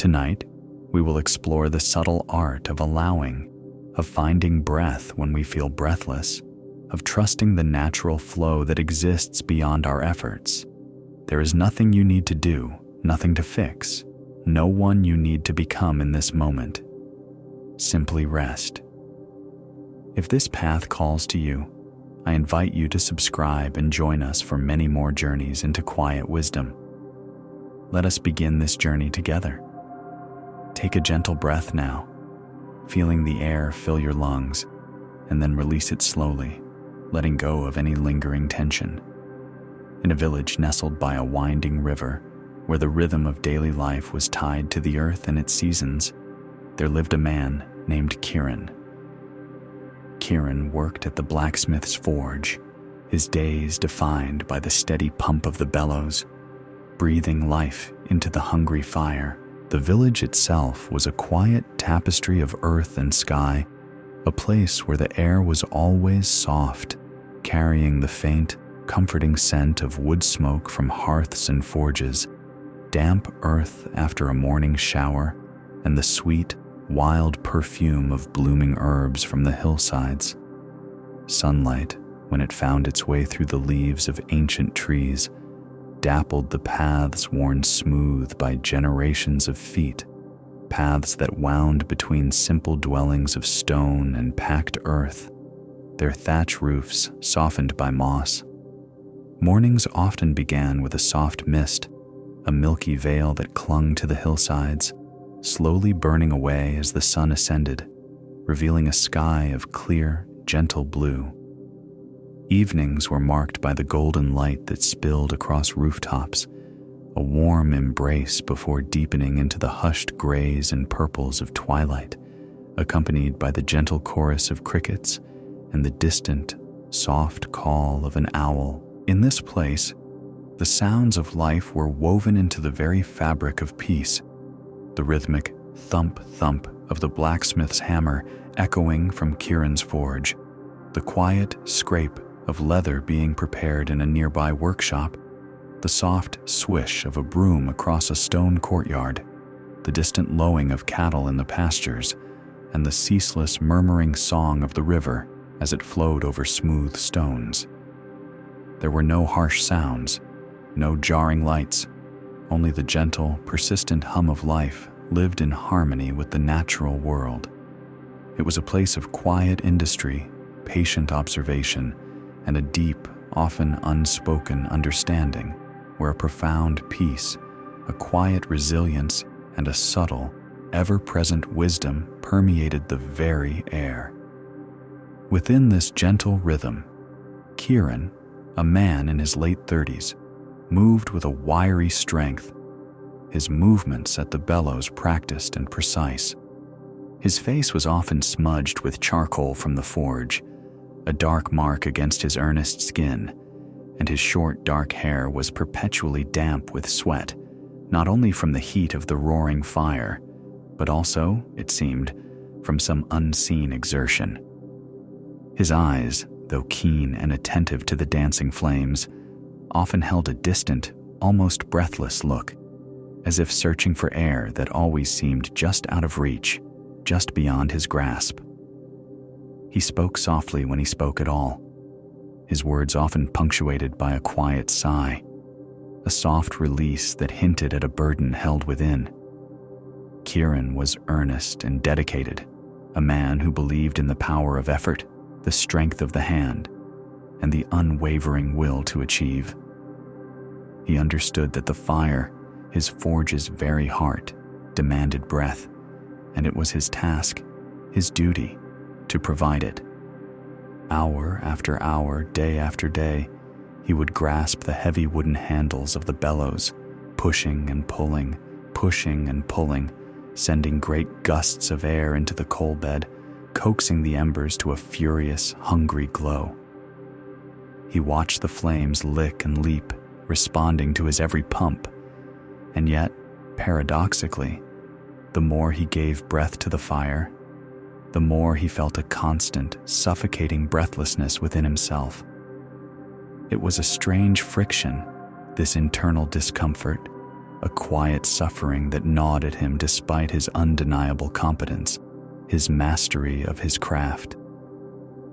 Tonight, we will explore the subtle art of allowing, of finding breath when we feel breathless, of trusting the natural flow that exists beyond our efforts. There is nothing you need to do, nothing to fix, no one you need to become in this moment. Simply rest. If this path calls to you, I invite you to subscribe and join us for many more journeys into quiet wisdom. Let us begin this journey together. Take a gentle breath now, feeling the air fill your lungs, and then release it slowly, letting go of any lingering tension. In a village nestled by a winding river, where the rhythm of daily life was tied to the earth and its seasons, there lived a man named Kiran. Kiran worked at the blacksmith's forge, his days defined by the steady pump of the bellows, breathing life into the hungry fire. The village itself was a quiet tapestry of earth and sky, a place where the air was always soft, carrying the faint, comforting scent of wood smoke from hearths and forges, damp earth after a morning shower, and the sweet, wild perfume of blooming herbs from the hillsides. Sunlight, when it found its way through the leaves of ancient trees, dappled the paths worn smooth by generations of feet, paths that wound between simple dwellings of stone and packed earth, their thatch roofs softened by moss. Mornings often began with a soft mist, a milky veil that clung to the hillsides, slowly burning away as the sun ascended, revealing a sky of clear, gentle blue. Evenings were marked by the golden light that spilled across rooftops, a warm embrace before deepening into the hushed grays and purples of twilight, accompanied by the gentle chorus of crickets and the distant, soft call of an owl. In this place, the sounds of life were woven into the very fabric of peace, the rhythmic thump-thump of the blacksmith's hammer echoing from Kiran's forge, the quiet scrape of leather being prepared in a nearby workshop, the soft swish of a broom across a stone courtyard, the distant lowing of cattle in the pastures, and the ceaseless murmuring song of the river as it flowed over smooth stones. There were no harsh sounds, no jarring lights, only the gentle, persistent hum of life lived in harmony with the natural world. It was a place of quiet industry, patient observation, and a deep, often unspoken understanding, where a profound peace, a quiet resilience, and a subtle, ever-present wisdom permeated the very air. Within this gentle rhythm, Kiran, a man in his late 30s, moved with a wiry strength, his movements at the bellows practiced and precise. His face was often smudged with charcoal from the forge, a dark mark against his earnest skin, and his short dark hair was perpetually damp with sweat, not only from the heat of the roaring fire, but also, it seemed, from some unseen exertion. His eyes, though keen and attentive to the dancing flames, often held a distant, almost breathless look, as if searching for air that always seemed just out of reach, just beyond his grasp. He spoke softly when he spoke at all, his words often punctuated by a quiet sigh, a soft release that hinted at a burden held within. Kiran was earnest and dedicated, a man who believed in the power of effort, the strength of the hand, and the unwavering will to achieve. He understood that the fire, his forge's very heart, demanded breath, and it was his task, his duty, to provide it. Hour after hour, day after day, he would grasp the heavy wooden handles of the bellows, pushing and pulling, sending great gusts of air into the coal bed, coaxing the embers to a furious, hungry glow. He watched the flames lick and leap, responding to his every pump, and yet, paradoxically, the more he gave breath to the fire, the more he felt a constant, suffocating breathlessness within himself. It was a strange friction, this internal discomfort, a quiet suffering that gnawed at him despite his undeniable competence, his mastery of his craft.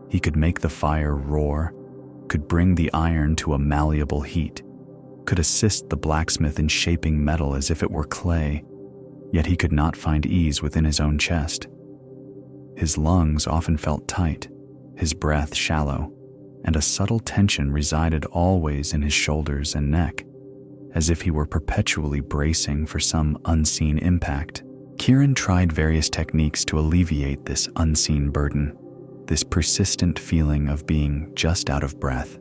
He could make the fire roar, could bring the iron to a malleable heat, could assist the blacksmith in shaping metal as if it were clay, yet he could not find ease within his own chest. His lungs often felt tight, his breath shallow, and a subtle tension resided always in his shoulders and neck, as if he were perpetually bracing for some unseen impact. Kieran tried various techniques to alleviate this unseen burden, this persistent feeling of being just out of breath.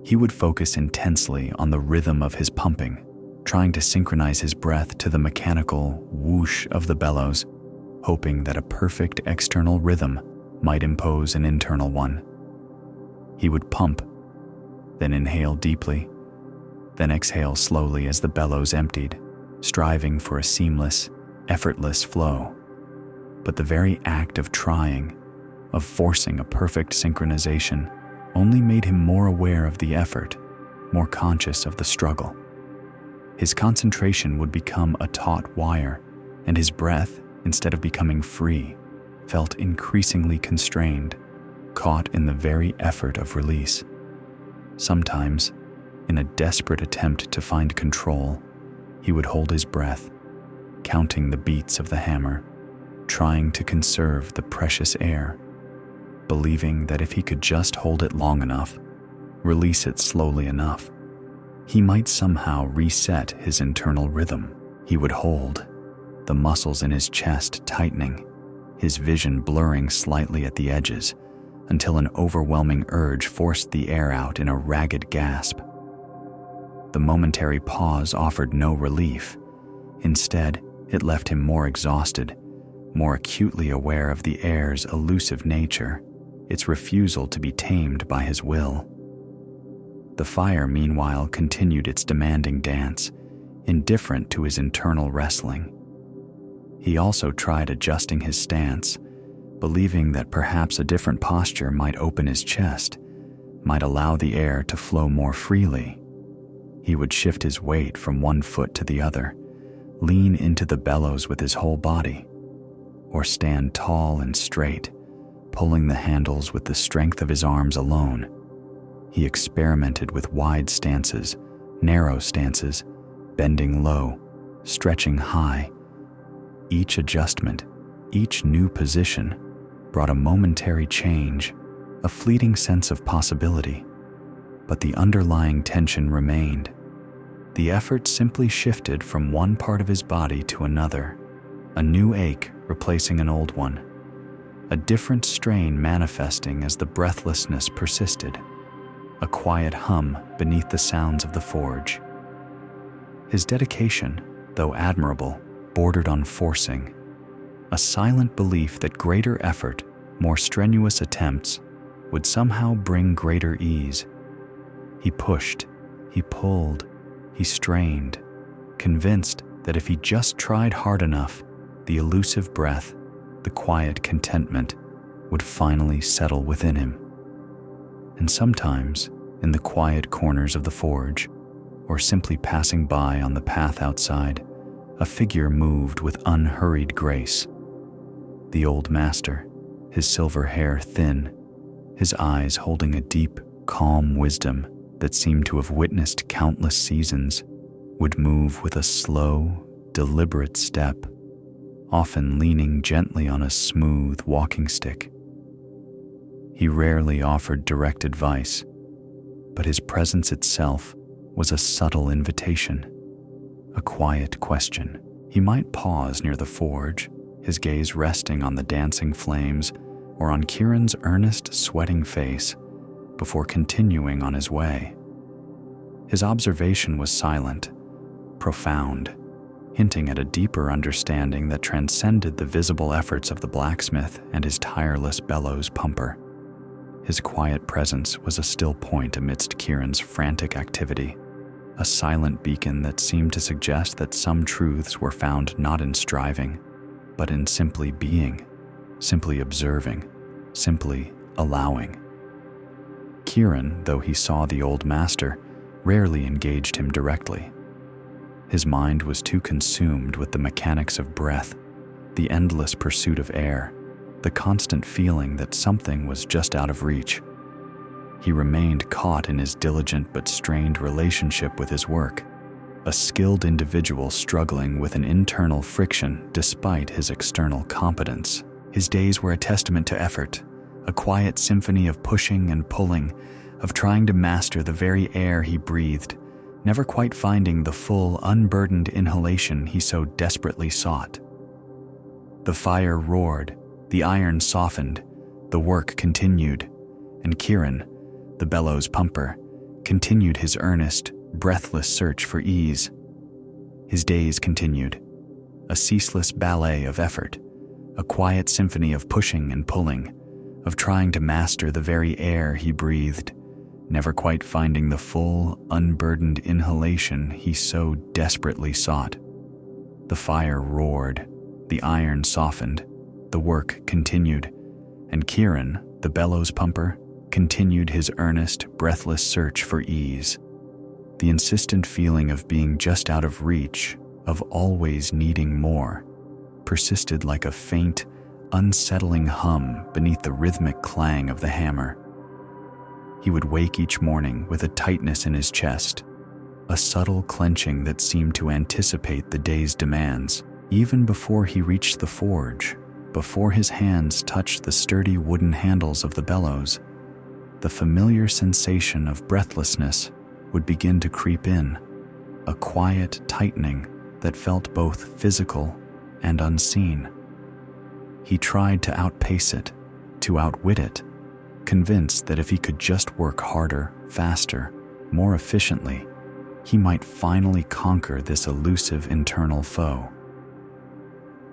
He would focus intensely on the rhythm of his pumping, trying to synchronize his breath to the mechanical whoosh of the bellows, hoping that a perfect external rhythm might impose an internal one. He would pump, then inhale deeply, then exhale slowly as the bellows emptied, striving for a seamless, effortless flow. But the very act of trying, of forcing a perfect synchronization, only made him more aware of the effort, more conscious of the struggle. His concentration would become a taut wire, and his breath, instead of becoming free, felt increasingly constrained, caught in the very effort of release. Sometimes, in a desperate attempt to find control, he would hold his breath, counting the beats of the hammer, trying to conserve the precious air, believing that if he could just hold it long enough, release it slowly enough, he might somehow reset his internal rhythm. He would hold, the muscles in his chest tightening, his vision blurring slightly at the edges, until an overwhelming urge forced the air out in a ragged gasp. The momentary pause offered no relief. Instead, it left him more exhausted, more acutely aware of the air's elusive nature, its refusal to be tamed by his will. The fire, meanwhile, continued its demanding dance, indifferent to his internal wrestling. He also tried adjusting his stance, believing that perhaps a different posture might open his chest, might allow the air to flow more freely. He would shift his weight from one foot to the other, lean into the bellows with his whole body, or stand tall and straight, pulling the handles with the strength of his arms alone. He experimented with wide stances, narrow stances, bending low, stretching high. Each adjustment, each new position, brought a momentary change, a fleeting sense of possibility. But the underlying tension remained. The effort simply shifted from one part of his body to another, a new ache replacing an old one, a different strain manifesting as the breathlessness persisted, a quiet hum beneath the sounds of the forge. His dedication, though admirable, bordered on forcing, a silent belief that greater effort, more strenuous attempts, would somehow bring greater ease. He pushed, he pulled, he strained, convinced that if he just tried hard enough, the elusive breath, the quiet contentment, would finally settle within him. And sometimes, in the quiet corners of the forge, or simply passing by on the path outside, a figure moved with unhurried grace. The old master, his silver hair thin, his eyes holding a deep, calm wisdom that seemed to have witnessed countless seasons, would move with a slow, deliberate step, often leaning gently on a smooth walking stick. He rarely offered direct advice, but his presence itself was a subtle invitation, a quiet question. He might pause near the forge, his gaze resting on the dancing flames or on Kieran's earnest, sweating face, before continuing on his way. His observation was silent, profound, hinting at a deeper understanding that transcended the visible efforts of the blacksmith and his tireless bellows pumper. His quiet presence was a still point amidst Kieran's frantic activity, a silent beacon that seemed to suggest that some truths were found not in striving, but in simply being, simply observing, simply allowing. Kieran, though he saw the old master, rarely engaged him directly. His mind was too consumed with the mechanics of breath, the endless pursuit of air, the constant feeling that something was just out of reach. He remained caught in his diligent but strained relationship with his work, a skilled individual struggling with an internal friction despite his external competence. His days were a testament to effort, a quiet symphony of pushing and pulling, of trying to master the very air he breathed, never quite finding the full, unburdened inhalation he so desperately sought. The fire roared, the iron softened, the work continued, and Kieran, the bellows pumper, continued his earnest, breathless search for ease. His days continued, a ceaseless ballet of effort, a quiet symphony of pushing and pulling, of trying to master the very air he breathed, never quite finding the full, unburdened inhalation he so desperately sought. The fire roared, the iron softened, the work continued, and Kieran, the bellows pumper, continued his earnest, breathless search for ease. The insistent feeling of being just out of reach, of always needing more, persisted like a faint, unsettling hum beneath the rhythmic clang of the hammer. He would wake each morning with a tightness in his chest, a subtle clenching that seemed to anticipate the day's demands, even before he reached the forge, before his hands touched the sturdy wooden handles of the bellows. The familiar sensation of breathlessness would begin to creep in, a quiet tightening that felt both physical and unseen. He tried to outpace it, to outwit it, convinced that if he could just work harder, faster, more efficiently, he might finally conquer this elusive internal foe.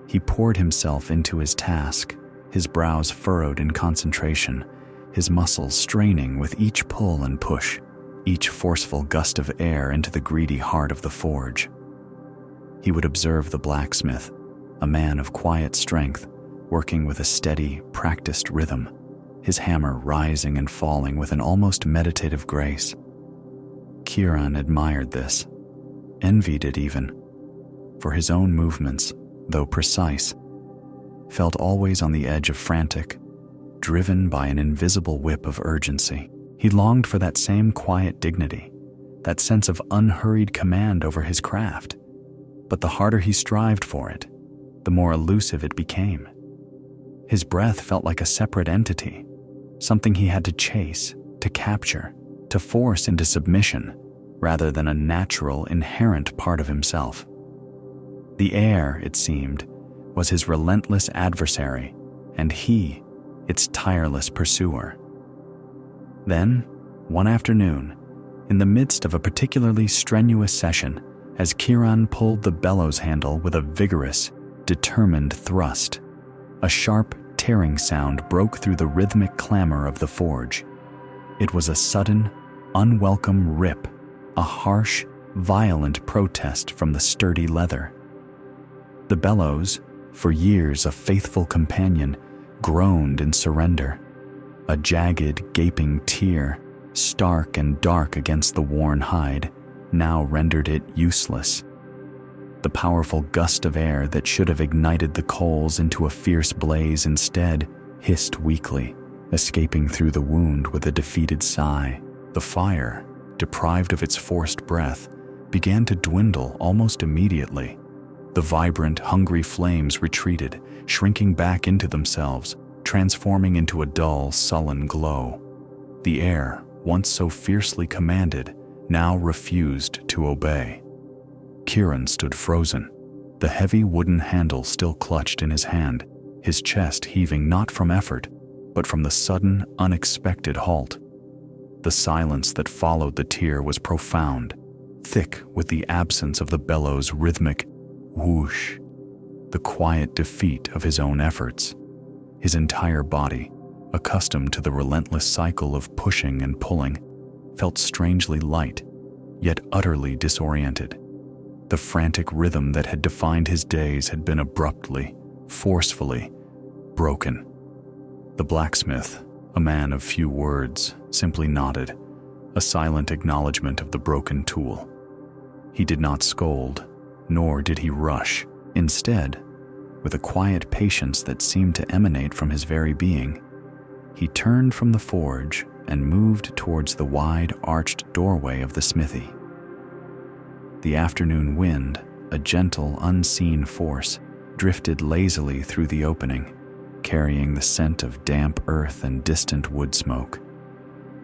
He poured himself into his task, his brows furrowed in concentration, his muscles straining with each pull and push, each forceful gust of air into the greedy heart of the forge. He would observe the blacksmith, a man of quiet strength, working with a steady, practiced rhythm, his hammer rising and falling with an almost meditative grace. Kieran admired this, envied it even, for his own movements, though precise, felt always on the edge of frantic, driven by an invisible whip of urgency. He longed for that same quiet dignity, that sense of unhurried command over his craft. But the harder he strived for it, the more elusive it became. His breath felt like a separate entity, something he had to chase, to capture, to force into submission, rather than a natural, inherent part of himself. The air, it seemed, was his relentless adversary, and he, its tireless pursuer. Then, one afternoon, in the midst of a particularly strenuous session, as Kieran pulled the bellows handle with a vigorous, determined thrust, a sharp, tearing sound broke through the rhythmic clamor of the forge. It was a sudden, unwelcome rip, a harsh, violent protest from the sturdy leather. The bellows, for years a faithful companion, groaned in surrender. A jagged, gaping tear, stark and dark against the worn hide, now rendered it useless. The powerful gust of air that should have ignited the coals into a fierce blaze instead hissed weakly, escaping through the wound with a defeated sigh. The fire, deprived of its forced breath, began to dwindle almost immediately. The vibrant, hungry flames retreated, shrinking back into themselves, transforming into a dull, sullen glow. The air, once so fiercely commanded, now refused to obey. Kieran stood frozen, the heavy wooden handle still clutched in his hand, his chest heaving not from effort, but from the sudden, unexpected halt. The silence that followed the tear was profound, thick with the absence of the bellow's rhythmic whoosh, the quiet defeat of his own efforts. His entire body, accustomed to the relentless cycle of pushing and pulling, felt strangely light, yet utterly disoriented. The frantic rhythm that had defined his days had been abruptly, forcefully, broken. The blacksmith, a man of few words, simply nodded, a silent acknowledgement of the broken tool. He did not scold, nor did he rush. Instead, with a quiet patience that seemed to emanate from his very being, he turned from the forge and moved towards the wide, arched doorway of the smithy. The afternoon wind, a gentle, unseen force, drifted lazily through the opening, carrying the scent of damp earth and distant wood smoke.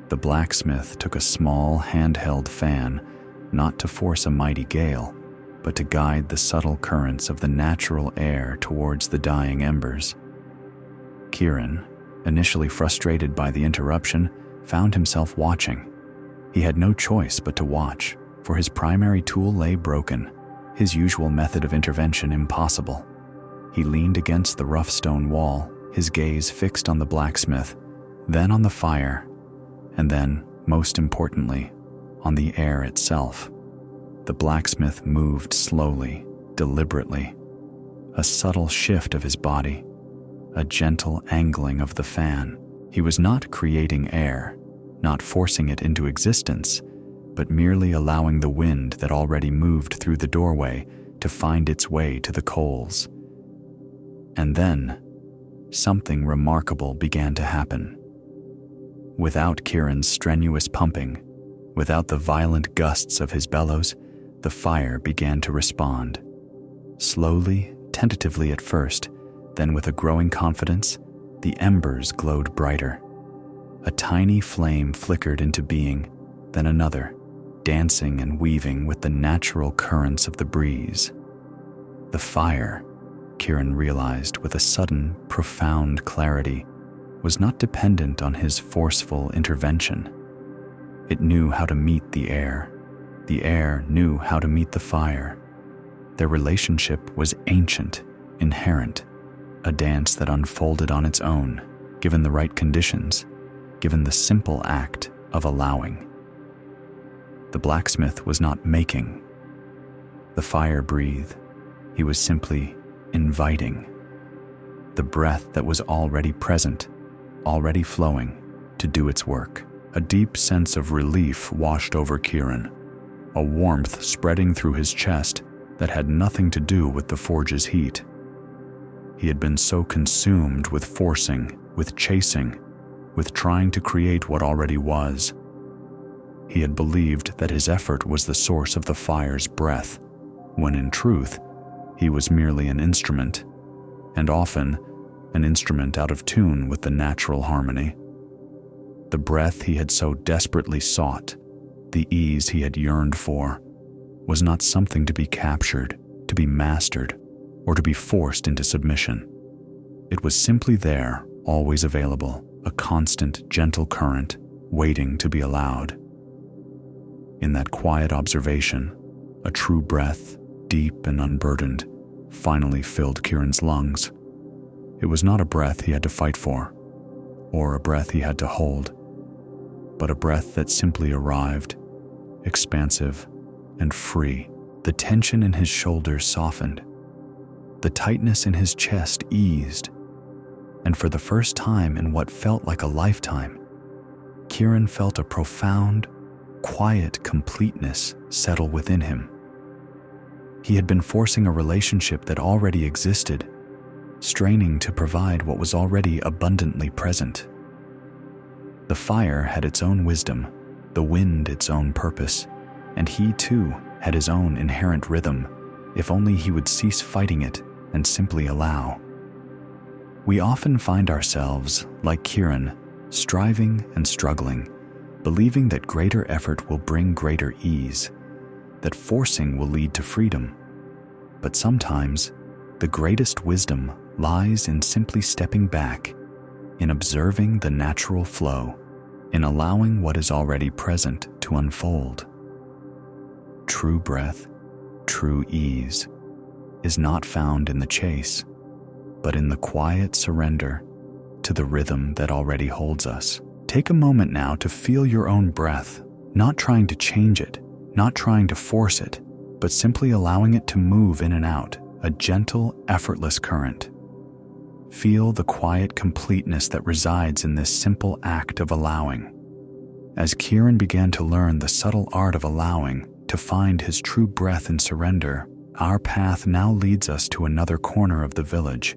The blacksmith took a small, handheld fan, not to force a mighty gale, but to guide the subtle currents of the natural air towards the dying embers. Kieran, initially frustrated by the interruption, found himself watching. He had no choice but to watch, for his primary tool lay broken, his usual method of intervention impossible. He leaned against the rough stone wall, his gaze fixed on the blacksmith, then on the fire, and then, most importantly, on the air itself. The blacksmith moved slowly, deliberately, a subtle shift of his body, a gentle angling of the fan. He was not creating air, not forcing it into existence, but merely allowing the wind that already moved through the doorway to find its way to the coals. And then, something remarkable began to happen. Without Kieran's strenuous pumping, without the violent gusts of his bellows, the fire began to respond. Slowly, tentatively at first, then with a growing confidence, the embers glowed brighter. A tiny flame flickered into being, then another, dancing and weaving with the natural currents of the breeze. The fire, Kieran realized with a sudden, profound clarity, was not dependent on his forceful intervention. It knew how to meet the air. The air knew how to meet the fire. Their relationship was ancient, inherent, a dance that unfolded on its own, given the right conditions, given the simple act of allowing. The blacksmith was not making. The fire breathed. He was simply inviting. The breath that was already present, already flowing, to do its work. A deep sense of relief washed over Kieran, a warmth spreading through his chest that had nothing to do with the forge's heat. He had been so consumed with forcing, with chasing, with trying to create what already was. He had believed that his effort was the source of the fire's breath, when in truth, he was merely an instrument, and often an instrument out of tune with the natural harmony. The breath he had so desperately sought, the ease he had yearned for, was not something to be captured, to be mastered, or to be forced into submission. It was simply there, always available, a constant, gentle current, waiting to be allowed. In that quiet observation, a true breath, deep and unburdened, finally filled Kieran's lungs. It was not a breath he had to fight for, or a breath he had to hold, but a breath that simply arrived, expansive and free. The tension in his shoulders softened. The tightness in his chest eased. And for the first time in what felt like a lifetime, Kieran felt a profound, quiet completeness settle within him. He had been forcing a relationship that already existed, straining to provide what was already abundantly present. The fire had its own wisdom, the wind its own purpose, and he too had his own inherent rhythm, if only he would cease fighting it and simply allow. We often find ourselves, like Kieran, striving and struggling, believing that greater effort will bring greater ease, that forcing will lead to freedom. But sometimes, the greatest wisdom lies in simply stepping back, in observing the natural flow, in allowing what is already present to unfold. True breath, true ease, is not found in the chase, but in the quiet surrender to the rhythm that already holds us. Take a moment now to feel your own breath, not trying to change it, not trying to force it, but simply allowing it to move in and out, a gentle, effortless current. Feel the quiet completeness that resides in this simple act of allowing. As Kieran began to learn the subtle art of allowing, to find his true breath and surrender, our path now leads us to another corner of the village,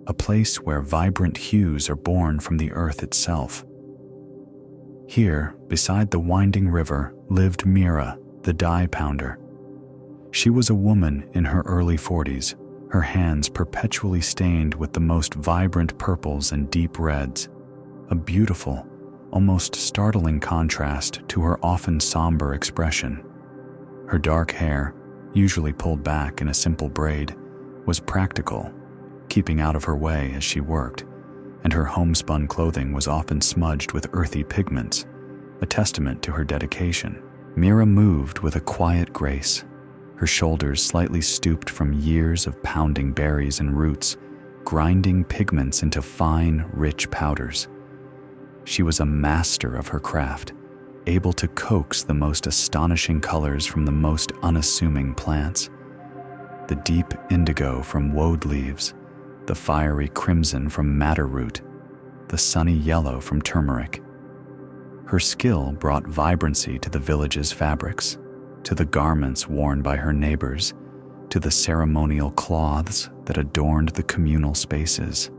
a place where vibrant hues are born from the earth itself. Here, beside the winding river, lived Mira, the dye pounder. She was a woman in her early 40s, her hands perpetually stained with the most vibrant purples and deep reds, a beautiful, almost startling contrast to her often somber expression. Her dark hair, usually pulled back in a simple braid, was practical, keeping out of her way as she worked, and her homespun clothing was often smudged with earthy pigments, a testament to her dedication. Mira moved with a quiet grace, her shoulders slightly stooped from years of pounding berries and roots, grinding pigments into fine, rich powders. She was a master of her craft, able to coax the most astonishing colors from the most unassuming plants. The deep indigo from woad leaves, the fiery crimson from madder root, the sunny yellow from turmeric. Her skill brought vibrancy to the village's fabrics, to the garments worn by her neighbors, to the ceremonial cloths that adorned the communal spaces.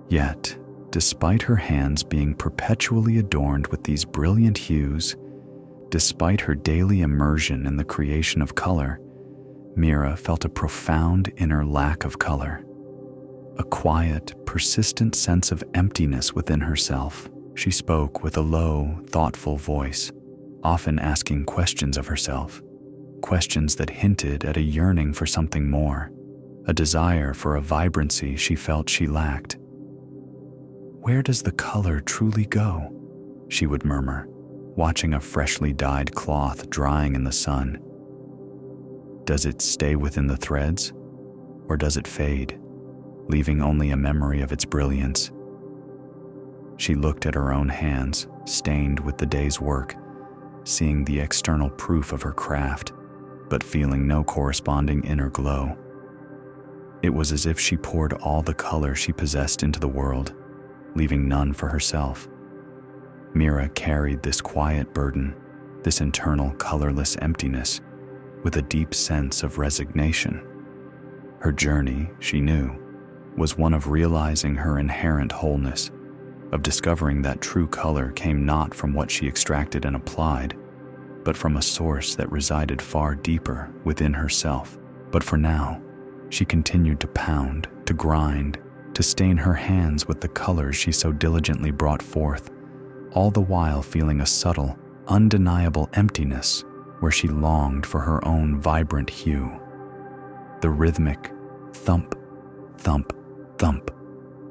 Yet, despite her hands being perpetually adorned with these brilliant hues, despite her daily immersion in the creation of color, Mira felt a profound inner lack of color, a quiet, persistent sense of emptiness within herself. She spoke with a low, thoughtful voice, often asking questions of herself, questions that hinted at a yearning for something more, a desire for a vibrancy she felt she lacked. "Where does the color truly go?" she would murmur, watching a freshly dyed cloth drying in the sun. "Does it stay within the threads, or does it fade, leaving only a memory of its brilliance?" She looked at her own hands, stained with the day's work, seeing the external proof of her craft, but feeling no corresponding inner glow. It was as if she poured all the color she possessed into the world, leaving none for herself. Mira carried this quiet burden, this internal colorless emptiness, with a deep sense of resignation. Her journey, she knew, was one of realizing her inherent wholeness, of discovering that true color came not from what she extracted and applied, but from a source that resided far deeper within herself. But for now, she continued to pound, to grind, to stain her hands with the colors she so diligently brought forth, all the while feeling a subtle, undeniable emptiness where she longed for her own vibrant hue. The rhythmic thump, thump, thump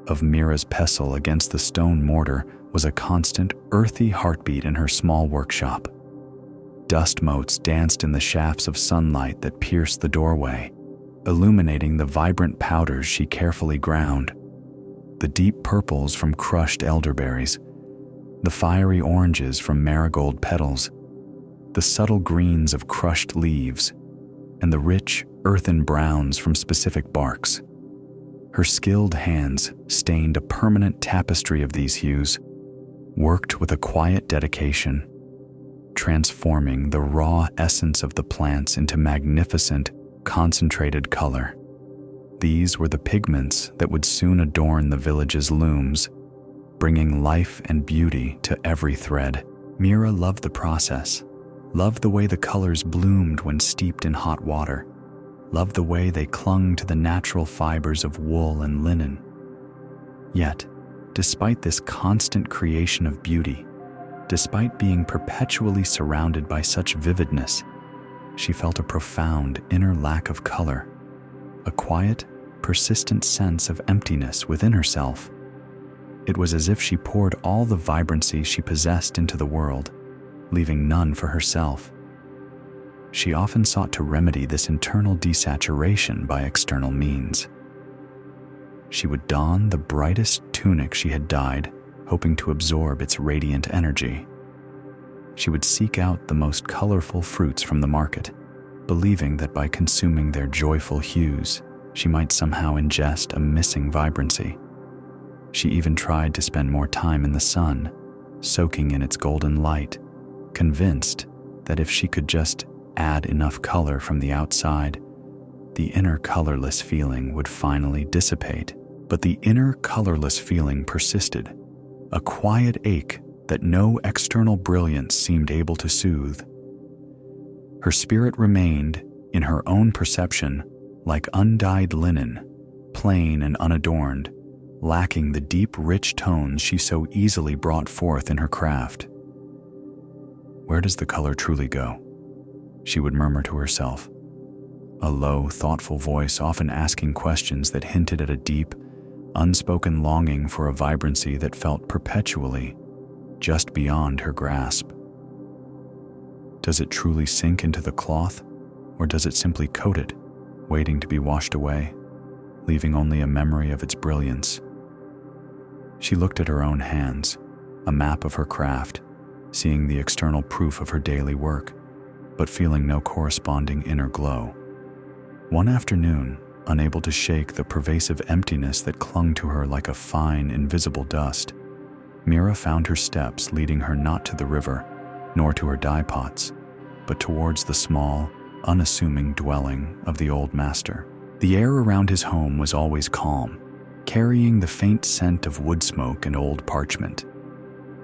of Mira's pestle against the stone mortar was a constant, earthy heartbeat in her small workshop. Dust motes danced in the shafts of sunlight that pierced the doorway, illuminating the vibrant powders she carefully ground. The deep purples from crushed elderberries, the fiery oranges from marigold petals, the subtle greens of crushed leaves, and the rich, earthen browns from specific barks. Her skilled hands stained a permanent tapestry of these hues, worked with a quiet dedication, transforming the raw essence of the plants into magnificent, concentrated color. These were the pigments that would soon adorn the village's looms, bringing life and beauty to every thread. Mira loved the process, loved the way the colors bloomed when steeped in hot water, loved the way they clung to the natural fibers of wool and linen. Yet, despite this constant creation of beauty, despite being perpetually surrounded by such vividness, she felt a profound inner lack of color, a quiet, persistent sense of emptiness within herself. It was as if she poured all the vibrancy she possessed into the world, leaving none for herself. She often sought to remedy this internal desaturation by external means. She would don the brightest tunic she had dyed, hoping to absorb its radiant energy. She would seek out the most colorful fruits from the market, believing that by consuming their joyful hues, she might somehow ingest a missing vibrancy. She even tried to spend more time in the sun, soaking in its golden light, convinced that if she could just add enough color from the outside, the inner colorless feeling would finally dissipate. But the inner colorless feeling persisted, a quiet ache that no external brilliance seemed able to soothe. Her spirit remained, in her own perception, like undyed linen, plain and unadorned, lacking the deep, rich tones she so easily brought forth in her craft. "Where does the color truly go?" she would murmur to herself, a low, thoughtful voice often asking questions that hinted at a deep, unspoken longing for a vibrancy that felt perpetually just beyond her grasp. Does it truly sink into the cloth, or does it simply coat it, waiting to be washed away, leaving only a memory of its brilliance? She looked at her own hands, a map of her craft, seeing the external proof of her daily work, but feeling no corresponding inner glow. One afternoon, unable to shake the pervasive emptiness that clung to her like a fine, invisible dust, Mira found her steps leading her not to the river, nor to her dye pots, but towards the small, unassuming dwelling of the old master. The air around his home was always calm, carrying the faint scent of wood smoke and old parchment.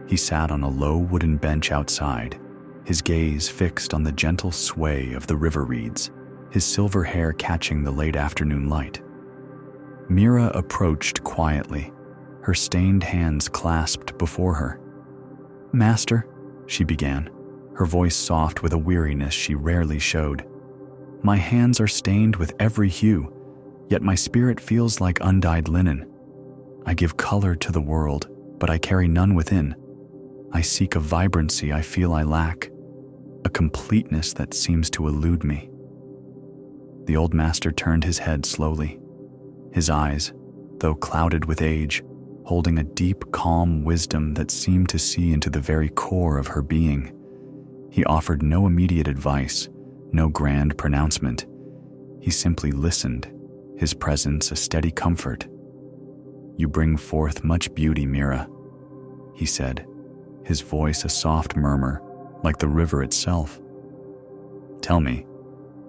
He sat on a low wooden bench outside, his gaze fixed on the gentle sway of the river reeds, his silver hair catching the late afternoon light. Mira approached quietly, her stained hands clasped before her. "Master," she began, her voice soft with a weariness she rarely showed. "My hands are stained with every hue, yet my spirit feels like undyed linen. I give color to the world, but I carry none within. I seek a vibrancy I feel I lack, a completeness that seems to elude me." The old master turned his head slowly, his eyes, though clouded with age, holding a deep, calm wisdom that seemed to see into the very core of her being. He offered no immediate advice, no grand pronouncement. He simply listened, his presence a steady comfort. "You bring forth much beauty, Mira," he said, his voice a soft murmur, like the river itself. "Tell me,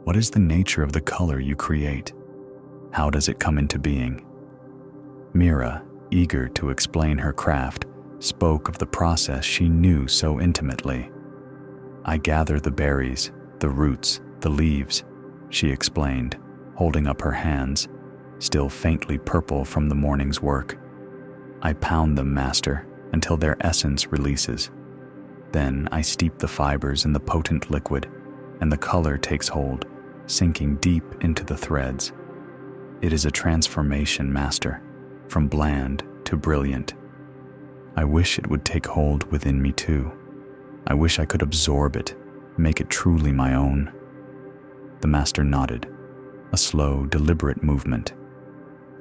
what is the nature of the color you create? How does it come into being?" Mira, eager to explain her craft, spoke of the process she knew so intimately. "I gather the berries, the roots, the leaves," she explained, holding up her hands, still faintly purple from the morning's work. "I pound them, master, until their essence releases. Then I steep the fibers in the potent liquid, and the color takes hold, sinking deep into the threads. It is a transformation, master, from bland to brilliant. I wish it would take hold within me too. I wish I could absorb it, make it truly my own." The master nodded, a slow, deliberate movement.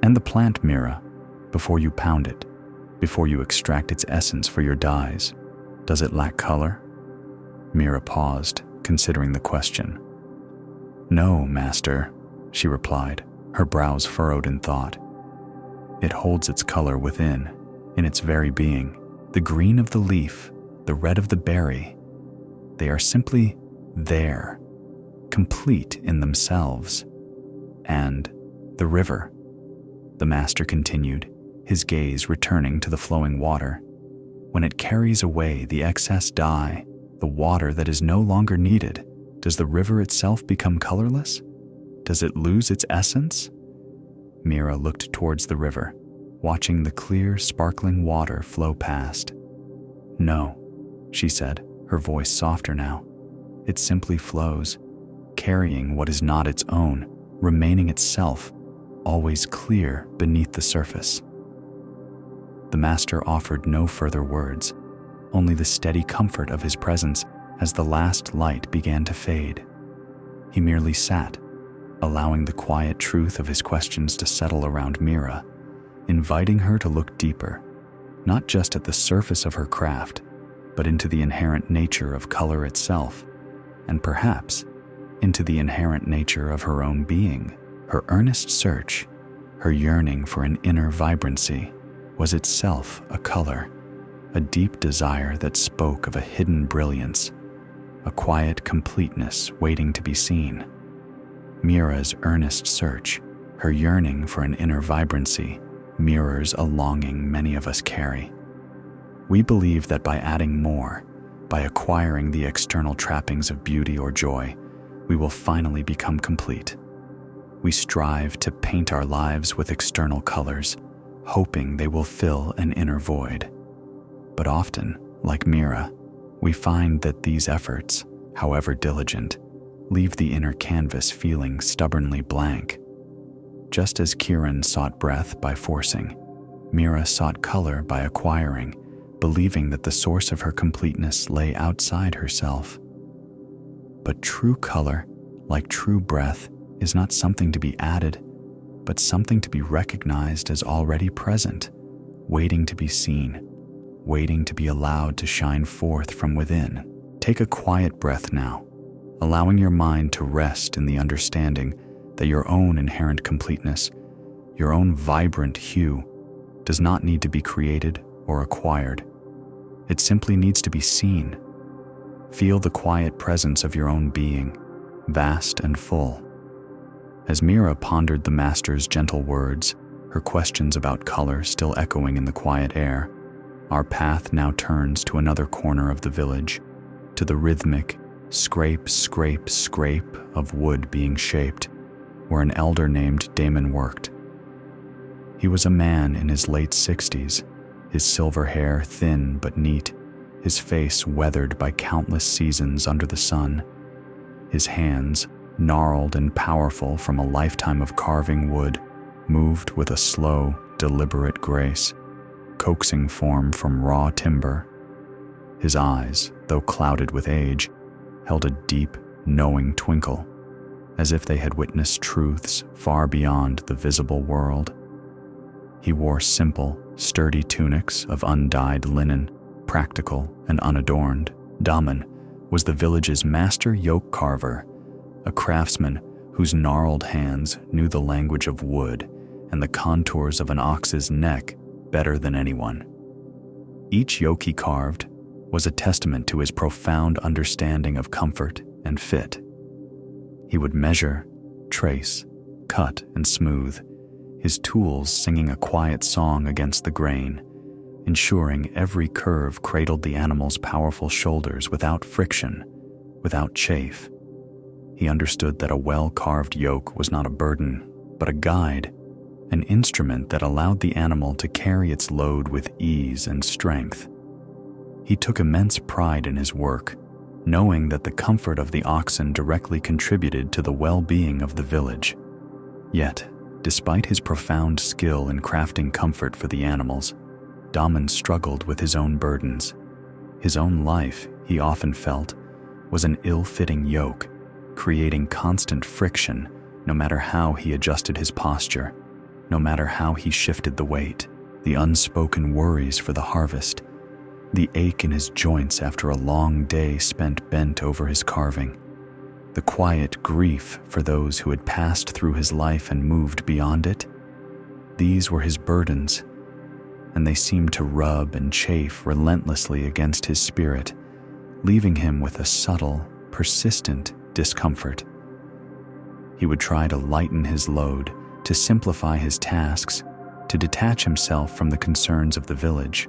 "And the plant, Mira, before you pound it, before you extract its essence for your dyes, does it lack color?" Mira paused, considering the question. "No, master," she replied, her brows furrowed in thought. "It holds its color within, in its very being. The green of the leaf, the red of the berry, they are simply there, complete in themselves. And the river," the master continued, his gaze returning to the flowing water, "when it carries away the excess dye, the water that is no longer needed, does the river itself become colorless? Does it lose its essence?" Mira looked towards the river, watching the clear, sparkling water flow past. "No," she said, her voice softer now. "It simply flows, carrying what is not its own, remaining itself, always clear beneath the surface." The master offered no further words, only the steady comfort of his presence as the last light began to fade. He merely sat, allowing the quiet truth of his questions to settle around Mira, inviting her to look deeper, not just at the surface of her craft, but into the inherent nature of color itself, and perhaps into the inherent nature of her own being. Her earnest search, her yearning for an inner vibrancy, was itself a color, a deep desire that spoke of a hidden brilliance. a quiet completeness waiting to be seen. Mira's earnest search, her yearning for an inner vibrancy, mirrors a longing many of us carry. We believe that by adding more, by acquiring the external trappings of beauty or joy, we will finally become complete. We strive to paint our lives with external colors, hoping they will fill an inner void. But often, like Mira, we find that these efforts, however diligent, leave the inner canvas feeling stubbornly blank. Just as Kiran sought breath by forcing, Mira sought color by acquiring, believing that the source of her completeness lay outside herself. But true color, like true breath, is not something to be added, but something to be recognized as already present, waiting to be seen, waiting to be allowed to shine forth from within. Take a quiet breath now, allowing your mind to rest in the understanding that your own inherent completeness, your own vibrant hue, does not need to be created or acquired. It simply needs to be seen. Feel the quiet presence of your own being, vast and full. As Mira pondered the master's gentle words, her questions about color still echoing in the quiet air, our path now turns to another corner of the village, to the rhythmic scrape, scrape, scrape of wood being shaped, where an elder named Deepen worked. He was a man in his late 60s, his silver hair thin but neat, his face weathered by countless seasons under the sun, his hands, gnarled and powerful from a lifetime of carving wood, moved with a slow, deliberate grace, coaxing form from raw timber. His eyes, though clouded with age, held a deep, knowing twinkle, as if they had witnessed truths far beyond the visible world. He wore simple, sturdy tunics of undyed linen, practical and unadorned. Deepen was the village's master yoke carver, a craftsman whose gnarled hands knew the language of wood and the contours of an ox's neck better than anyone. Each yoke he carved was a testament to his profound understanding of comfort and fit. He would measure, trace, cut, and smooth, his tools singing a quiet song against the grain, ensuring every curve cradled the animal's powerful shoulders without friction, without chafe. He understood that a well-carved yoke was not a burden, but a guide, an instrument that allowed the animal to carry its load with ease and strength. He took immense pride in his work, knowing that the comfort of the oxen directly contributed to the well-being of the village. Yet, despite his profound skill in crafting comfort for the animals, Deepen struggled with his own burdens. His own life, he often felt, was an ill-fitting yoke, creating constant friction no matter how he adjusted his posture, no matter how he shifted the weight. The unspoken worries for the harvest, the ache in his joints after a long day spent bent over his carving, the quiet grief for those who had passed through his life and moved beyond it. These were his burdens, and they seemed to rub and chafe relentlessly against his spirit, leaving him with a subtle, persistent discomfort. He would try to lighten his load, to simplify his tasks, to detach himself from the concerns of the village,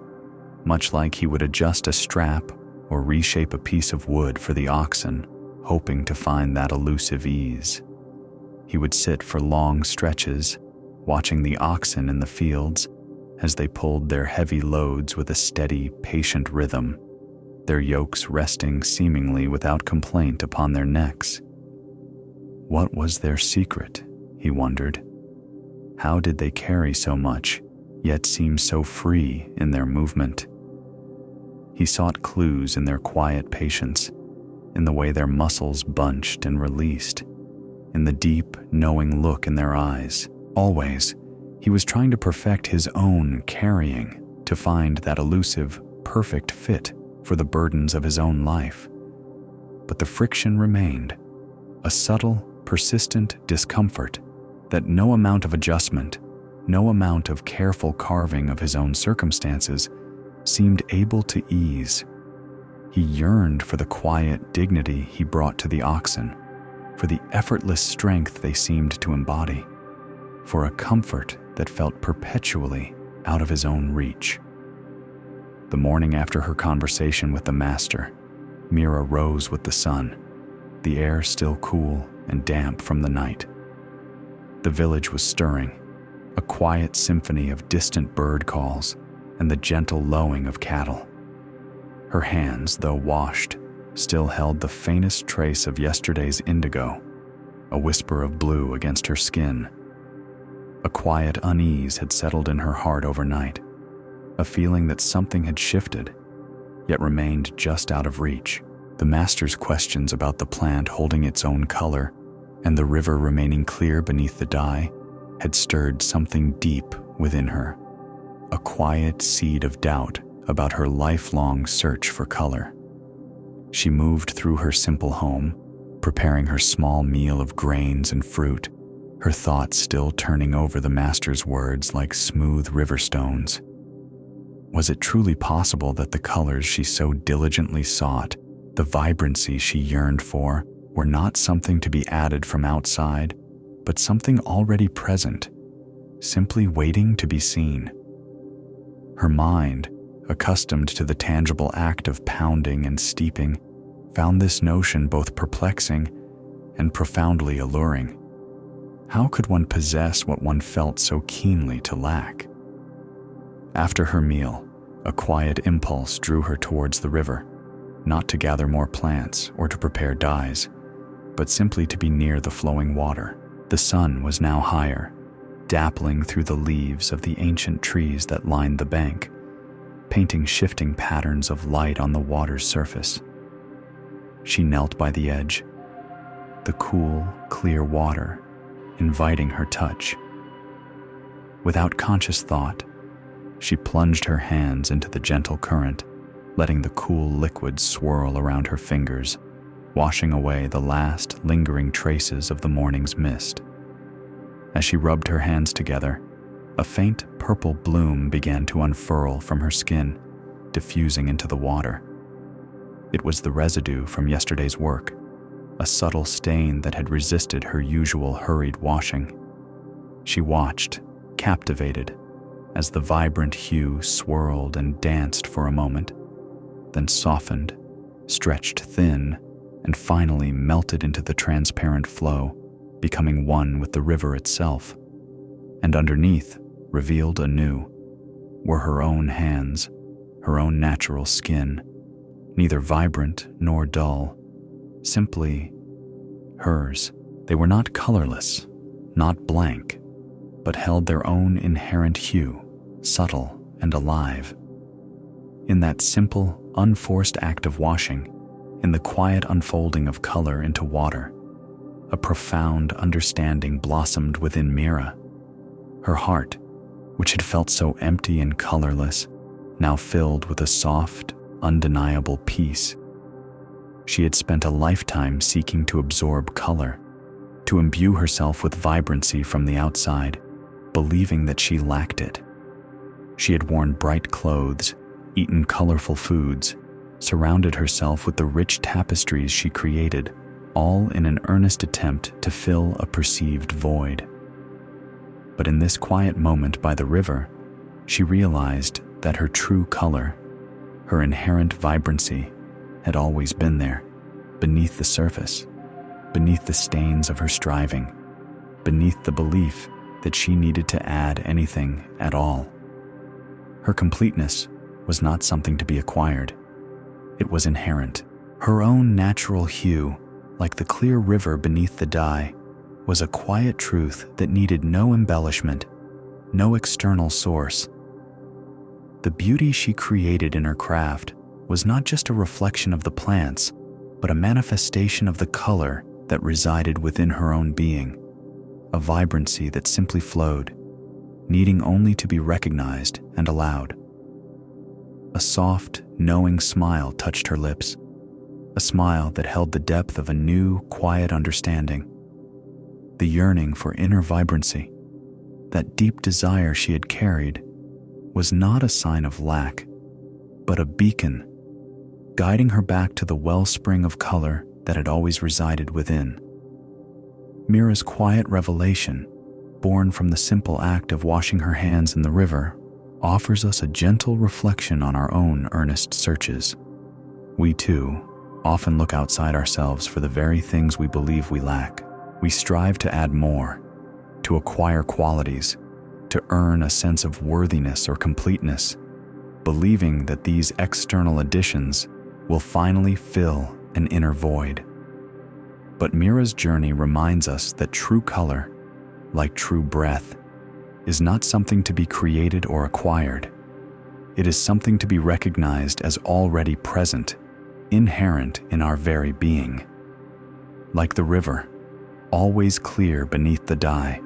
much like he would adjust a strap or reshape a piece of wood for the oxen, hoping to find that elusive ease. He would sit for long stretches, watching the oxen in the fields as they pulled their heavy loads with a steady, patient rhythm, their yokes resting seemingly without complaint upon their necks. What was their secret, he wondered? How did they carry so much, yet seem so free in their movement? He sought clues in their quiet patience, in the way their muscles bunched and released, in the deep, knowing look in their eyes. Always, he was trying to perfect his own carrying, to find that elusive, perfect fit for the burdens of his own life. But the friction remained, a subtle, persistent discomfort that no amount of adjustment, no amount of careful carving of his own circumstances seemed able to ease. He yearned for the quiet dignity he brought to the oxen, for the effortless strength they seemed to embody, for a comfort that felt perpetually out of his own reach. The morning after her conversation with the master, Mira rose with the sun, the air still cool and damp from the night. The village was stirring, a quiet symphony of distant bird calls and the gentle lowing of cattle. Her hands, though washed, still held the faintest trace of yesterday's indigo, a whisper of blue against her skin. A quiet unease had settled in her heart overnight, a feeling that something had shifted, yet remained just out of reach. The master's questions about the plant holding its own color and the river remaining clear beneath the dye had stirred something deep within her, a quiet seed of doubt about her lifelong search for color. She moved through her simple home, preparing her small meal of grains and fruit, her thoughts still turning over the master's words like smooth river stones. Was it truly possible that the colors she so diligently sought, the vibrancy she yearned for, were not something to be added from outside, but something already present, simply waiting to be seen? Her mind, accustomed to the tangible act of pounding and steeping, found this notion both perplexing and profoundly alluring. How could one possess what one felt so keenly to lack? After her meal, a quiet impulse drew her towards the river, not to gather more plants or to prepare dyes, but simply to be near the flowing water. The sun was now higher, dappling through the leaves of the ancient trees that lined the bank, painting shifting patterns of light on the water's surface. She knelt by the edge, the cool, clear water inviting her touch. Without conscious thought, she plunged her hands into the gentle current, letting the cool liquid swirl around her fingers, washing away the last lingering traces of the morning's mist. As she rubbed her hands together, a faint purple bloom began to unfurl from her skin, diffusing into the water. It was the residue from yesterday's work, a subtle stain that had resisted her usual hurried washing. She watched, captivated, as the vibrant hue swirled and danced for a moment, then softened, stretched thin, and finally melted into the transparent flow, becoming one with the river itself. And underneath, revealed anew, were her own hands, her own natural skin, neither vibrant nor dull, simply hers. They were not colorless, not blank, but held their own inherent hue, subtle and alive. In that simple, unforced act of washing, in the quiet unfolding of color into water, a profound understanding blossomed within Mira. Her heart, which had felt so empty and colorless, now filled with a soft, undeniable peace. She had spent a lifetime seeking to absorb color, to imbue herself with vibrancy from the outside, believing that she lacked it. She had worn bright clothes, eaten colorful foods, surrounded herself with the rich tapestries she created, all in an earnest attempt to fill a perceived void. But in this quiet moment by the river, she realized that her true color, her inherent vibrancy, had always been there, beneath the surface, beneath the stains of her striving, beneath the belief that she needed to add anything at all. Her completeness was not something to be acquired. It was inherent. Her own natural hue, like the clear river beneath the dye, was a quiet truth that needed no embellishment, no external source. The beauty she created in her craft was not just a reflection of the plants, but a manifestation of the color that resided within her own being, a vibrancy that simply flowed, needing only to be recognized and allowed. A soft, knowing smile touched her lips, a smile that held the depth of a new, quiet understanding. The yearning for inner vibrancy, that deep desire she had carried, was not a sign of lack, but a beacon, guiding her back to the wellspring of color that had always resided within. Mira's quiet revelation, born from the simple act of washing her hands in the river, offers us a gentle reflection on our own earnest searches. We, too, often look outside ourselves for the very things we believe we lack. We strive to add more, to acquire qualities, to earn a sense of worthiness or completeness, believing that these external additions will finally fill an inner void. But Mira's journey reminds us that true color, like true breath, is not something to be created or acquired. It is something to be recognized as already present, inherent in our very being. Like the river, always clear beneath the dye,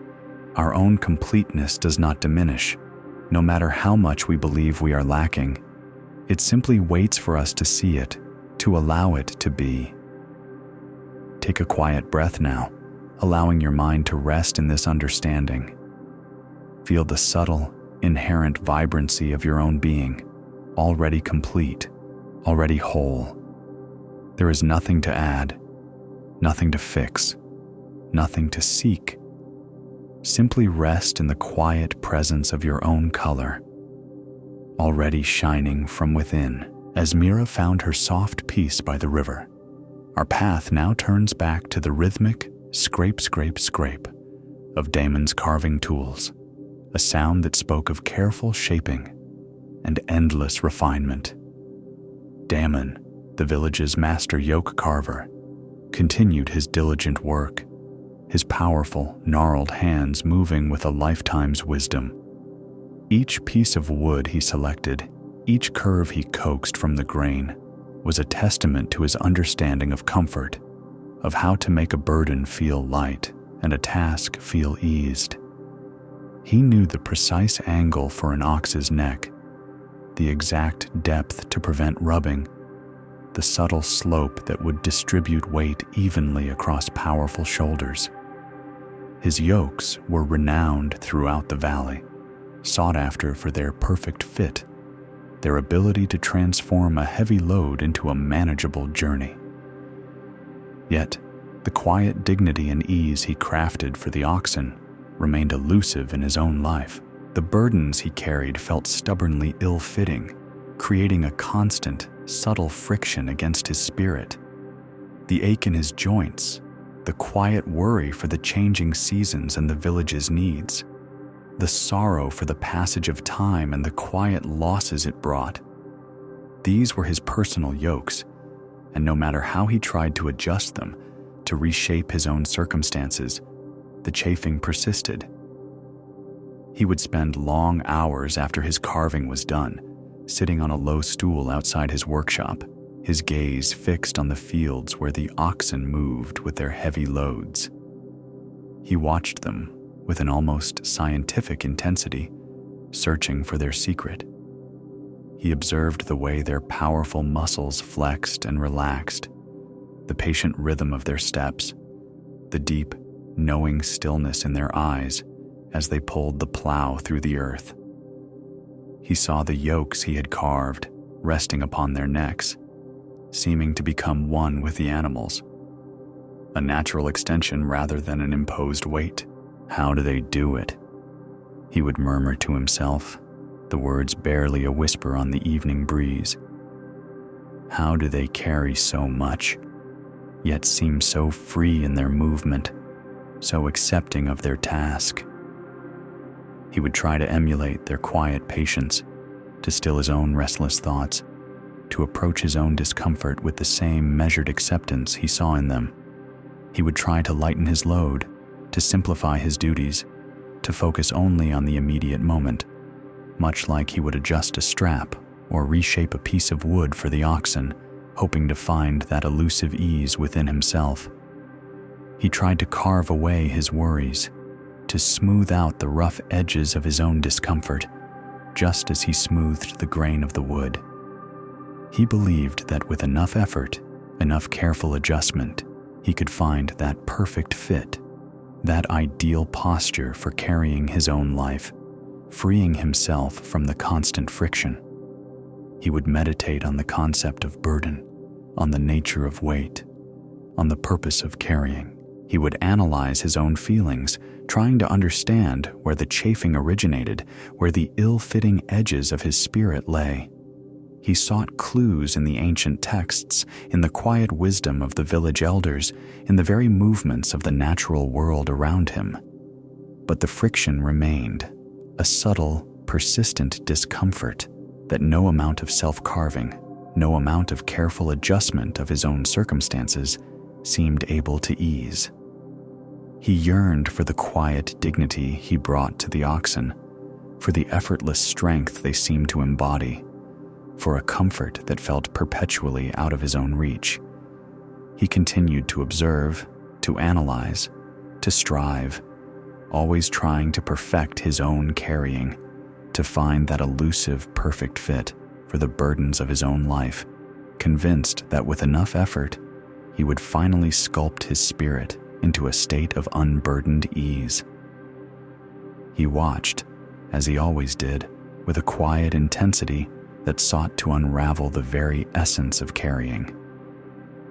our own completeness does not diminish, no matter how much we believe we are lacking. It simply waits for us to see it, to allow it to be. Take a quiet breath now, allowing your mind to rest in this understanding. Feel the subtle, inherent vibrancy of your own being, already complete, already whole. There is nothing to add, nothing to fix, nothing to seek. Simply rest in the quiet presence of your own color, already shining from within. As Mira found her soft peace by the river, our path now turns back to the rhythmic scrape, scrape, scrape of Damon's carving tools, a sound that spoke of careful shaping and endless refinement. Damon, the village's master yoke carver, continued his diligent work, his powerful, gnarled hands moving with a lifetime's wisdom. Each piece of wood he selected, each curve he coaxed from the grain, was a testament to his understanding of comfort, of how to make a burden feel light and a task feel eased. He knew the precise angle for an ox's neck, the exact depth to prevent rubbing, the subtle slope that would distribute weight evenly across powerful shoulders. His yokes were renowned throughout the valley, sought after for their perfect fit, their ability to transform a heavy load into a manageable journey. Yet, the quiet dignity and ease he crafted for the oxen remained elusive in his own life. The burdens he carried felt stubbornly ill-fitting, creating a constant, subtle friction against his spirit. The ache in his joints, the quiet worry for the changing seasons and the village's needs, the sorrow for the passage of time and the quiet losses it brought. These were his personal yokes, and no matter how he tried to adjust them, to reshape his own circumstances, the chafing persisted. He would spend long hours after his carving was done, sitting on a low stool outside his workshop, his gaze fixed on the fields where the oxen moved with their heavy loads. He watched them with an almost scientific intensity, searching for their secret. He observed the way their powerful muscles flexed and relaxed, the patient rhythm of their steps, the deep, knowing stillness in their eyes as they pulled the plow through the earth. He saw the yokes he had carved resting upon their necks, seeming to become one with the animals, a natural extension rather than an imposed weight. How do they do it? He would murmur to himself, the words barely a whisper on the evening breeze. How do they carry so much, yet seem so free in their movement, so accepting of their task? He would try to emulate their quiet patience, to still his own restless thoughts, to approach his own discomfort with the same measured acceptance he saw in them. He would try to lighten his load, to simplify his duties, to focus only on the immediate moment, much like he would adjust a strap or reshape a piece of wood for the oxen, hoping to find that elusive ease within himself. He tried to carve away his worries, to smooth out the rough edges of his own discomfort, just as he smoothed the grain of the wood. He believed that with enough effort, enough careful adjustment, he could find that perfect fit, that ideal posture for carrying his own life, freeing himself from the constant friction. He would meditate on the concept of burden, on the nature of weight, on the purpose of carrying. He would analyze his own feelings, trying to understand where the chafing originated, where the ill-fitting edges of his spirit lay. He sought clues in the ancient texts, in the quiet wisdom of the village elders, in the very movements of the natural world around him. But the friction remained, a subtle, persistent discomfort that no amount of self-carving, no amount of careful adjustment of his own circumstances seemed able to ease. He yearned for the quiet dignity he brought to the oxen, for the effortless strength they seemed to embody, for a comfort that felt perpetually out of his own reach. He continued to observe, to analyze, to strive, always trying to perfect his own carrying, to find that elusive perfect fit for the burdens of his own life, convinced that with enough effort, he would finally sculpt his spirit into a state of unburdened ease. He watched, as he always did, with a quiet intensity that sought to unravel the very essence of carrying.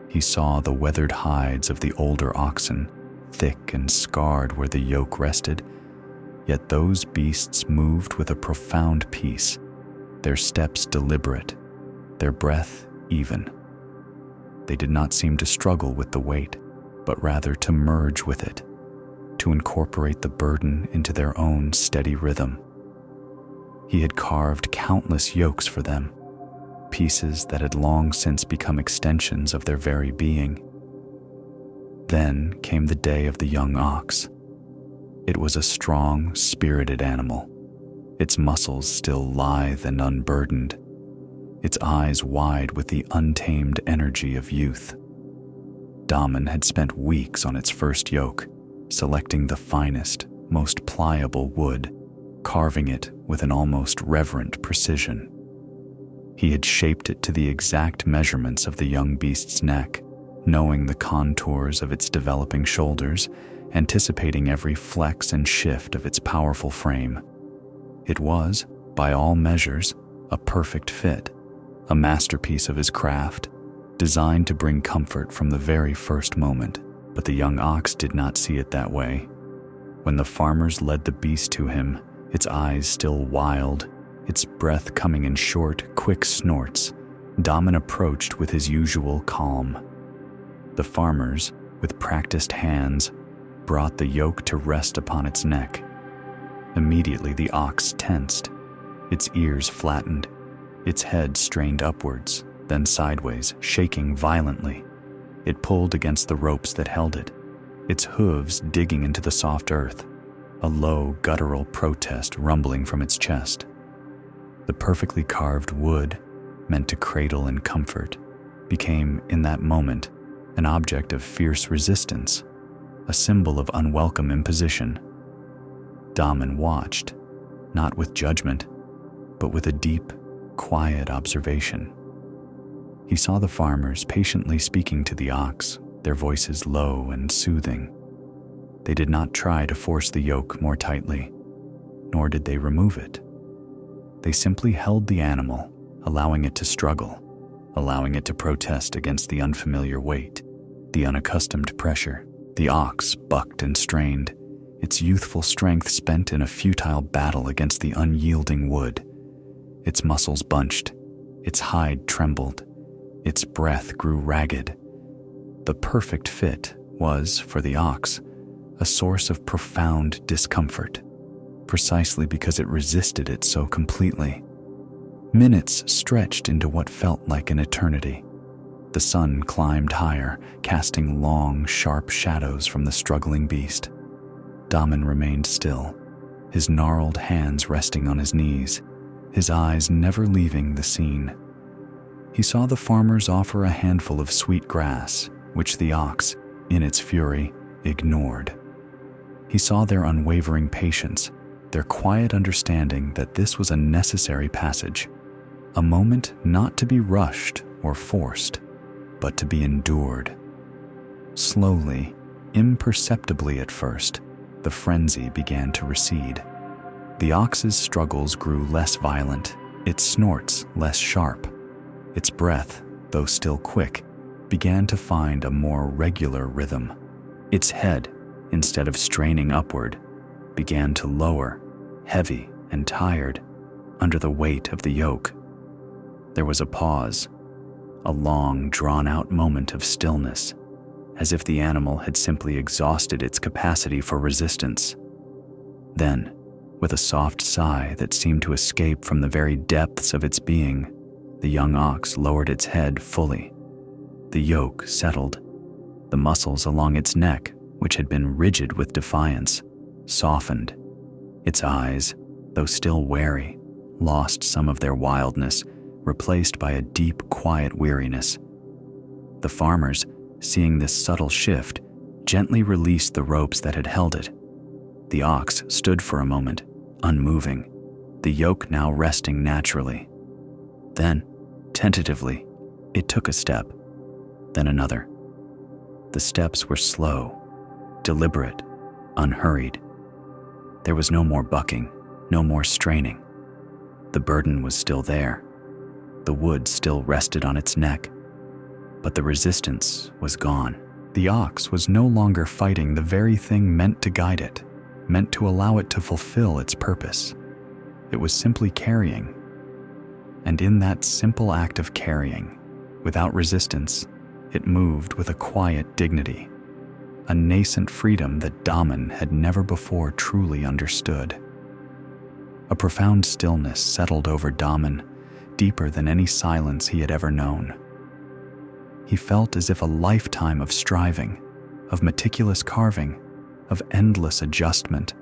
He saw the weathered hides of the older oxen, thick and scarred where the yoke rested, yet those beasts moved with a profound peace, their steps deliberate, their breath even. They did not seem to struggle with the weight, but rather to merge with it, to incorporate the burden into their own steady rhythm. He had carved countless yokes for them, pieces that had long since become extensions of their very being. Then came the day of the young ox. It was a strong, spirited animal, its muscles still lithe and unburdened, its eyes wide with the untamed energy of youth. Deepen had spent weeks on its first yoke, selecting the finest, most pliable wood, carving it with an almost reverent precision. He had shaped it to the exact measurements of the young beast's neck, knowing the contours of its developing shoulders, anticipating every flex and shift of its powerful frame. It was, by all measures, a perfect fit, a masterpiece of his craft, designed to bring comfort from the very first moment. But the young ox did not see it that way. When the farmers led the beast to him, its eyes still wild, its breath coming in short, quick snorts, Deepen approached with his usual calm. The farmers, with practiced hands, brought the yoke to rest upon its neck. Immediately the ox tensed, its ears flattened, its head strained upwards, then sideways, shaking violently. It pulled against the ropes that held it, its hooves digging into the soft earth, a low, guttural protest rumbling from its chest. The perfectly carved wood, meant to cradle in comfort, became, in that moment, an object of fierce resistance, a symbol of unwelcome imposition. Deepen watched, not with judgment, but with a deep, quiet observation. He saw the farmers patiently speaking to the ox, their voices low and soothing. They did not try to force the yoke more tightly, nor did they remove it. They simply held the animal, allowing it to struggle, allowing it to protest against the unfamiliar weight, the unaccustomed pressure. The ox bucked and strained, its youthful strength spent in a futile battle against the unyielding wood. Its muscles bunched, its hide trembled, its breath grew ragged. The perfect fit was, for the ox, a source of profound discomfort, precisely because it resisted it so completely. Minutes stretched into what felt like an eternity. The sun climbed higher, casting long, sharp shadows from the struggling beast. Deepen remained still, his gnarled hands resting on his knees, his eyes never leaving the scene. He saw the farmers offer a handful of sweet grass, which the ox, in its fury, ignored. He saw their unwavering patience, their quiet understanding that this was a necessary passage, a moment not to be rushed or forced, but to be endured. Slowly, imperceptibly at first, the frenzy began to recede. The ox's struggles grew less violent, its snorts less sharp. Its breath, though still quick, began to find a more regular rhythm. Its head, instead of straining upward, began to lower, heavy and tired, under the weight of the yoke. There was a pause, a long, drawn-out moment of stillness, as if the animal had simply exhausted its capacity for resistance. Then, with a soft sigh that seemed to escape from the very depths of its being, the young ox lowered its head fully. The yoke settled. The muscles along its neck, which had been rigid with defiance, softened. Its eyes, though still wary, lost some of their wildness, replaced by a deep, quiet weariness. The farmers, seeing this subtle shift, gently released the ropes that had held it. The ox stood for a moment, unmoving, the yoke now resting naturally. Then, tentatively, it took a step, then another. The steps were slow, deliberate, unhurried. There was no more bucking, no more straining. The burden was still there. The wood still rested on its neck, but the resistance was gone. The ox was no longer fighting the very thing meant to guide it, meant to allow it to fulfill its purpose. It was simply carrying. And in that simple act of carrying, without resistance, it moved with a quiet dignity, a nascent freedom that Daman had never before truly understood. A profound stillness settled over Daman, deeper than any silence he had ever known. He felt as if a lifetime of striving, of meticulous carving, of endless adjustment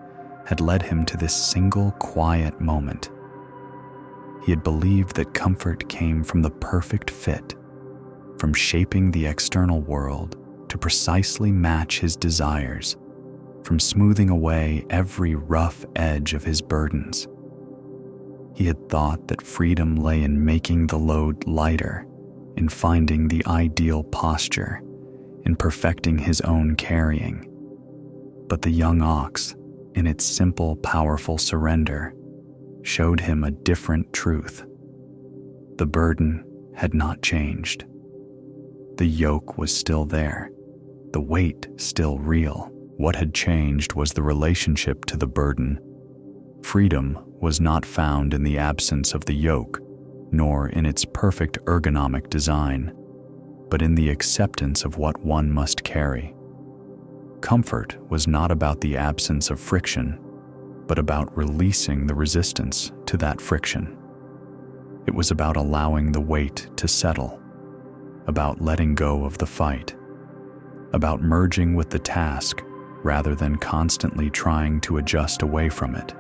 had led him to this single quiet moment. He had believed that comfort came from the perfect fit, from shaping the external world to precisely match his desires, from smoothing away every rough edge of his burdens. He had thought that freedom lay in making the load lighter, in finding the ideal posture, in perfecting his own carrying. But the young ox, in its simple, powerful surrender, showed him a different truth. The burden had not changed. The yoke was still there, the weight still real. What had changed was the relationship to the burden. Freedom was not found in the absence of the yoke, nor in its perfect ergonomic design, but in the acceptance of what one must carry. Comfort was not about the absence of friction, but about releasing the resistance to that friction. It was about allowing the weight to settle, about letting go of the fight, about merging with the task rather than constantly trying to adjust away from it.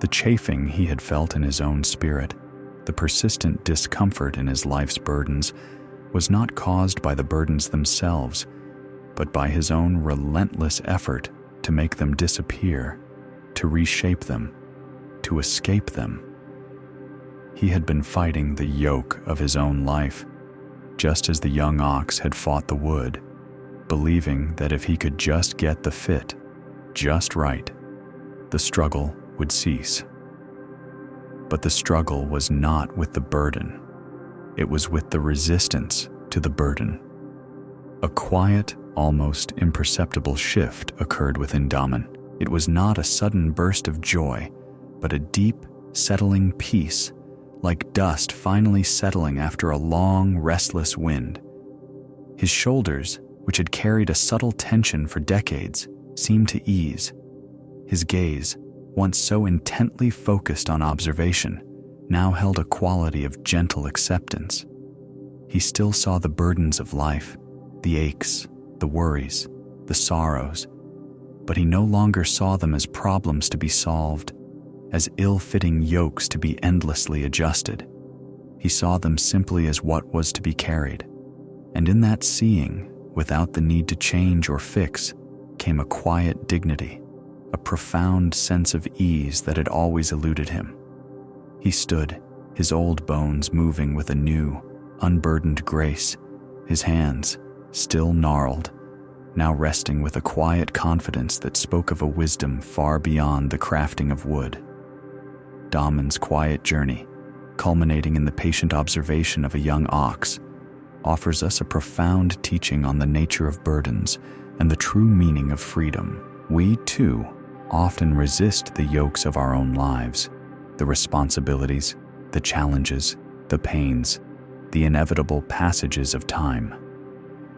The chafing he had felt in his own spirit, the persistent discomfort in his life's burdens, was not caused by the burdens themselves, but by his own relentless effort to make them disappear, to reshape them, to escape them. He had been fighting the yoke of his own life, just as the young ox had fought the wood, believing that if he could just get the fit just right, the struggle would cease. But the struggle was not with the burden. It was with the resistance to the burden. A quiet, almost imperceptible shift occurred within Daman. It was not a sudden burst of joy, but a deep, settling peace, like dust finally settling after a long, restless wind. His shoulders, which had carried a subtle tension for decades, seemed to ease. His gaze, once so intently focused on observation, now held a quality of gentle acceptance. He still saw the burdens of life, the aches, the worries, the sorrows, but he no longer saw them as problems to be solved, as ill-fitting yokes to be endlessly adjusted. He saw them simply as what was to be carried, and in that seeing, without the need to change or fix, came a quiet dignity, a profound sense of ease that had always eluded him. He stood, his old bones moving with a new, unburdened grace, his hands, still gnarled, now resting with a quiet confidence that spoke of a wisdom far beyond the crafting of wood. Daman's quiet journey, culminating in the patient observation of a young ox, offers us a profound teaching on the nature of burdens and the true meaning of freedom. We, too, often resist the yokes of our own lives, the responsibilities, the challenges, the pains, the inevitable passages of time.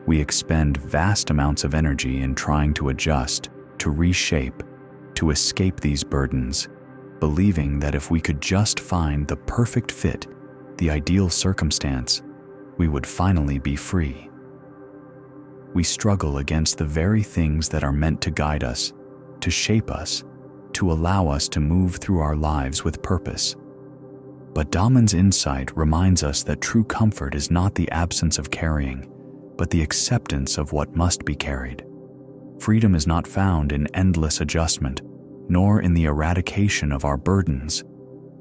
We expend vast amounts of energy in trying to adjust, to reshape, to escape these burdens, believing that if we could just find the perfect fit, the ideal circumstance, we would finally be free. We struggle against the very things that are meant to guide us, to shape us, to allow us to move through our lives with purpose. But Damon's insight reminds us that true comfort is not the absence of carrying, but the acceptance of what must be carried. Freedom is not found in endless adjustment, nor in the eradication of our burdens,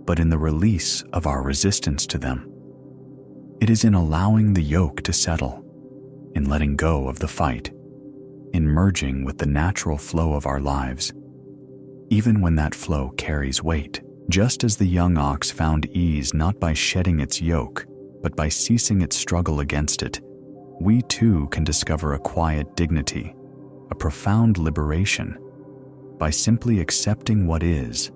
but in the release of our resistance to them. It is in allowing the yoke to settle, in letting go of the fight, in merging with the natural flow of our lives, even when that flow carries weight. Just as the young ox found ease not by shedding its yoke, but by ceasing its struggle against it, we too can discover a quiet dignity, a profound liberation, by simply accepting what is,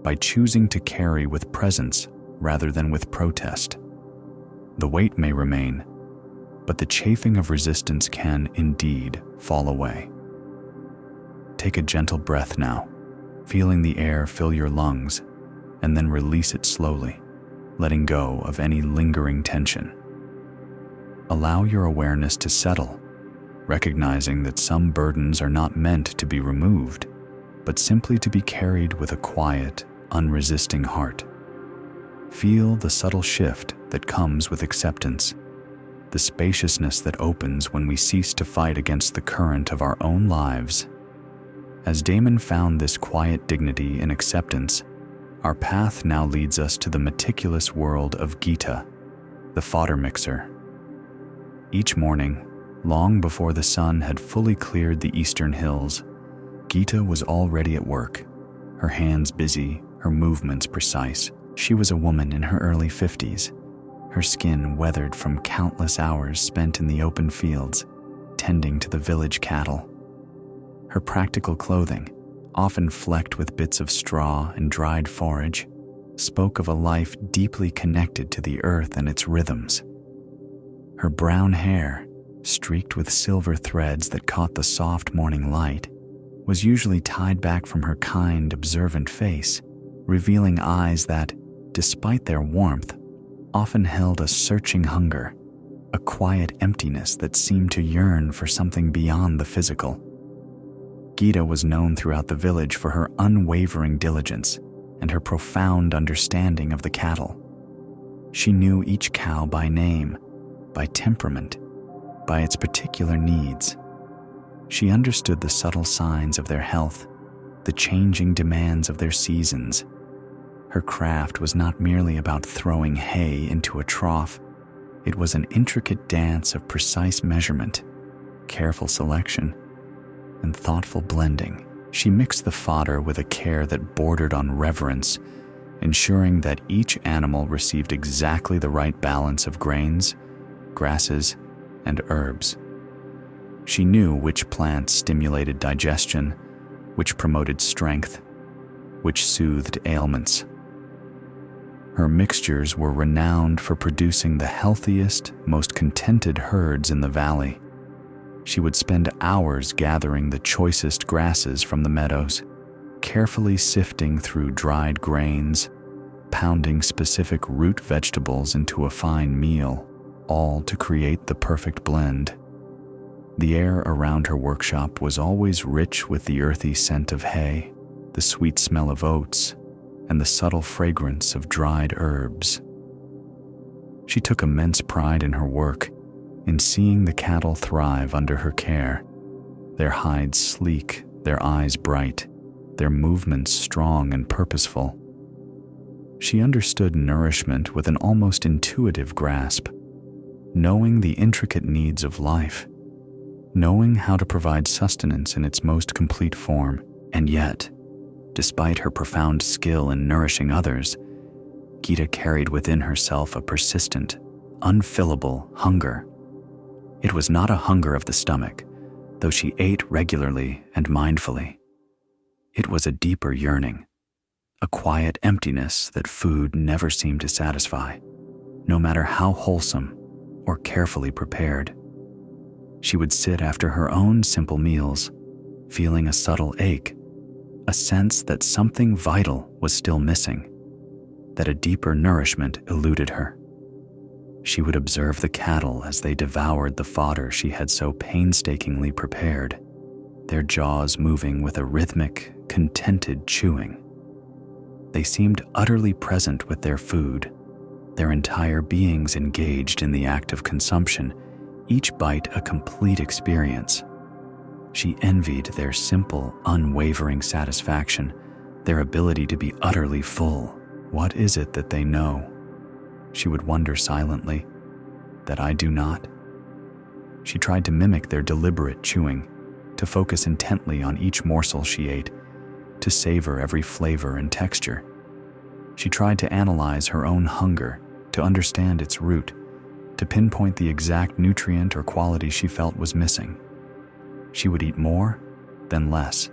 by choosing to carry with presence rather than with protest. The weight may remain, but the chafing of resistance can indeed fall away. Take a gentle breath now, feeling the air fill your lungs, and then release it slowly, letting go of any lingering tension. Allow your awareness to settle, recognizing that some burdens are not meant to be removed, but simply to be carried with a quiet, unresisting heart. Feel the subtle shift that comes with acceptance, the spaciousness that opens when we cease to fight against the current of our own lives. As Damon found this quiet dignity in acceptance, our path now leads us to the meticulous world of Gita, the fodder mixer. Each morning, long before the sun had fully cleared the eastern hills, Gita was already at work, her hands busy, her movements precise. She was a woman in her early 50s, her skin weathered from countless hours spent in the open fields, tending to the village cattle. Her practical clothing, often flecked with bits of straw and dried forage, spoke of a life deeply connected to the earth and its rhythms. Her brown hair, streaked with silver threads that caught the soft morning light, was usually tied back from her kind, observant face, revealing eyes that, despite their warmth, often held a searching hunger, a quiet emptiness that seemed to yearn for something beyond the physical. Gita was known throughout the village for her unwavering diligence and her profound understanding of the cattle. She knew each cow by name, by temperament, by its particular needs. She understood the subtle signs of their health, the changing demands of their seasons. Her craft was not merely about throwing hay into a trough. It was an intricate dance of precise measurement, careful selection, and thoughtful blending. She mixed the fodder with a care that bordered on reverence, ensuring that each animal received exactly the right balance of grains, grasses, and herbs. She knew which plants stimulated digestion, which promoted strength, which soothed ailments. Her mixtures were renowned for producing the healthiest, most contented herds in the valley. She would spend hours gathering the choicest grasses from the meadows, carefully sifting through dried grains, pounding specific root vegetables into a fine meal, all to create the perfect blend. The air around her workshop was always rich with the earthy scent of hay, the sweet smell of oats, and the subtle fragrance of dried herbs. She took immense pride in her work, in seeing the cattle thrive under her care, their hides sleek, their eyes bright, their movements strong and purposeful. She understood nourishment with an almost intuitive grasp, knowing the intricate needs of life, knowing how to provide sustenance in its most complete form. And yet, despite her profound skill in nourishing others, Gita carried within herself a persistent, unfillable hunger. It was not a hunger of the stomach, though she ate regularly and mindfully. It was a deeper yearning, a quiet emptiness that food never seemed to satisfy, no matter how wholesome or carefully prepared. She would sit after her own simple meals, feeling a subtle ache, a sense that something vital was still missing, that a deeper nourishment eluded her. She would observe the cattle as they devoured the fodder she had so painstakingly prepared, their jaws moving with a rhythmic, contented chewing. They seemed utterly present with their food, their entire beings engaged in the act of consumption, each bite a complete experience. She envied their simple, unwavering satisfaction, their ability to be utterly full. What is it that they know? She would wonder silently, that I do not? She tried to mimic their deliberate chewing, to focus intently on each morsel she ate, to savor every flavor and texture. She tried to analyze her own hunger, to understand its root, to pinpoint the exact nutrient or quality she felt was missing. She would eat more, then less.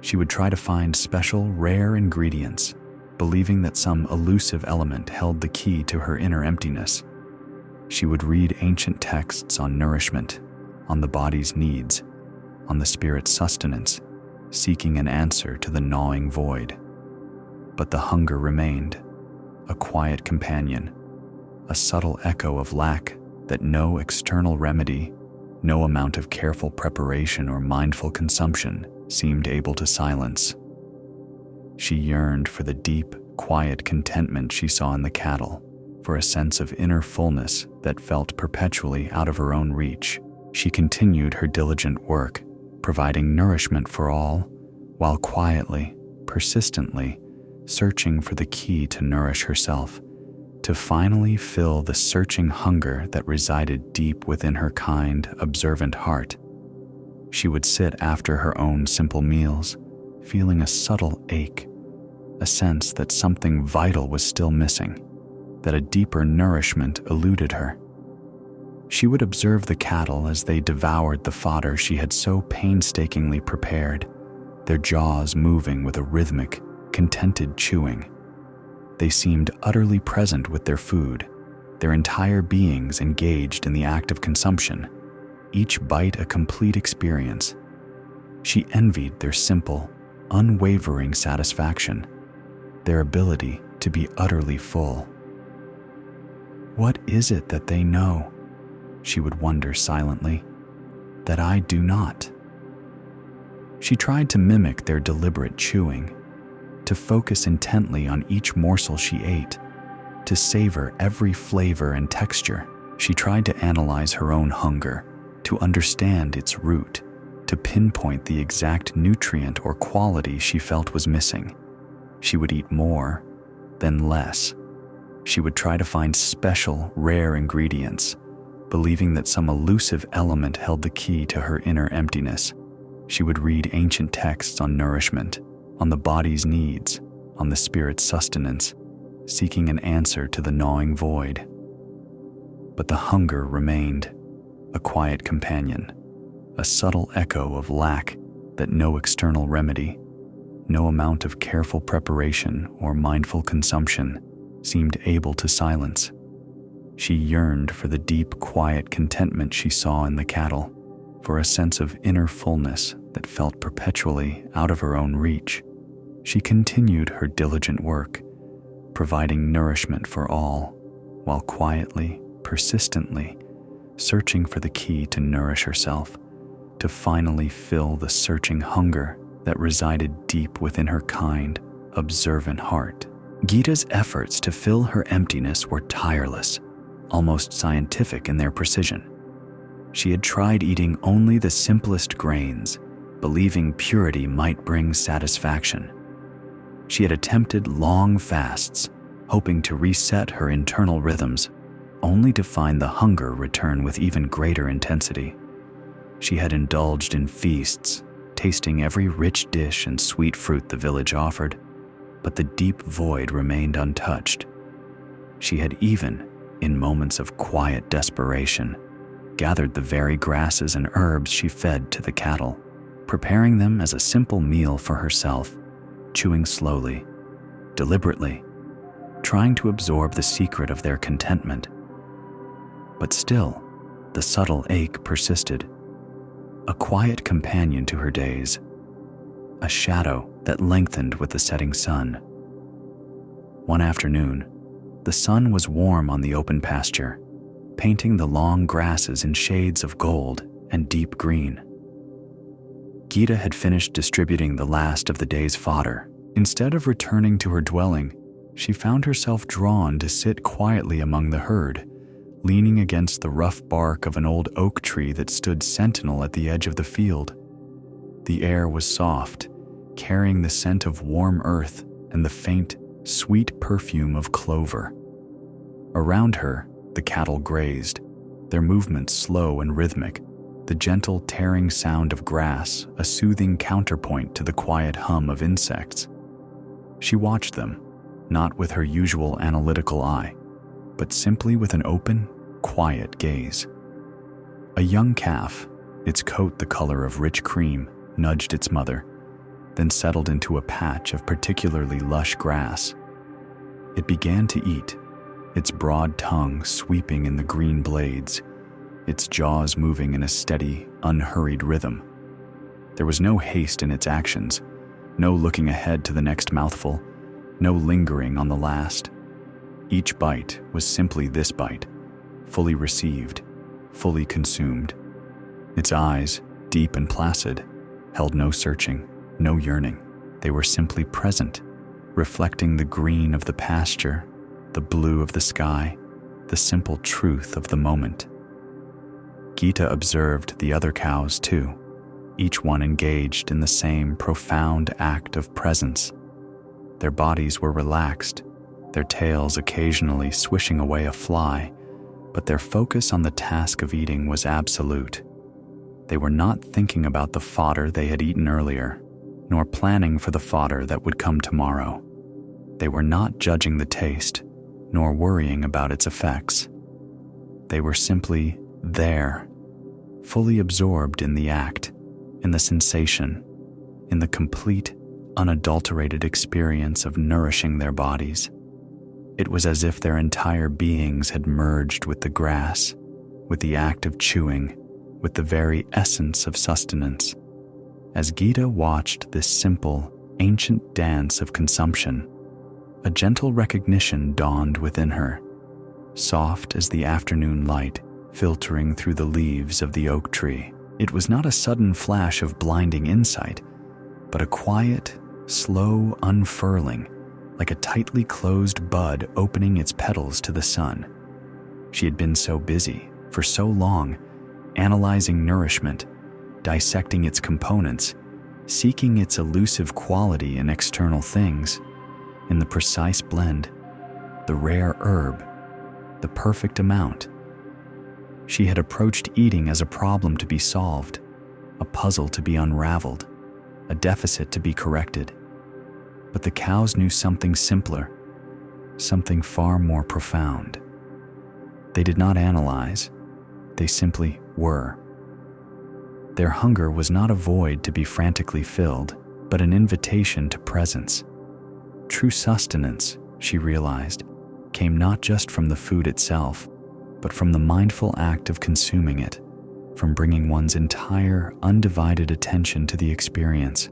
She would try to find special, rare ingredients, believing that some elusive element held the key to her inner emptiness. She would read ancient texts on nourishment, on the body's needs, on the spirit's sustenance, seeking an answer to the gnawing void. But the hunger remained, a quiet companion, a subtle echo of lack that no external remedy, no amount of careful preparation or mindful consumption seemed able to silence. She yearned for the deep, quiet contentment she saw in the cattle, for a sense of inner fullness that felt perpetually out of her own reach. She continued her diligent work, providing nourishment for all, while quietly, persistently, searching for the key to nourish herself, to finally fill the searching hunger that resided deep within her kind, observant heart. She would sit after her own simple meals, feeling a subtle ache, a sense that something vital was still missing, that a deeper nourishment eluded her. She would observe the cattle as they devoured the fodder she had so painstakingly prepared, their jaws moving with a rhythmic, contented chewing. They seemed utterly present with their food, their entire beings engaged in the act of consumption, each bite a complete experience. She envied their simple, unwavering satisfaction, their ability to be utterly full. What is it that they know? She would wonder silently, that I do not? She tried to mimic their deliberate chewing, to focus intently on each morsel she ate, to savor every flavor and texture. She tried to analyze her own hunger, to understand its root, to pinpoint the exact nutrient or quality she felt was missing. She would eat more, then less. She would try to find special, rare ingredients, believing that some elusive element held the key to her inner emptiness. She would read ancient texts on nourishment, on the body's needs, on the spirit's sustenance, seeking an answer to the gnawing void. But the hunger remained, a quiet companion, a subtle echo of lack that no external remedy, no amount of careful preparation or mindful consumption seemed able to silence. She yearned for the deep, quiet contentment she saw in the cattle, for a sense of inner fullness that felt perpetually out of her own reach. She continued her diligent work, providing nourishment for all, while quietly, persistently, searching for the key to nourish herself, to finally fill the searching hunger that resided deep within her kind, observant heart. Gita's efforts to fill her emptiness were tireless, almost scientific in their precision. She had tried eating only the simplest grains, believing purity might bring satisfaction. She had attempted long fasts, hoping to reset her internal rhythms, only to find the hunger return with even greater intensity. She had indulged in feasts, tasting every rich dish and sweet fruit the village offered, but the deep void remained untouched, She had even, in moments of quiet desperation, gathered the very grasses and herbs she fed to the cattle, preparing them as a simple meal for herself, chewing slowly, deliberately, trying to absorb the secret of their contentment. But still, the subtle ache persisted, a quiet companion to her days, a shadow that lengthened with the setting sun. One afternoon, the sun was warm on the open pasture, painting the long grasses in shades of gold and deep green. Gita had finished distributing the last of the day's fodder. Instead of returning to her dwelling, she found herself drawn to sit quietly among the herd, leaning against the rough bark of an old oak tree that stood sentinel at the edge of the field. The air was soft, carrying the scent of warm earth and the faint, sweet perfume of clover. Around her, the cattle grazed, their movements slow and rhythmic, the gentle tearing sound of grass a soothing counterpoint to the quiet hum of insects. She watched them, not with her usual analytical eye, but simply with an open, quiet gaze. A young calf, its coat the color of rich cream, nudged its mother, then settled into a patch of particularly lush grass. It began to eat, its broad tongue sweeping in the green blades, its jaws moving in a steady, unhurried rhythm. There was no haste in its actions, no looking ahead to the next mouthful, no lingering on the last. Each bite was simply this bite, fully received, fully consumed. Its eyes, deep and placid, held no searching, no yearning. They were simply present, reflecting the green of the pasture, the blue of the sky, the simple truth of the moment. Gita observed the other cows too, each one engaged in the same profound act of presence. Their bodies were relaxed, their tails occasionally swishing away a fly, but their focus on the task of eating was absolute. They were not thinking about the fodder they had eaten earlier, nor planning for the fodder that would come tomorrow. They were not judging the taste, nor worrying about its effects. They were simply there, fully absorbed in the act, in the sensation, in the complete, unadulterated experience of nourishing their bodies. It was as if their entire beings had merged with the grass, with the act of chewing, with the very essence of sustenance. As Gita watched this simple, ancient dance of consumption, a gentle recognition dawned within her, soft as the afternoon light filtering through the leaves of the oak tree. It was not a sudden flash of blinding insight, but a quiet, slow unfurling, like a tightly closed bud opening its petals to the sun. She had been so busy, for so long, analyzing nourishment, dissecting its components, seeking its elusive quality in external things, in the precise blend, the rare herb, the perfect amount. She had approached eating as a problem to be solved, a puzzle to be unraveled, a deficit to be corrected. But the cows knew something simpler, something far more profound. They did not analyze, they simply were. Their hunger was not a void to be frantically filled, but an invitation to presence. True sustenance, she realized, came not just from the food itself, but from the mindful act of consuming it, from bringing one's entire, undivided attention to the experience.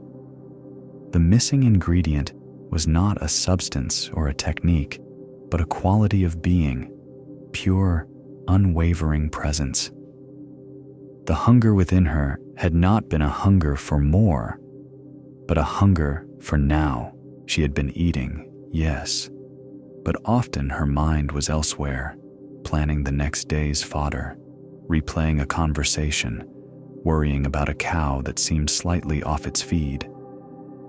The missing ingredient was not a substance or a technique, but a quality of being, pure, unwavering presence. The hunger within her had not been a hunger for more, but a hunger for now. She had been eating, yes, but often her mind was elsewhere, planning the next day's fodder, replaying a conversation, worrying about a cow that seemed slightly off its feed.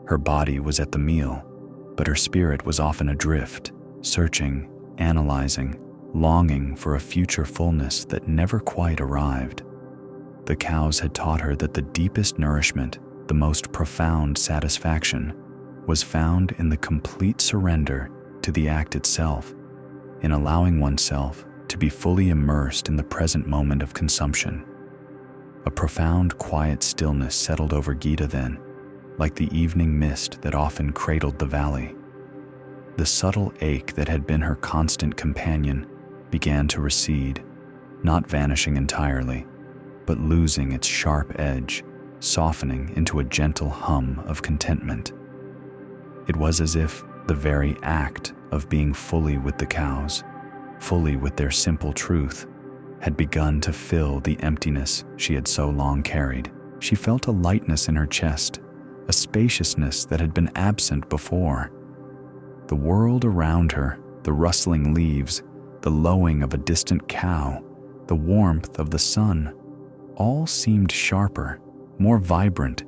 Her body was at the meal, but her spirit was often adrift, searching, analyzing, longing for a future fullness that never quite arrived. The cows had taught her that the deepest nourishment, the most profound satisfaction, was found in the complete surrender to the act itself, in allowing oneself to be fully immersed in the present moment of consumption. A profound, quiet stillness settled over Gita then, like the evening mist that often cradled the valley. The subtle ache that had been her constant companion began to recede, not vanishing entirely, but losing its sharp edge, softening into a gentle hum of contentment. It was as if the very act of being fully with the cows, fully with their simple truth, had begun to fill the emptiness she had so long carried. She felt a lightness in her chest, a spaciousness that had been absent before. The world around her, the rustling leaves, the lowing of a distant cow, the warmth of the sun, all seemed sharper, more vibrant,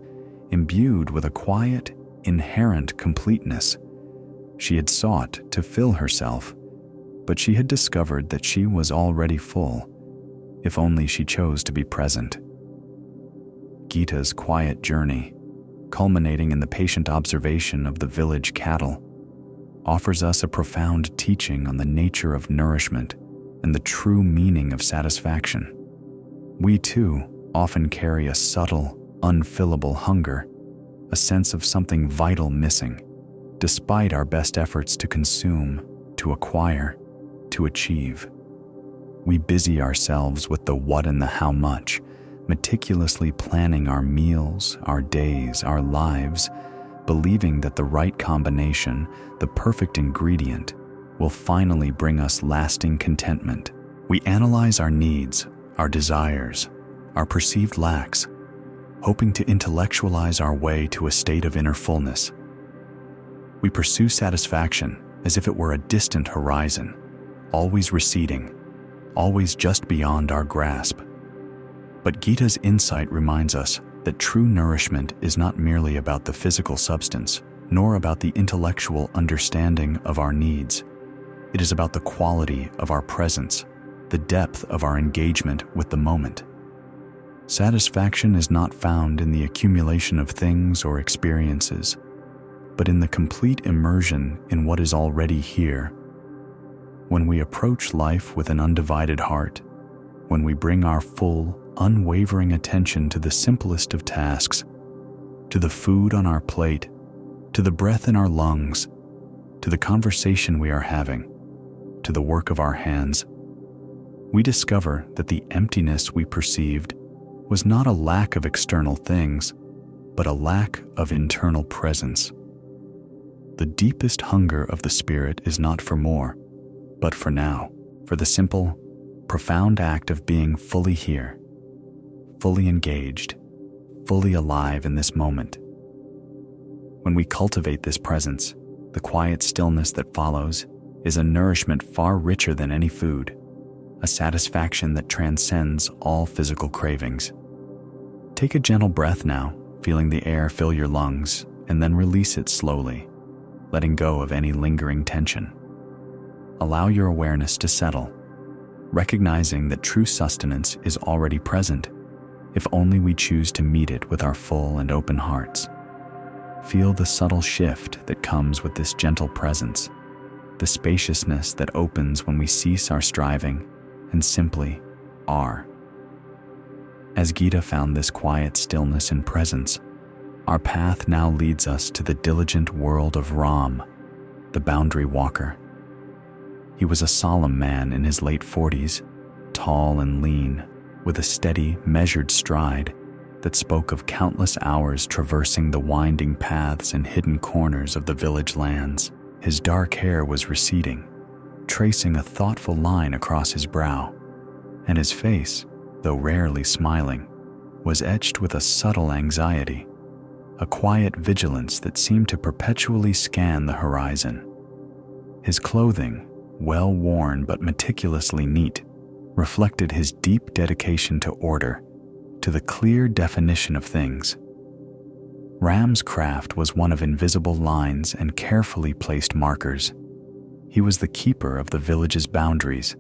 imbued with a quiet, inherent completeness. She had sought to fill herself, but she had discovered that she was already full, if only she chose to be present. Gita's quiet journey, culminating in the patient observation of the village cattle, offers us a profound teaching on the nature of nourishment and the true meaning of satisfaction. We too often carry a subtle, unfillable hunger, a sense of something vital missing, despite our best efforts to consume, to acquire, to achieve. We busy ourselves with the what and the how much, meticulously planning our meals, our days, our lives, believing that the right combination, the perfect ingredient, will finally bring us lasting contentment. We analyze our needs, our desires, our perceived lacks, hoping to intellectualize our way to a state of inner fullness. We pursue satisfaction as if it were a distant horizon, always receding, always just beyond our grasp. But Gita's insight reminds us that true nourishment is not merely about the physical substance, nor about the intellectual understanding of our needs. It is about the quality of our presence, the depth of our engagement with the moment. Satisfaction is not found in the accumulation of things or experiences, but in the complete immersion in what is already here. When we approach life with an undivided heart, when we bring our full, unwavering attention to the simplest of tasks, to the food on our plate, to the breath in our lungs, to the conversation we are having, to the work of our hands, we discover that the emptiness we perceived was not a lack of external things, but a lack of internal presence. The deepest hunger of the spirit is not for more, but for now, for the simple, profound act of being fully here, fully engaged, fully alive in this moment. When we cultivate this presence, the quiet stillness that follows is a nourishment far richer than any food, a satisfaction that transcends all physical cravings. Take a gentle breath now, feeling the air fill your lungs, and then release it slowly, letting go of any lingering tension. Allow your awareness to settle, recognizing that true sustenance is already present, if only we choose to meet it with our full and open hearts. Feel the subtle shift that comes with this gentle presence, the spaciousness that opens when we cease our striving and simply are. As Gita found this quiet stillness and presence, our path now leads us to the diligent world of Ram, the boundary walker. He was a solemn man in his late 40s, tall and lean, with a steady, measured stride that spoke of countless hours traversing the winding paths and hidden corners of the village lands. His dark hair was receding, tracing a thoughtful line across his brow, and his face, though rarely smiling, was etched with a subtle anxiety, a quiet vigilance that seemed to perpetually scan the horizon. His clothing, well worn but meticulously neat, reflected his deep dedication to order, to the clear definition of things. Ram's craft was one of invisible lines and carefully placed markers. He was the keeper of the village's boundaries,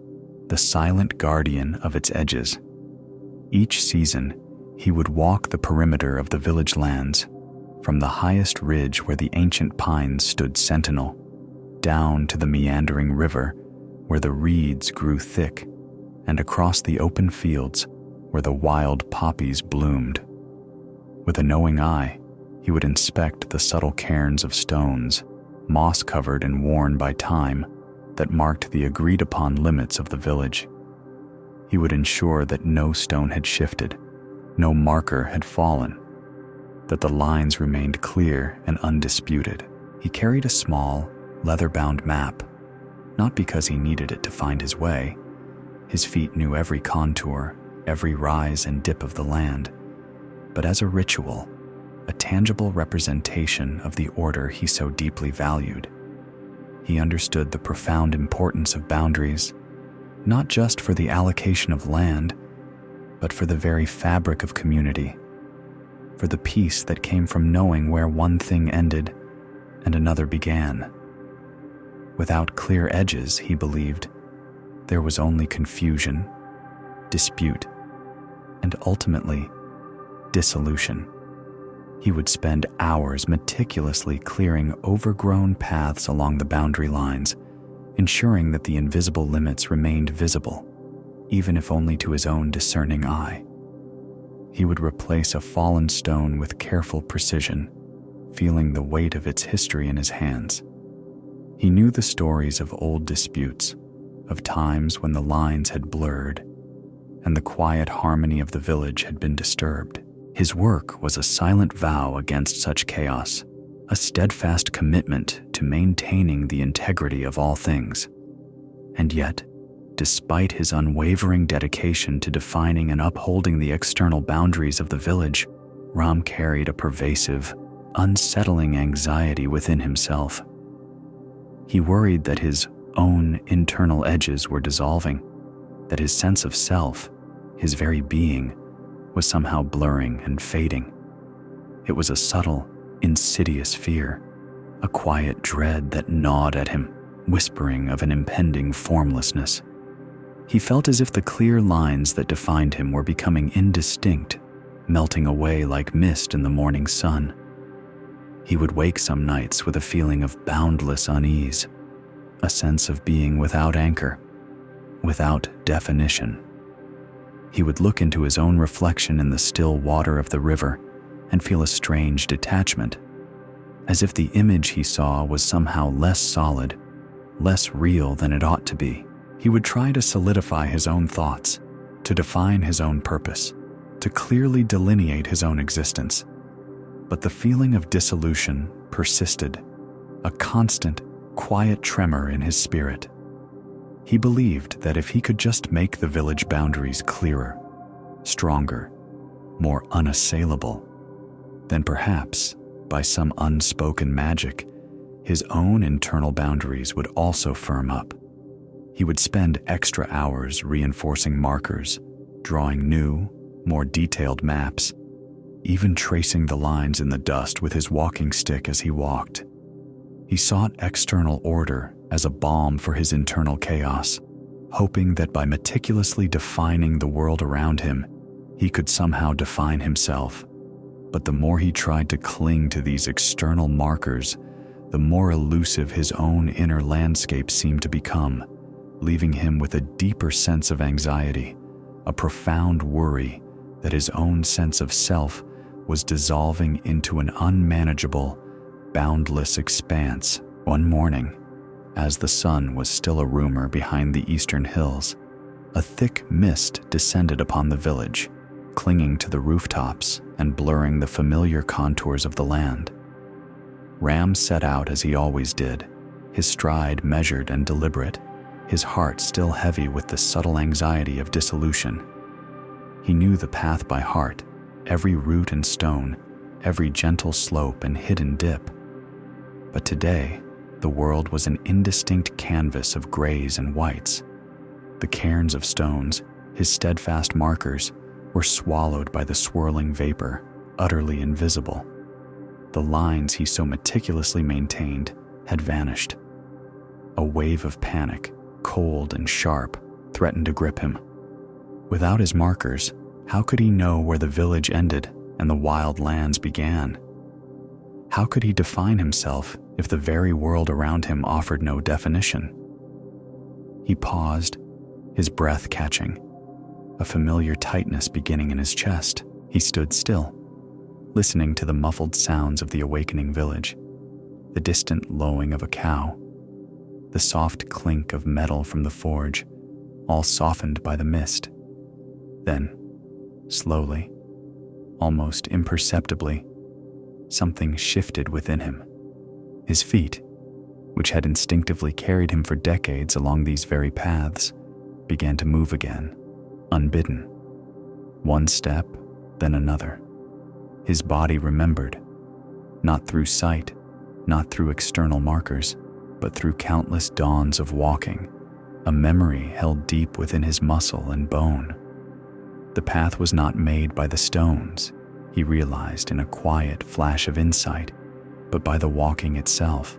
the silent guardian of its edges. Each season, he would walk the perimeter of the village lands, from the highest ridge where the ancient pines stood sentinel, down to the meandering river where the reeds grew thick, and across the open fields where the wild poppies bloomed. With a knowing eye, he would inspect the subtle cairns of stones, moss-covered and worn by time, that marked the agreed-upon limits of the village. He would ensure that no stone had shifted, no marker had fallen, that the lines remained clear and undisputed. He carried a small, leather-bound map, not because he needed it to find his way. His feet knew every contour, every rise and dip of the land, but as a ritual, a tangible representation of the order he so deeply valued. He understood the profound importance of boundaries, not just for the allocation of land, but for the very fabric of community, for the peace that came from knowing where one thing ended and another began. Without clear edges, he believed, there was only confusion, dispute, and ultimately, dissolution. He would spend hours meticulously clearing overgrown paths along the boundary lines, ensuring that the invisible limits remained visible, even if only to his own discerning eye. He would replace a fallen stone with careful precision, feeling the weight of its history in his hands. He knew the stories of old disputes, of times when the lines had blurred, and the quiet harmony of the village had been disturbed. His work was a silent vow against such chaos, a steadfast commitment to maintaining the integrity of all things. And yet, despite his unwavering dedication to defining and upholding the external boundaries of the village, Ram carried a pervasive, unsettling anxiety within himself. He worried that his own internal edges were dissolving, that his sense of self, his very being, was somehow blurring and fading. It was a subtle, insidious fear, a quiet dread that gnawed at him, whispering of an impending formlessness. He felt as if the clear lines that defined him were becoming indistinct, melting away like mist in the morning sun. He would wake some nights with a feeling of boundless unease, a sense of being without anchor, without definition. He would look into his own reflection in the still water of the river and feel a strange detachment, as if the image he saw was somehow less solid, less real than it ought to be. He would try to solidify his own thoughts, to define his own purpose, to clearly delineate his own existence. But the feeling of dissolution persisted, a constant, quiet tremor in his spirit. He believed that if he could just make the village boundaries clearer, stronger, more unassailable, then perhaps, by some unspoken magic, his own internal boundaries would also firm up. He would spend extra hours reinforcing markers, drawing new, more detailed maps, even tracing the lines in the dust with his walking stick as he walked. He sought external order as a balm for his internal chaos, hoping that by meticulously defining the world around him, he could somehow define himself. But the more he tried to cling to these external markers, the more elusive his own inner landscape seemed to become, leaving him with a deeper sense of anxiety, a profound worry that his own sense of self was dissolving into an unmanageable, boundless expanse. One morning, as the sun was still a rumor behind the eastern hills, a thick mist descended upon the village, clinging to the rooftops and blurring the familiar contours of the land. Ram set out as he always did, his stride measured and deliberate, his heart still heavy with the subtle anxiety of dissolution. He knew the path by heart, every root and stone, every gentle slope and hidden dip. But today, the world was an indistinct canvas of grays and whites. The cairns of stones, his steadfast markers, were swallowed by the swirling vapor, utterly invisible. The lines he so meticulously maintained had vanished. A wave of panic, cold and sharp, threatened to grip him. Without his markers, how could he know where the village ended and the wild lands began? How could he define himself if the very world around him offered no definition? He paused, his breath catching, a familiar tightness beginning in his chest. He stood still, listening to the muffled sounds of the awakening village, the distant lowing of a cow, the soft clink of metal from the forge, all softened by the mist. Then, slowly, almost imperceptibly, something shifted within him. His feet, which had instinctively carried him for decades along these very paths, began to move again, unbidden. One step, then another. His body remembered, not through sight, not through external markers, but through countless dawns of walking, a memory held deep within his muscle and bone. The path was not made by the stones, he realized in a quiet flash of insight, but by the walking itself.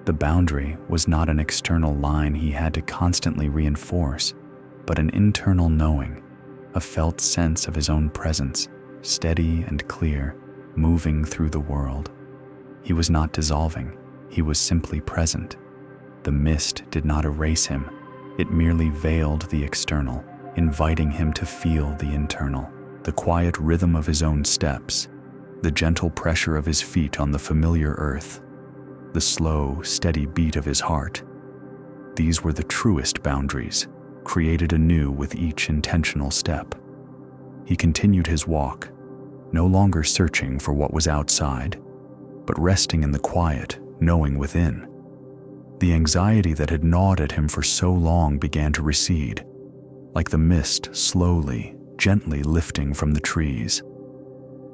The boundary was not an external line he had to constantly reinforce, but an internal knowing, a felt sense of his own presence, steady and clear, moving through the world. He was not dissolving, he was simply present. The mist did not erase him, it merely veiled the external, inviting him to feel the internal, the quiet rhythm of his own steps, the gentle pressure of his feet on the familiar earth, the slow, steady beat of his heart. These were the truest boundaries, created anew with each intentional step. He continued his walk, no longer searching for what was outside, but resting in the quiet, knowing within. The anxiety that had gnawed at him for so long began to recede, like the mist slowly, gently lifting from the trees.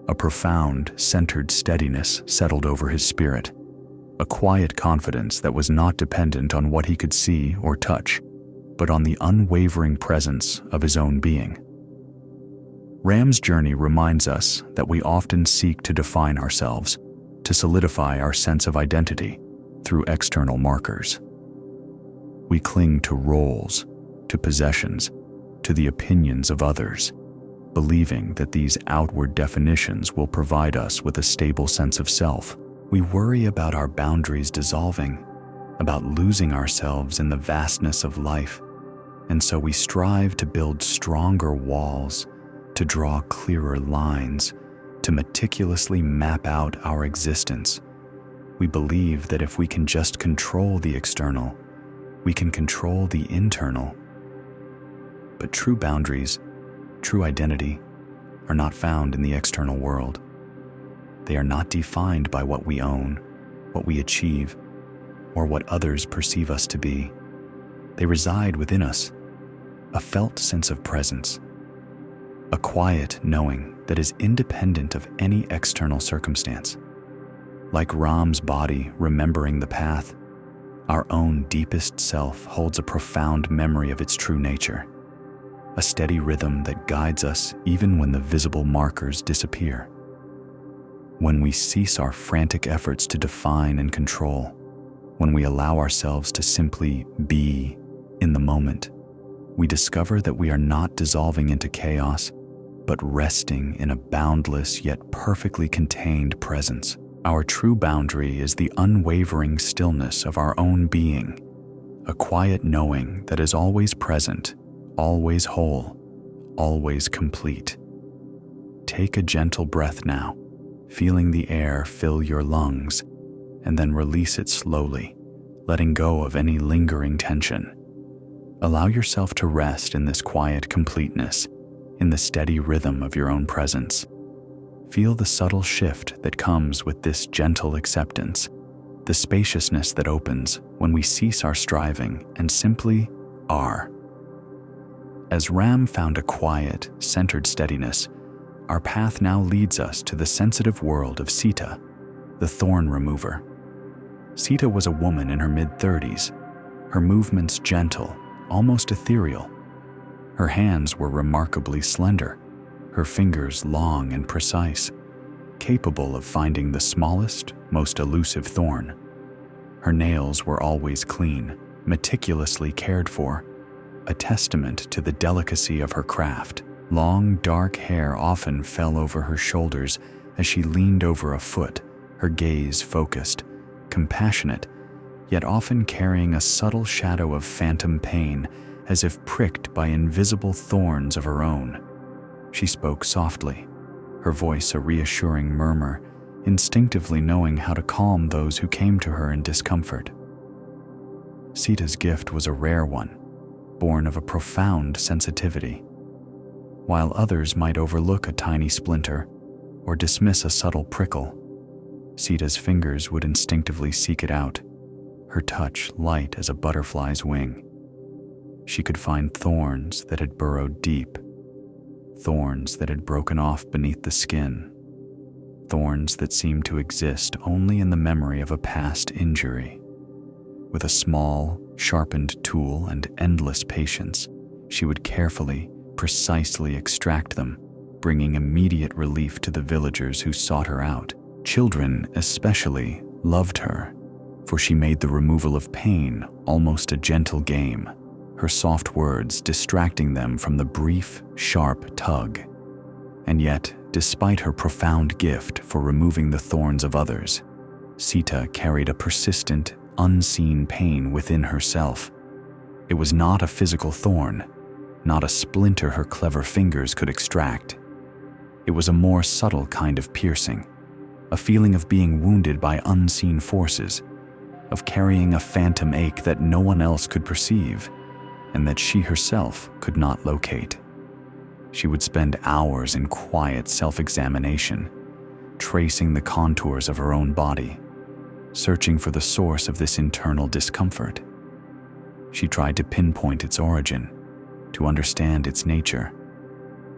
A profound, centered steadiness settled over his spirit, a quiet confidence that was not dependent on what he could see or touch, but on the unwavering presence of his own being. Ram's journey reminds us that we often seek to define ourselves, to solidify our sense of identity through external markers. We cling to roles, to possessions, to the opinions of others, believing that these outward definitions will provide us with a stable sense of self. We worry about our boundaries dissolving, about losing ourselves in the vastness of life, and so we strive to build stronger walls, to draw clearer lines, to meticulously map out our existence. We believe that if we can just control the external, we can control the internal. But true boundaries, true identity, are not found in the external world. They are not defined by what we own, what we achieve, or what others perceive us to be. They reside within us, a felt sense of presence, a quiet knowing that is independent of any external circumstance. Like Ram's body remembering the path, our own deepest self holds a profound memory of its true nature, a steady rhythm that guides us even when the visible markers disappear. When we cease our frantic efforts to define and control, when we allow ourselves to simply be in the moment, we discover that we are not dissolving into chaos, but resting in a boundless yet perfectly contained presence. Our true boundary is the unwavering stillness of our own being, a quiet knowing that is always present, always whole, always complete. Take a gentle breath now, feeling the air fill your lungs, and then release it slowly, letting go of any lingering tension. Allow yourself to rest in this quiet completeness, in the steady rhythm of your own presence. Feel the subtle shift that comes with this gentle acceptance, the spaciousness that opens when we cease our striving and simply are. As Ram found a quiet, centered steadiness, our path now leads us to the sensitive world of Sita, the thorn remover. Sita was a woman in her mid-30s, her movements gentle, almost ethereal. Her hands were remarkably slender, her fingers long and precise, capable of finding the smallest, most elusive thorn. Her nails were always clean, meticulously cared for, a testament to the delicacy of her craft. Long, dark hair often fell over her shoulders as she leaned over a foot, her gaze focused, compassionate, yet often carrying a subtle shadow of phantom pain, as if pricked by invisible thorns of her own. She spoke softly, her voice a reassuring murmur, instinctively knowing how to calm those who came to her in discomfort. Sita's gift was a rare one, born of a profound sensitivity. While others might overlook a tiny splinter or dismiss a subtle prickle, Sita's fingers would instinctively seek it out, her touch light as a butterfly's wing. She could find thorns that had burrowed deep, thorns that had broken off beneath the skin, thorns that seemed to exist only in the memory of a past injury. With a small, sharpened tool and endless patience, she would carefully, precisely extract them, bringing immediate relief to the villagers who sought her out. Children, especially, loved her, for she made the removal of pain almost a gentle game, her soft words distracting them from the brief, sharp tug. And yet, despite her profound gift for removing the thorns of others, Sita carried a persistent, unseen pain within herself. It was not a physical thorn, not a splinter her clever fingers could extract. It was a more subtle kind of piercing, a feeling of being wounded by unseen forces, of carrying a phantom ache that no one else could perceive, and that she herself could not locate. She would spend hours in quiet self-examination, tracing the contours of her own body, searching for the source of this internal discomfort. She tried to pinpoint its origin, to understand its nature,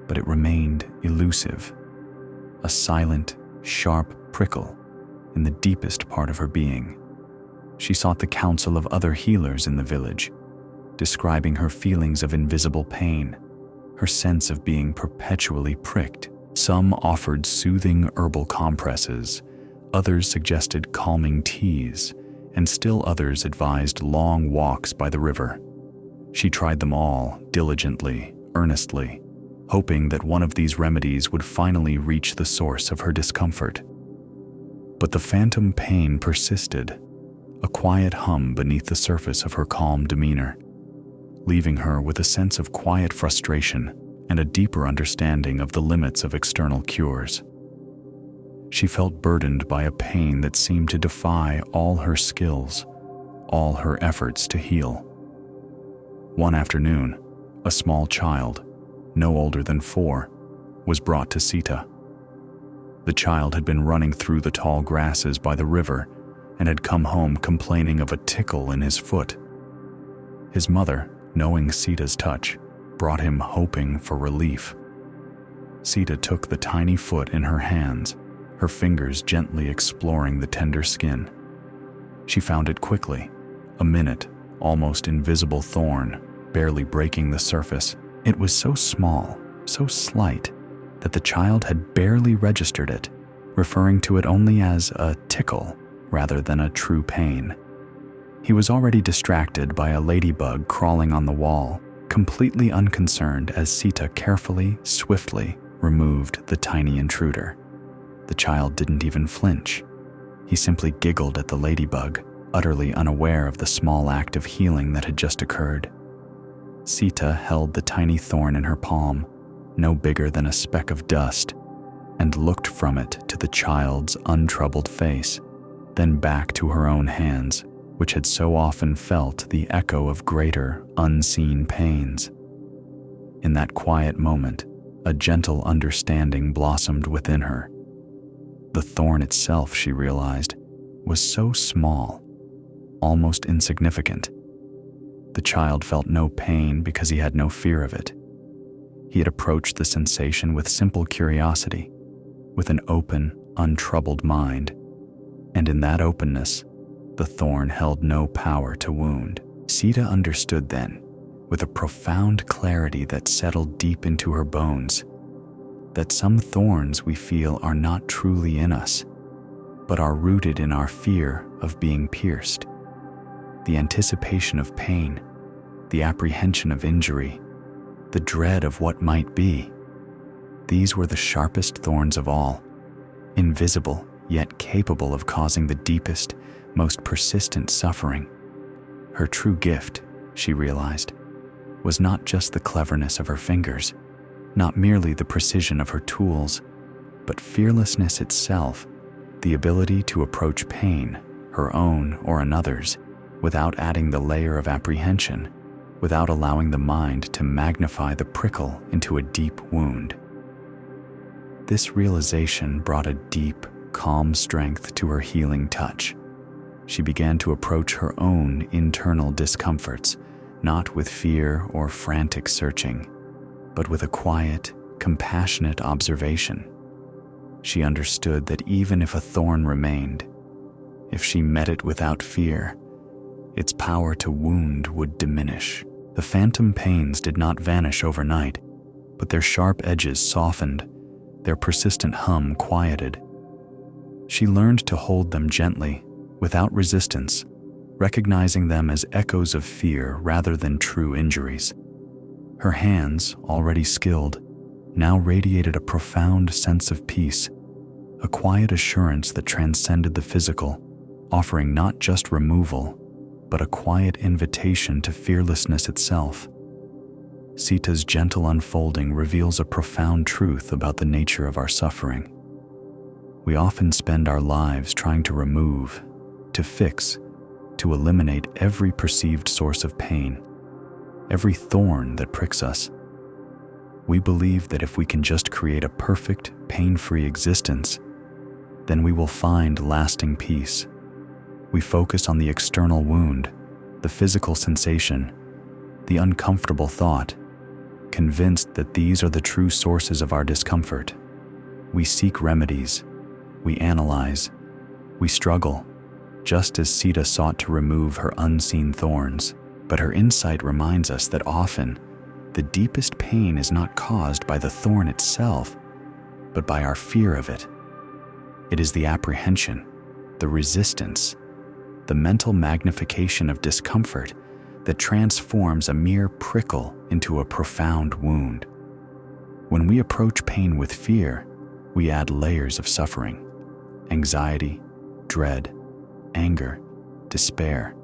but it remained elusive, a silent, sharp prickle in the deepest part of her being. She sought the counsel of other healers in the village, describing her feelings of invisible pain, her sense of being perpetually pricked. Some offered soothing herbal compresses, others suggested calming teas, and still others advised long walks by the river. She tried them all diligently, earnestly, hoping that one of these remedies would finally reach the source of her discomfort. But the phantom pain persisted, a quiet hum beneath the surface of her calm demeanor, leaving her with a sense of quiet frustration and a deeper understanding of the limits of external cures. She felt burdened by a pain that seemed to defy all her skills, all her efforts to heal. One afternoon, a small child, no older than 4, was brought to Sita. The child had been running through the tall grasses by the river and had come home complaining of a tickle in his foot. His mother, knowing Sita's touch, brought him hoping for relief. Sita took the tiny foot in her hands, her fingers gently exploring the tender skin. She found it quickly, a minute, almost invisible thorn, barely breaking the surface. It was so small, so slight, that the child had barely registered it, referring to it only as a tickle rather than a true pain. He was already distracted by a ladybug crawling on the wall, completely unconcerned as Sita carefully, swiftly removed the tiny intruder. The child didn't even flinch. He simply giggled at the ladybug, utterly unaware of the small act of healing that had just occurred. Sita held the tiny thorn in her palm, no bigger than a speck of dust, and looked from it to the child's untroubled face, then back to her own hands, which had so often felt the echo of greater, unseen pains. In that quiet moment, a gentle understanding blossomed within her. The thorn itself, she realized, was so small, almost insignificant. The child felt no pain because he had no fear of it. He had approached the sensation with simple curiosity, with an open, untroubled mind, and in that openness, the thorn held no power to wound. Sita understood then, with a profound clarity that settled deep into her bones, that some thorns we feel are not truly in us, but are rooted in our fear of being pierced. The anticipation of pain, the apprehension of injury, the dread of what might be. These were the sharpest thorns of all, invisible yet capable of causing the deepest, most persistent suffering. Her true gift, she realized, was not just the cleverness of her fingers, not merely the precision of her tools, but fearlessness itself, the ability to approach pain, her own or another's, without adding the layer of apprehension, without allowing the mind to magnify the prickle into a deep wound. This realization brought a deep, calm strength to her healing touch. She began to approach her own internal discomforts, not with fear or frantic searching, but with a quiet, compassionate observation. She understood that even if a thorn remained, if she met it without fear, its power to wound would diminish. The phantom pains did not vanish overnight, but their sharp edges softened, their persistent hum quieted. She learned to hold them gently, without resistance, recognizing them as echoes of fear rather than true injuries. Her hands, already skilled, now radiated a profound sense of peace, a quiet assurance that transcended the physical, offering not just removal, but a quiet invitation to fearlessness itself. Sita's gentle unfolding reveals a profound truth about the nature of our suffering. We often spend our lives trying to remove, to fix, to eliminate every perceived source of pain, every thorn that pricks us. We believe that if we can just create a perfect, pain-free existence, then we will find lasting peace. We focus on the external wound, the physical sensation, the uncomfortable thought, convinced that these are the true sources of our discomfort. We seek remedies, we analyze, we struggle, just as Sita sought to remove her unseen thorns. But her insight reminds us that often, the deepest pain is not caused by the thorn itself, but by our fear of it. It is the apprehension, the resistance, the mental magnification of discomfort that transforms a mere prickle into a profound wound. When we approach pain with fear, we add layers of suffering, anxiety, dread, anger, despair,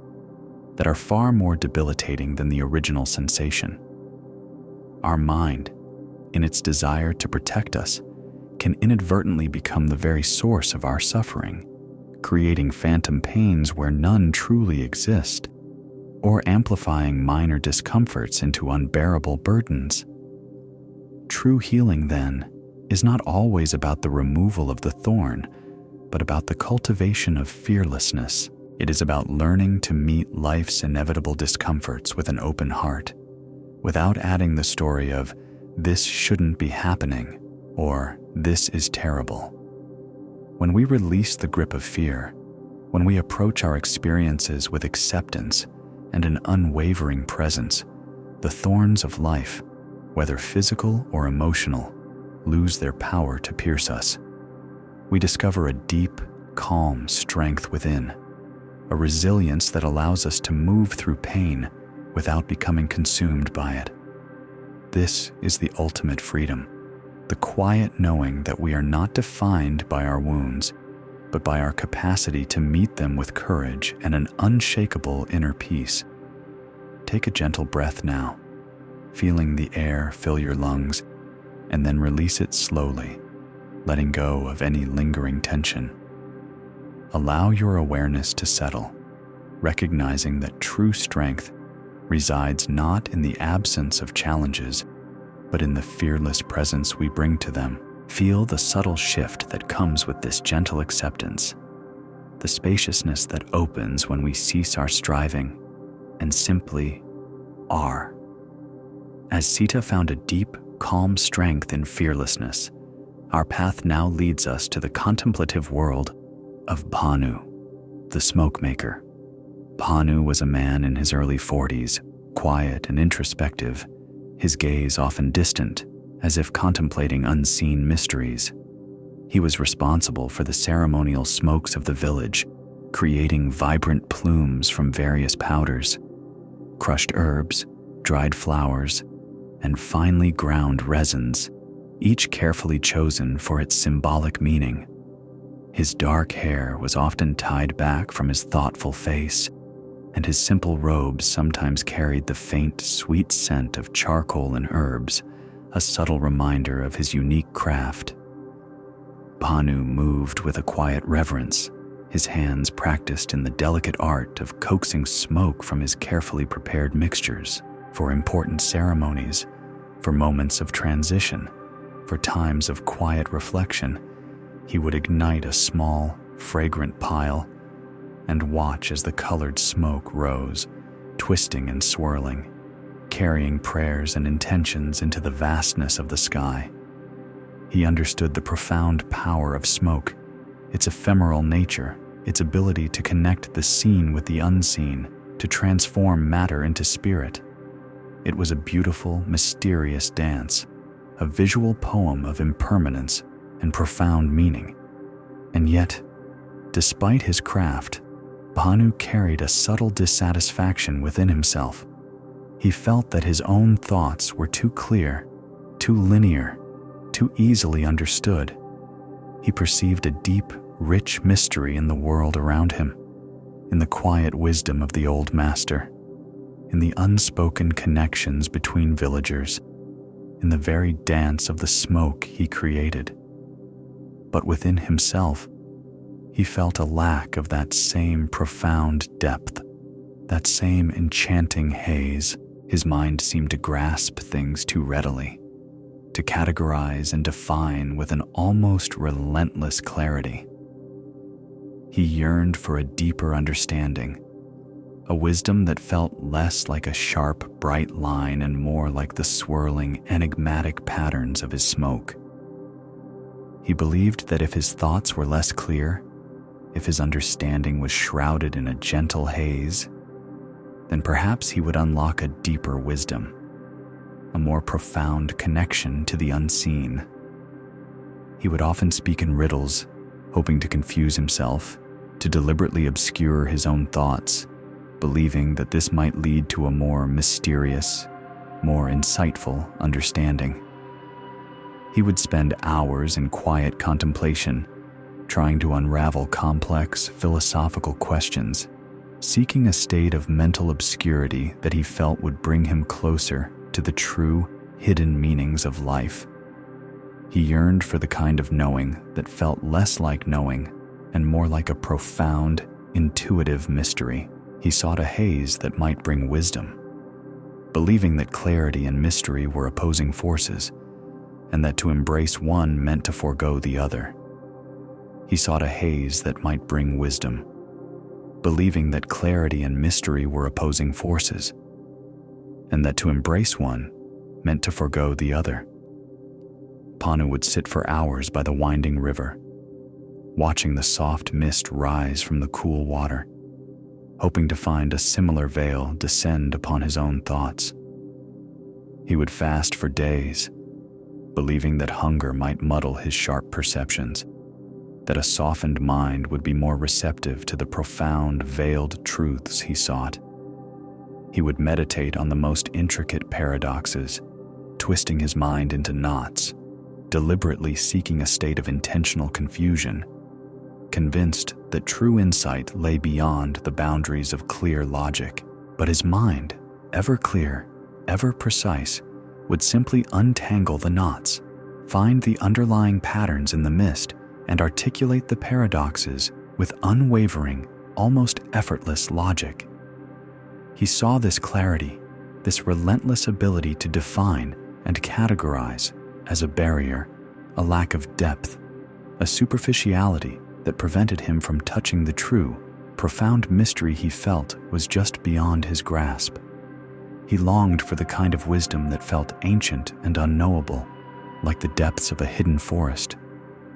that are far more debilitating than the original sensation. Our mind, in its desire to protect us, can inadvertently become the very source of our suffering, creating phantom pains where none truly exist, or amplifying minor discomforts into unbearable burdens. True healing, then, is not always about the removal of the thorn, but about the cultivation of fearlessness. It is about learning to meet life's inevitable discomforts with an open heart, without adding the story of, "This shouldn't be happening," or "This is terrible." When we release the grip of fear, when we approach our experiences with acceptance and an unwavering presence, the thorns of life, whether physical or emotional, lose their power to pierce us. We discover a deep, calm strength within, a resilience that allows us to move through pain without becoming consumed by it. This is the ultimate freedom, the quiet knowing that we are not defined by our wounds, but by our capacity to meet them with courage and an unshakable inner peace. Take a gentle breath now, feeling the air fill your lungs, and then release it slowly, letting go of any lingering tension. Allow your awareness to settle, recognizing that true strength resides not in the absence of challenges, but in the fearless presence we bring to them. Feel the subtle shift that comes with this gentle acceptance, the spaciousness that opens when we cease our striving and simply are. As Sita found a deep, calm strength in fearlessness, our path now leads us to the contemplative world of Bhanu, the smoke maker. Bhanu was a man in his early 40s, quiet and introspective, his gaze often distant, as if contemplating unseen mysteries. He was responsible for the ceremonial smokes of the village, creating vibrant plumes from various powders, crushed herbs, dried flowers, and finely ground resins, each carefully chosen for its symbolic meaning. His dark hair was often tied back from his thoughtful face, and his simple robes sometimes carried the faint, sweet scent of charcoal and herbs, a subtle reminder of his unique craft. Bhanu moved with a quiet reverence, his hands practiced in the delicate art of coaxing smoke from his carefully prepared mixtures for important ceremonies, for moments of transition, for times of quiet reflection. He would ignite a small, fragrant pile and watch as the colored smoke rose, twisting and swirling, carrying prayers and intentions into the vastness of the sky. He understood the profound power of smoke, its ephemeral nature, its ability to connect the seen with the unseen, to transform matter into spirit. It was a beautiful, mysterious dance, a visual poem of impermanence and profound meaning. And yet, despite his craft, Bhanu carried a subtle dissatisfaction within himself. He felt that his own thoughts were too clear, too linear, too easily understood. He perceived a deep, rich mystery in the world around him, in the quiet wisdom of the old master, in the unspoken connections between villagers, in the very dance of the smoke he created. But within himself, he felt a lack of that same profound depth, that same enchanting haze. His mind seemed to grasp things too readily, to categorize and define with an almost relentless clarity. He yearned for a deeper understanding, a wisdom that felt less like a sharp, bright line and more like the swirling, enigmatic patterns of his smoke. He believed that if his thoughts were less clear, if his understanding was shrouded in a gentle haze, then perhaps he would unlock a deeper wisdom, a more profound connection to the unseen. He would often speak in riddles, hoping to confuse himself, to deliberately obscure his own thoughts, believing that this might lead to a more mysterious, more insightful understanding. He would spend hours in quiet contemplation, trying to unravel complex philosophical questions, seeking a state of mental obscurity that he felt would bring him closer to the true, hidden meanings of life. He yearned for the kind of knowing that felt less like knowing and more like a profound, intuitive mystery. He sought a haze that might bring wisdom, believing that clarity and mystery were opposing forces, and that to embrace one meant to forego the other. He sought a haze that might bring wisdom, believing that clarity and mystery were opposing forces, and that to embrace one meant to forego the other. Bhanu would sit for hours by the winding river, watching the soft mist rise from the cool water, hoping to find a similar veil descend upon his own thoughts. He would fast for days, believing that hunger might muddle his sharp perceptions, that a softened mind would be more receptive to the profound, veiled truths he sought. He would meditate on the most intricate paradoxes, twisting his mind into knots, deliberately seeking a state of intentional confusion, convinced that true insight lay beyond the boundaries of clear logic. But his mind, ever clear, ever precise, would simply untangle the knots, find the underlying patterns in the mist, and articulate the paradoxes with unwavering, almost effortless logic. He saw this clarity, this relentless ability to define and categorize, as a barrier, a lack of depth, a superficiality that prevented him from touching the true, profound mystery he felt was just beyond his grasp. He longed for the kind of wisdom that felt ancient and unknowable, like the depths of a hidden forest,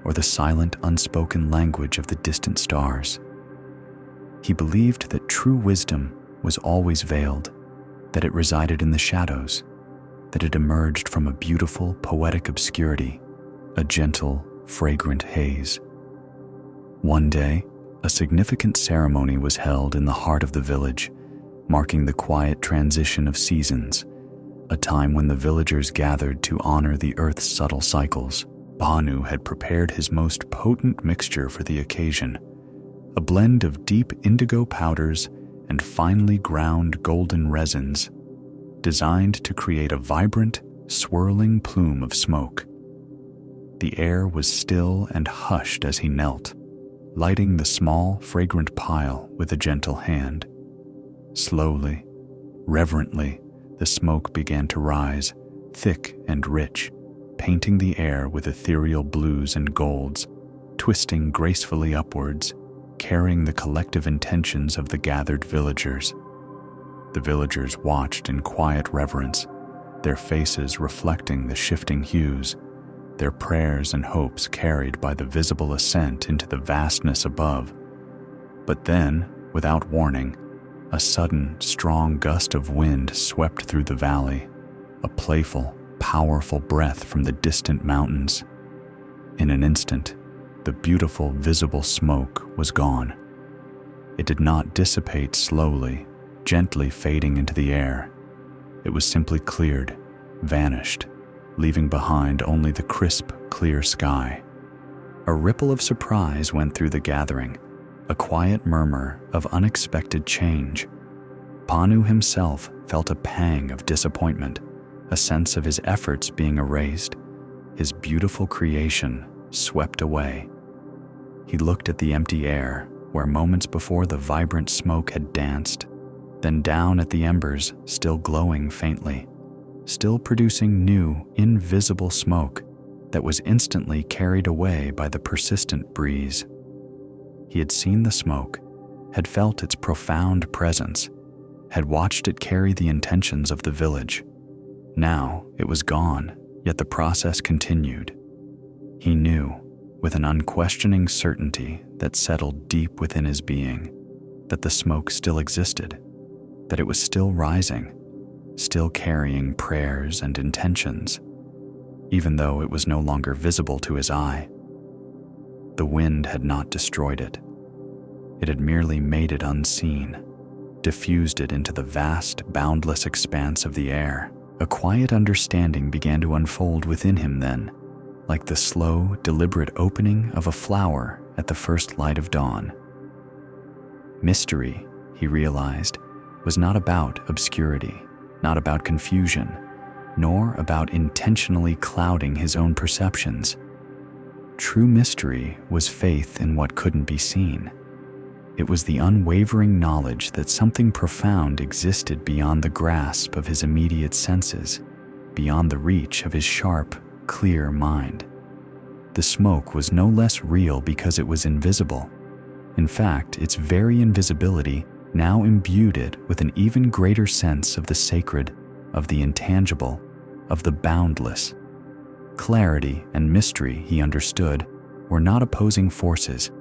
or the silent, unspoken language of the distant stars. He believed that true wisdom was always veiled, that it resided in the shadows, that it emerged from a beautiful, poetic obscurity, a gentle, fragrant haze. One day, a significant ceremony was held in the heart of the village, marking the quiet transition of seasons, a time when the villagers gathered to honor the earth's subtle cycles. Bhanu had prepared his most potent mixture for the occasion, a blend of deep indigo powders and finely ground golden resins, designed to create a vibrant, swirling plume of smoke. The air was still and hushed as he knelt, lighting the small, fragrant pile with a gentle hand. Slowly, reverently, the smoke began to rise, thick and rich, painting the air with ethereal blues and golds, twisting gracefully upwards, carrying the collective intentions of the gathered villagers. The villagers watched in quiet reverence, their faces reflecting the shifting hues, their prayers and hopes carried by the visible ascent into the vastness above. But then, without warning, a sudden, strong gust of wind swept through the valley, a playful, powerful breath from the distant mountains. In an instant, the beautiful, visible smoke was gone. It did not dissipate slowly, gently fading into the air. It was simply cleared, vanished, leaving behind only the crisp, clear sky. A ripple of surprise went through the gathering, a quiet murmur of unexpected change. Bhanu himself felt a pang of disappointment, a sense of his efforts being erased, his beautiful creation swept away. He looked at the empty air, where moments before the vibrant smoke had danced, then down at the embers still glowing faintly, still producing new, invisible smoke that was instantly carried away by the persistent breeze. He had seen the smoke, had felt its profound presence, had watched it carry the intentions of the village. Now it was gone, yet the process continued. He knew, with an unquestioning certainty that settled deep within his being, that the smoke still existed, that it was still rising, still carrying prayers and intentions, even though it was no longer visible to his eye. The wind had not destroyed it. It had merely made it unseen, diffused it into the vast, boundless expanse of the air. A quiet understanding began to unfold within him then, like the slow, deliberate opening of a flower at the first light of dawn. Mystery, he realized, was not about obscurity, not about confusion, nor about intentionally clouding his own perceptions. True mystery was faith in what couldn't be seen. It was the unwavering knowledge that something profound existed beyond the grasp of his immediate senses, beyond the reach of his sharp, clear mind. The smoke was no less real because it was invisible. In fact, its very invisibility now imbued it with an even greater sense of the sacred, of the intangible, of the boundless. Clarity and mystery, he understood, were not opposing forces.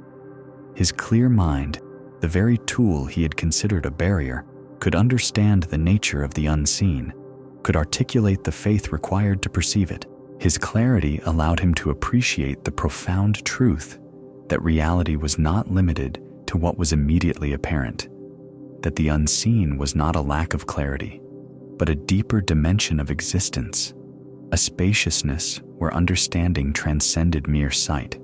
His clear mind, the very tool he had considered a barrier, could understand the nature of the unseen, could articulate the faith required to perceive it. His clarity allowed him to appreciate the profound truth that reality was not limited to what was immediately apparent, that the unseen was not a lack of clarity, but a deeper dimension of existence, a spaciousness where understanding transcended mere sight.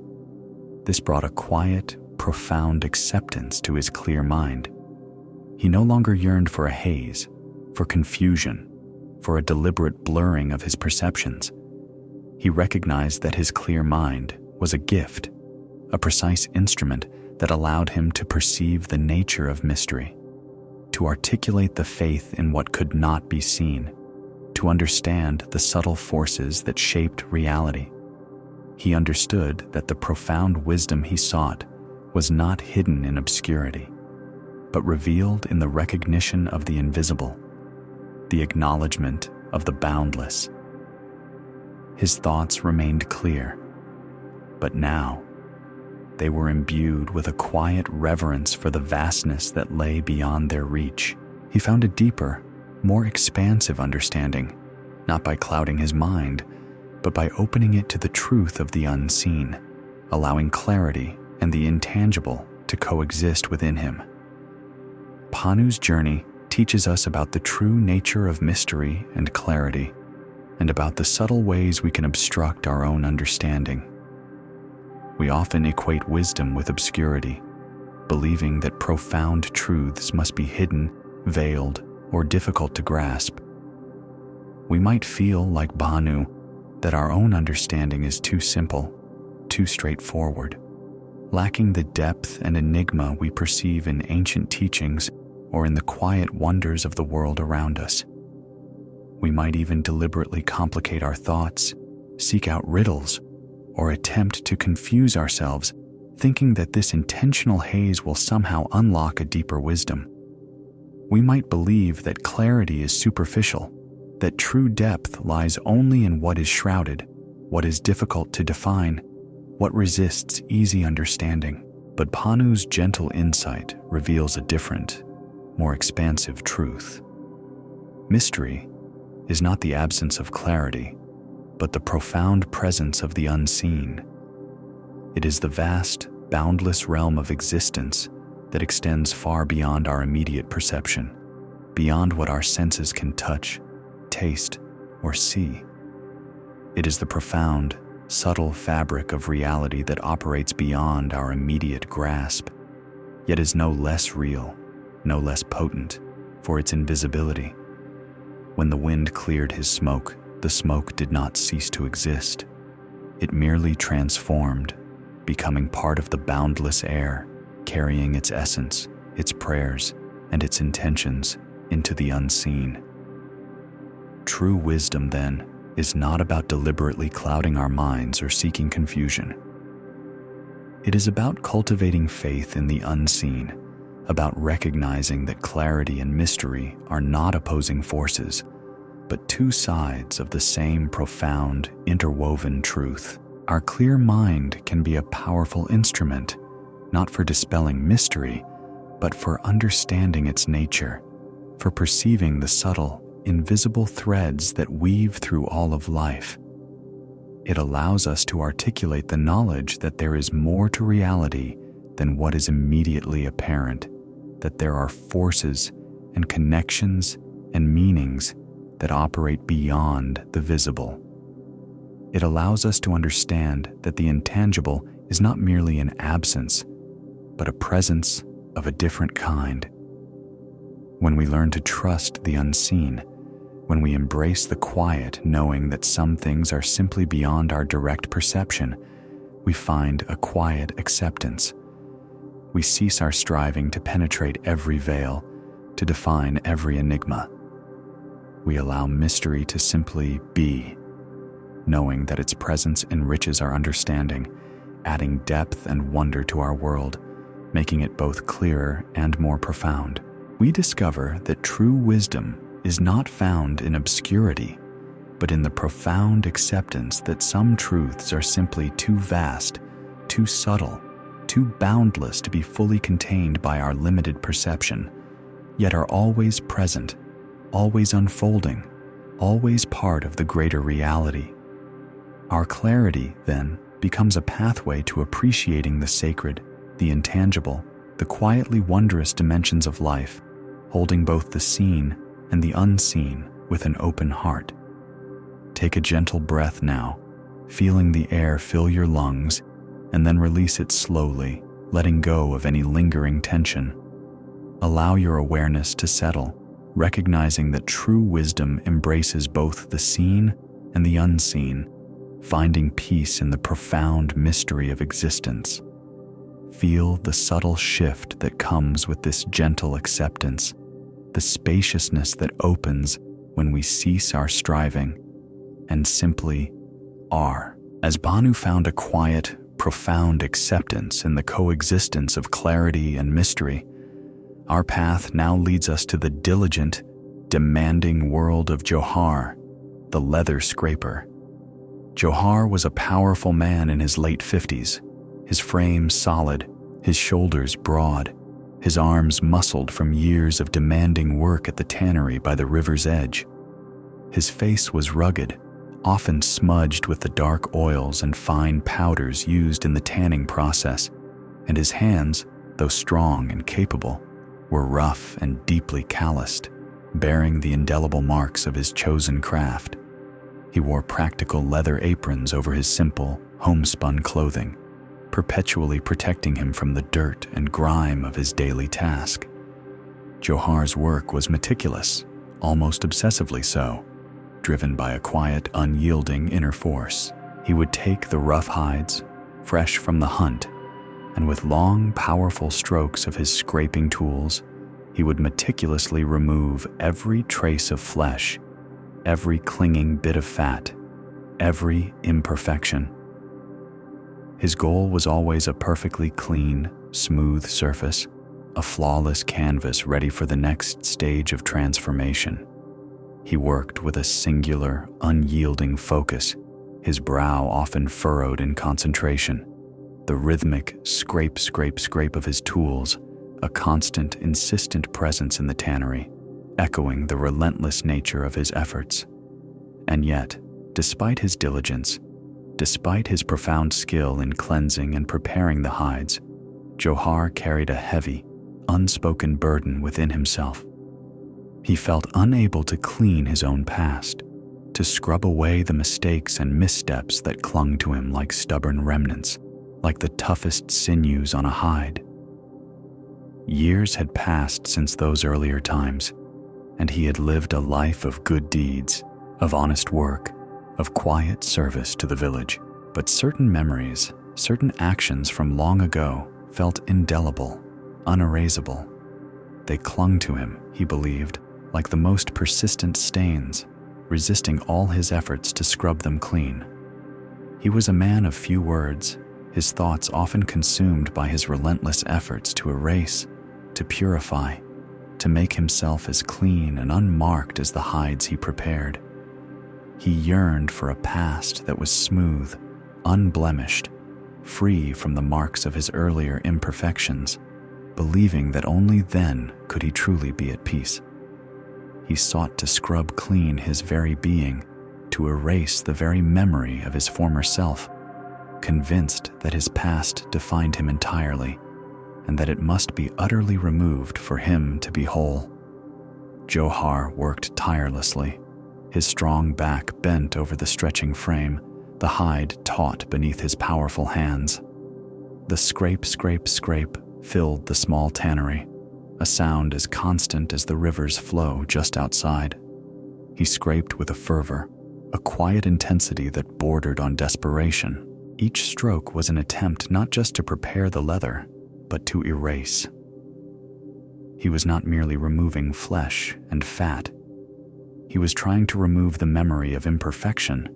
This brought a quiet, profound acceptance to his clear mind. He no longer yearned for a haze, for confusion, for a deliberate blurring of his perceptions. He recognized that his clear mind was a gift, a precise instrument that allowed him to perceive the nature of mystery, to articulate the faith in what could not be seen, to understand the subtle forces that shaped reality. He understood that the profound wisdom he sought was not hidden in obscurity, but revealed in the recognition of the invisible, the acknowledgement of the boundless. His thoughts remained clear, but now they were imbued with a quiet reverence for the vastness that lay beyond their reach. He found a deeper, more expansive understanding, not by clouding his mind, but by opening it to the truth of the unseen, allowing clarity and the intangible to coexist within him. Bhanu's journey teaches us about the true nature of mystery and clarity. and about the subtle ways we can obstruct our own understanding. We often equate wisdom with obscurity, believing that profound truths must be hidden, veiled, or difficult to grasp. We might feel, like Bhanu, that our own understanding is too simple, too straightforward, lacking the depth and enigma we perceive in ancient teachings or in the quiet wonders of the world around us. We might even deliberately complicate our thoughts, seek out riddles, or attempt to confuse ourselves, thinking that this intentional haze will somehow unlock a deeper wisdom. We might believe that clarity is superficial, that true depth lies only in what is shrouded, what is difficult to define, what resists easy understanding. But Bhanu's gentle insight reveals a different, more expansive truth. Mystery is not the absence of clarity, but the profound presence of the unseen. It is the vast, boundless realm of existence that extends far beyond our immediate perception, beyond what our senses can touch, taste, or see. It is the profound, subtle fabric of reality that operates beyond our immediate grasp, yet is no less real, no less potent for its invisibility. When the wind cleared his smoke, the smoke did not cease to exist. It merely transformed, becoming part of the boundless air, carrying its essence, its prayers, and its intentions into the unseen. True wisdom, then, is not about deliberately clouding our minds or seeking confusion. It is about cultivating faith in the unseen, about recognizing that clarity and mystery are not opposing forces, but two sides of the same profound, interwoven truth. Our clear mind can be a powerful instrument, not for dispelling mystery, but for understanding its nature, for perceiving the subtle, invisible threads that weave through all of life. It allows us to articulate the knowledge that there is more to reality than what is immediately apparent, that there are forces and connections and meanings that operate beyond the visible. It allows us to understand that the intangible is not merely an absence, but a presence of a different kind. When we learn to trust the unseen, when we embrace the quiet, knowing that some things are simply beyond our direct perception, we find a quiet acceptance. We cease our striving to penetrate every veil, to define every enigma. We allow mystery to simply be, knowing that its presence enriches our understanding, adding depth and wonder to our world, making it both clearer and more profound. We discover that true wisdom is not found in obscurity, but in the profound acceptance that some truths are simply too vast, too subtle, too boundless to be fully contained by our limited perception, yet are always present, always unfolding, always part of the greater reality. Our clarity, then, becomes a pathway to appreciating the sacred, the intangible, the quietly wondrous dimensions of life, holding both the seen and the unseen with an open heart. Take a gentle breath now, feeling the air fill your lungs, and then release it slowly, letting go of any lingering tension. Allow your awareness to settle, recognizing that true wisdom embraces both the seen and the unseen, finding peace in the profound mystery of existence. Feel the subtle shift that comes with this gentle acceptance, the spaciousness that opens when we cease our striving and simply are. As Bhanu found a quiet, profound acceptance in the coexistence of clarity and mystery, our path now leads us to the diligent, demanding world of Johar, the leather scraper. Johar was a powerful man in his late 50s, his frame solid, his shoulders broad, his arms muscled from years of demanding work at the tannery by the river's edge. His face was rugged, often smudged with the dark oils and fine powders used in the tanning process, and his hands, though strong and capable, were rough and deeply calloused, bearing the indelible marks of his chosen craft. He wore practical leather aprons over his simple, homespun clothing, perpetually protecting him from the dirt and grime of his daily task. Johar's work was meticulous, almost obsessively so, driven by a quiet, unyielding inner force. He would take the rough hides, fresh from the hunt, and with long, powerful strokes of his scraping tools, he would meticulously remove every trace of flesh, every clinging bit of fat, every imperfection. His goal was always a perfectly clean, smooth surface, a flawless canvas ready for the next stage of transformation. He worked with a singular, unyielding focus, his brow often furrowed in concentration, the rhythmic scrape, scrape, scrape of his tools, a constant, insistent presence in the tannery, echoing the relentless nature of his efforts. And yet, despite his diligence, despite his profound skill in cleansing and preparing the hides, Johar carried a heavy, unspoken burden within himself. He felt unable to clean his own past, to scrub away the mistakes and missteps that clung to him like stubborn remnants, like the toughest sinews on a hide. Years had passed since those earlier times, and he had lived a life of good deeds, of honest work, of quiet service to the village. But certain memories, certain actions from long ago felt indelible, unerasable. They clung to him, he believed, like the most persistent stains, resisting all his efforts to scrub them clean. He was a man of few words, his thoughts often consumed by his relentless efforts to erase, to purify, to make himself as clean and unmarked as the hides he prepared. He yearned for a past that was smooth, unblemished, free from the marks of his earlier imperfections, believing that only then could he truly be at peace. He sought to scrub clean his very being, to erase the very memory of his former self, convinced that his past defined him entirely, and that it must be utterly removed for him to be whole. Johar worked tirelessly, his strong back bent over the stretching frame, the hide taut beneath his powerful hands. The scrape, scrape, scrape filled the small tannery, a sound as constant as the river's flow just outside. He scraped with a fervor, a quiet intensity that bordered on desperation. Each stroke was an attempt not just to prepare the leather, but to erase. He was not merely removing flesh and fat. He was trying to remove the memory of imperfection,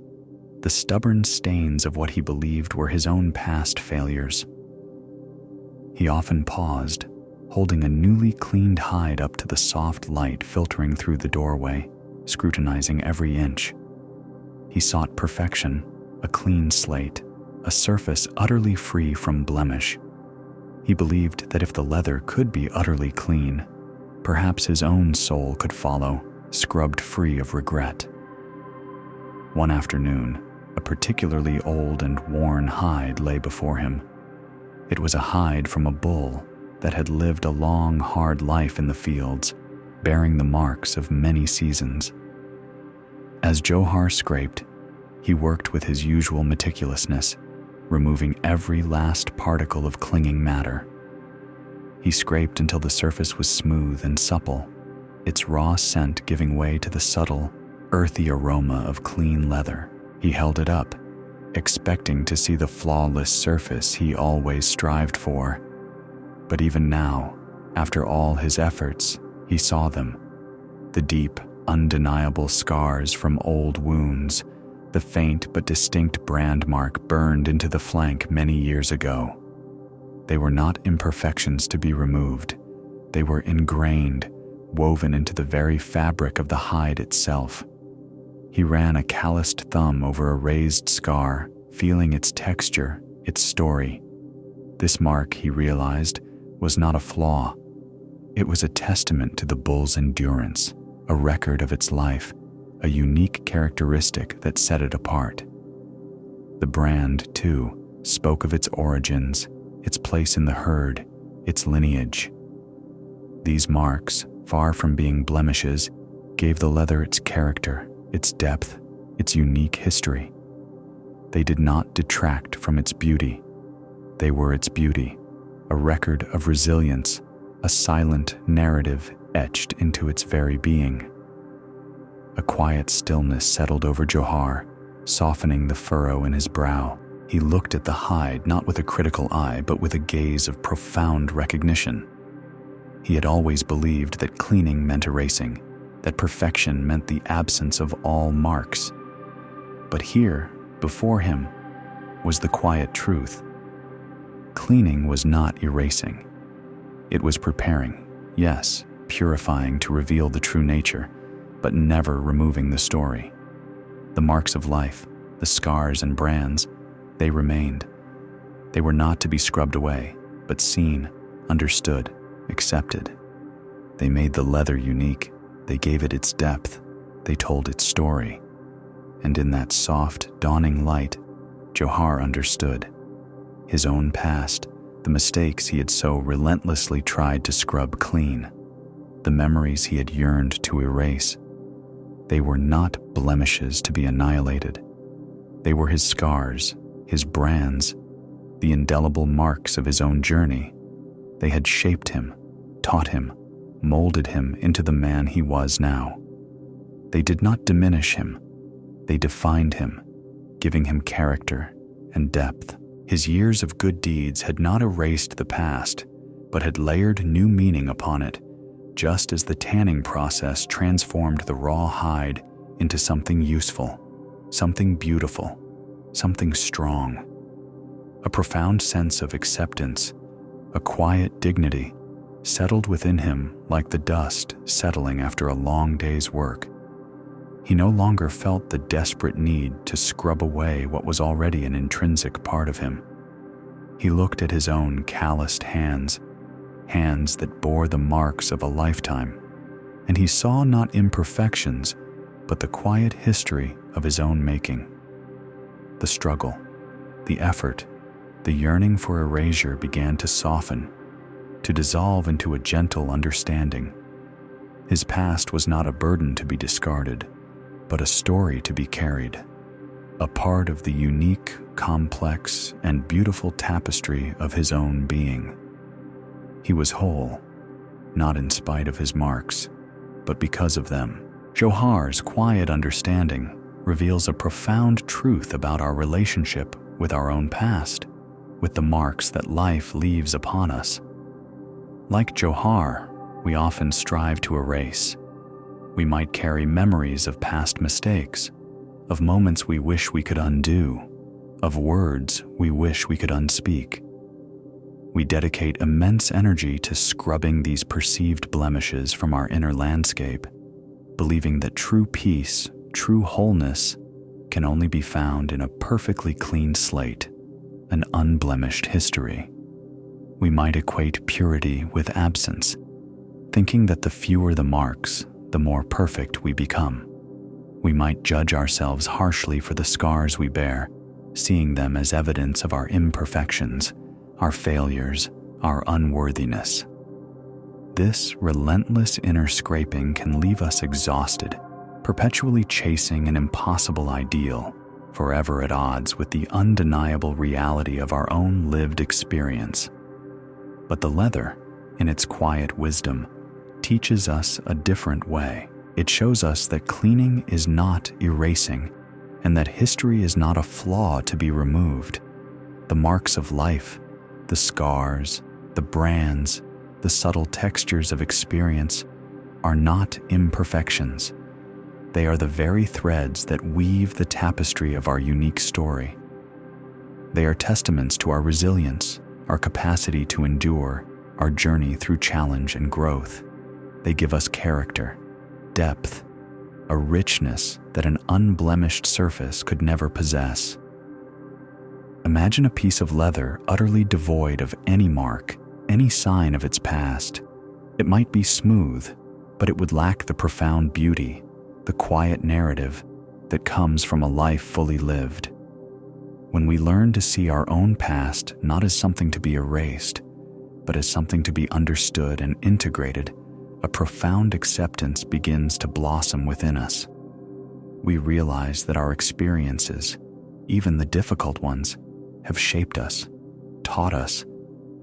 the stubborn stains of what he believed were his own past failures. He often paused, holding a newly cleaned hide up to the soft light filtering through the doorway, scrutinizing every inch. He sought perfection, a clean slate, a surface utterly free from blemish. He believed that if the leather could be utterly clean, perhaps his own soul could follow, scrubbed free of regret. One afternoon, a particularly old and worn hide lay before him. It was a hide from a bull that had lived a long, hard life in the fields, bearing the marks of many seasons. As Johar scraped, he worked with his usual meticulousness, removing every last particle of clinging matter. He scraped until the surface was smooth and supple, its raw scent giving way to the subtle, earthy aroma of clean leather. He held it up, expecting to see the flawless surface he always strived for. But even now, after all his efforts, he saw them. The deep, undeniable scars from old wounds, the faint but distinct brand mark burned into the flank many years ago. They were not imperfections to be removed. They were ingrained, woven into the very fabric of the hide itself. He ran a calloused thumb over a raised scar, feeling its texture, its story. This mark, he realized, was not a flaw. It was a testament to the bull's endurance, a record of its life, a unique characteristic that set it apart. The brand, too, spoke of its origins, its place in the herd, its lineage. These marks, far from being blemishes, gave the leather its character, its depth, its unique history. They did not detract from its beauty. They were its beauty, a record of resilience, a silent narrative etched into its very being. A quiet stillness settled over Johar, softening the furrow in his brow. He looked at the hide not with a critical eye, but with a gaze of profound recognition. He had always believed that cleaning meant erasing, that perfection meant the absence of all marks. But here, before him, was the quiet truth. Cleaning was not erasing. It was preparing, yes, purifying to reveal the true nature, but never removing the story. The marks of life, the scars and brands, they remained. They were not to be scrubbed away, but seen, understood, accepted. They made the leather unique. They gave it its depth. They told its story. And in that soft, dawning light, Johar understood. His own past, the mistakes he had so relentlessly tried to scrub clean, the memories he had yearned to erase. They were not blemishes to be annihilated. They were his scars, his brands, the indelible marks of his own journey. They had shaped him, taught him, molded him into the man he was now. They did not diminish him. They defined him, giving him character and depth. His years of good deeds had not erased the past, but had layered new meaning upon it, just as the tanning process transformed the raw hide into something useful, something beautiful, something strong. A profound sense of acceptance, a quiet dignity, settled within him like the dust settling after a long day's work. He no longer felt the desperate need to scrub away what was already an intrinsic part of him. He looked at his own calloused hands, hands that bore the marks of a lifetime, and he saw not imperfections, but the quiet history of his own making. The struggle, the effort, the yearning for erasure began to soften, to dissolve into a gentle understanding. His past was not a burden to be discarded, but a story to be carried, a part of the unique, complex, and beautiful tapestry of his own being. He was whole, not in spite of his marks, but because of them. Johar's quiet understanding reveals a profound truth about our relationship with our own past, with the marks that life leaves upon us. Like Johar, we often strive to erase. We might carry memories of past mistakes, of moments we wish we could undo, of words we wish we could unspeak. We dedicate immense energy to scrubbing these perceived blemishes from our inner landscape, believing that true peace, true wholeness, can only be found in a perfectly clean slate, an unblemished history. We might equate purity with absence, thinking that the fewer the marks, the more perfect we become. We might judge ourselves harshly for the scars we bear, seeing them as evidence of our imperfections, our failures, our unworthiness. This relentless inner scraping can leave us exhausted, perpetually chasing an impossible ideal, forever at odds with the undeniable reality of our own lived experience. But the leather, in its quiet wisdom, teaches us a different way. It shows us that cleaning is not erasing, and that history is not a flaw to be removed. The marks of life, the scars, the brands, the subtle textures of experience are not imperfections. They are the very threads that weave the tapestry of our unique story. They are testaments to our resilience, our capacity to endure, our journey through challenge and growth. They give us character, depth, a richness that an unblemished surface could never possess. Imagine a piece of leather utterly devoid of any mark, any sign of its past. It might be smooth, but it would lack the profound beauty, the quiet narrative that comes from a life fully lived. When we learn to see our own past not as something to be erased, but as something to be understood and integrated, a profound acceptance begins to blossom within us. we realize that our experiences, even the difficult ones, have shaped us, taught us,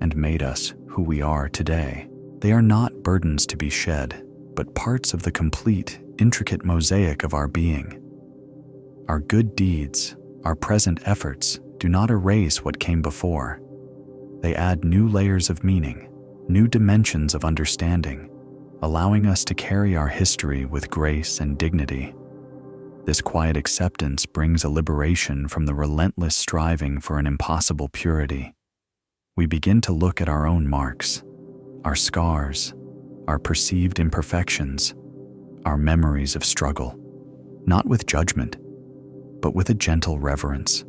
and made us who we are today. They are not burdens to be shed, but parts of the complete, intricate mosaic of our being. Our good deeds, our present efforts, do not erase what came before. They add new layers of meaning, new dimensions of understanding, allowing us to carry our history with grace and dignity. This quiet acceptance brings a liberation from the relentless striving for an impossible purity. We begin to look at our own marks, our scars, our perceived imperfections, our memories of struggle, not with judgment, but with a gentle reverence.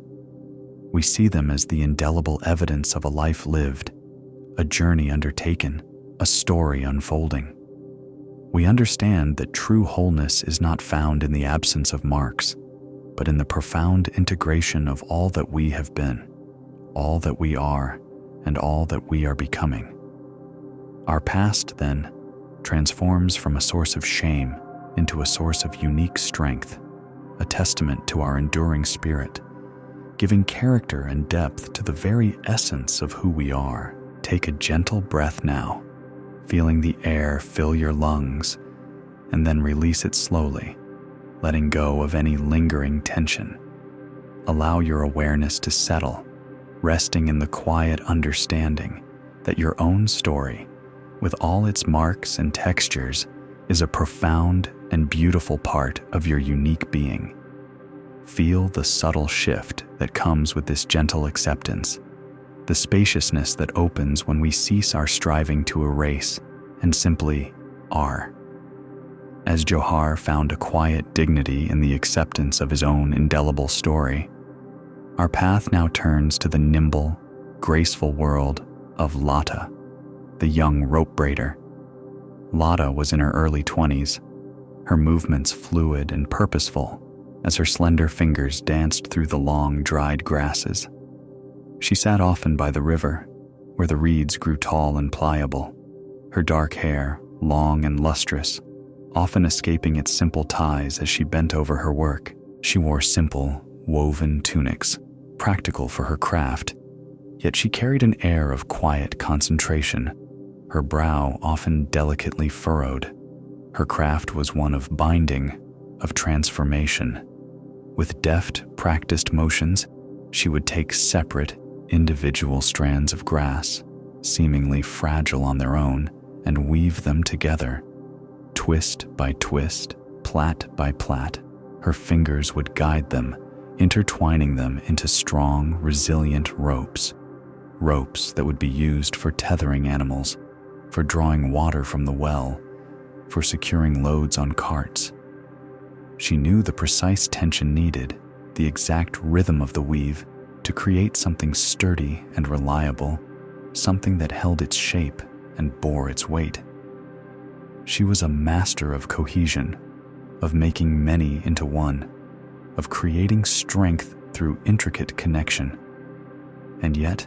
We see them as the indelible evidence of a life lived, a journey undertaken, a story unfolding. We understand that true wholeness is not found in the absence of marks, but in the profound integration of all that we have been, all that we are, and all that we are becoming. Our past, then, transforms from a source of shame into a source of unique strength, a testament to our enduring spirit, giving character and depth to the very essence of who we are. Take a gentle breath now, feeling the air fill your lungs, and then release it slowly, letting go of any lingering tension. Allow your awareness to settle, resting in the quiet understanding that your own story, with all its marks and textures, is a profound and beautiful part of your unique being. Feel the subtle shift that comes with this gentle acceptance, the spaciousness that opens when we cease our striving to erase and simply are. As Johar found a quiet dignity in the acceptance of his own indelible story, our path now turns to the nimble, graceful world of Lata, the young rope braider. Lata was in her early 20s, her movements fluid and purposeful as her slender fingers danced through the long, dried grasses. She sat often by the river, where the reeds grew tall and pliable, her dark hair, long and lustrous, often escaping its simple ties as she bent over her work. She wore simple, woven tunics, practical for her craft, yet she carried an air of quiet concentration, her brow often delicately furrowed. Her craft was one of binding, of transformation. With deft, practiced motions, she would take separate, individual strands of grass, seemingly fragile on their own, and weave them together. Twist by twist, plait by plait, her fingers would guide them, intertwining them into strong, resilient ropes. Ropes that would be used for tethering animals, for drawing water from the well, for securing loads on carts. She knew the precise tension needed, the exact rhythm of the weave, to create something sturdy and reliable, something that held its shape and bore its weight. She was a master of cohesion, of making many into one, of creating strength through intricate connection. And yet,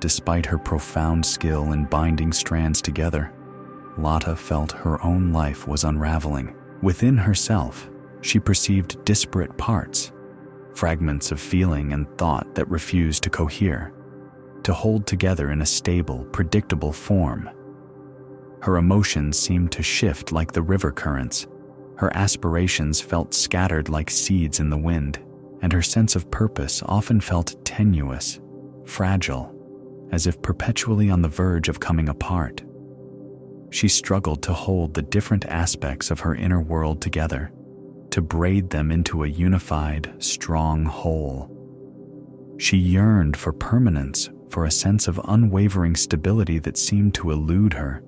despite her profound skill in binding strands together, Lata felt her own life was unraveling. Within herself, she perceived disparate parts, fragments of feeling and thought that refused to cohere, to hold together in a stable, predictable form. Her emotions seemed to shift like the river currents. Her aspirations felt scattered like seeds in the wind, and her sense of purpose often felt tenuous, fragile, as if perpetually on the verge of coming apart. She struggled to hold the different aspects of her inner world together, to braid them into a unified, strong whole. She yearned for permanence, for a sense of unwavering stability that seemed to elude her,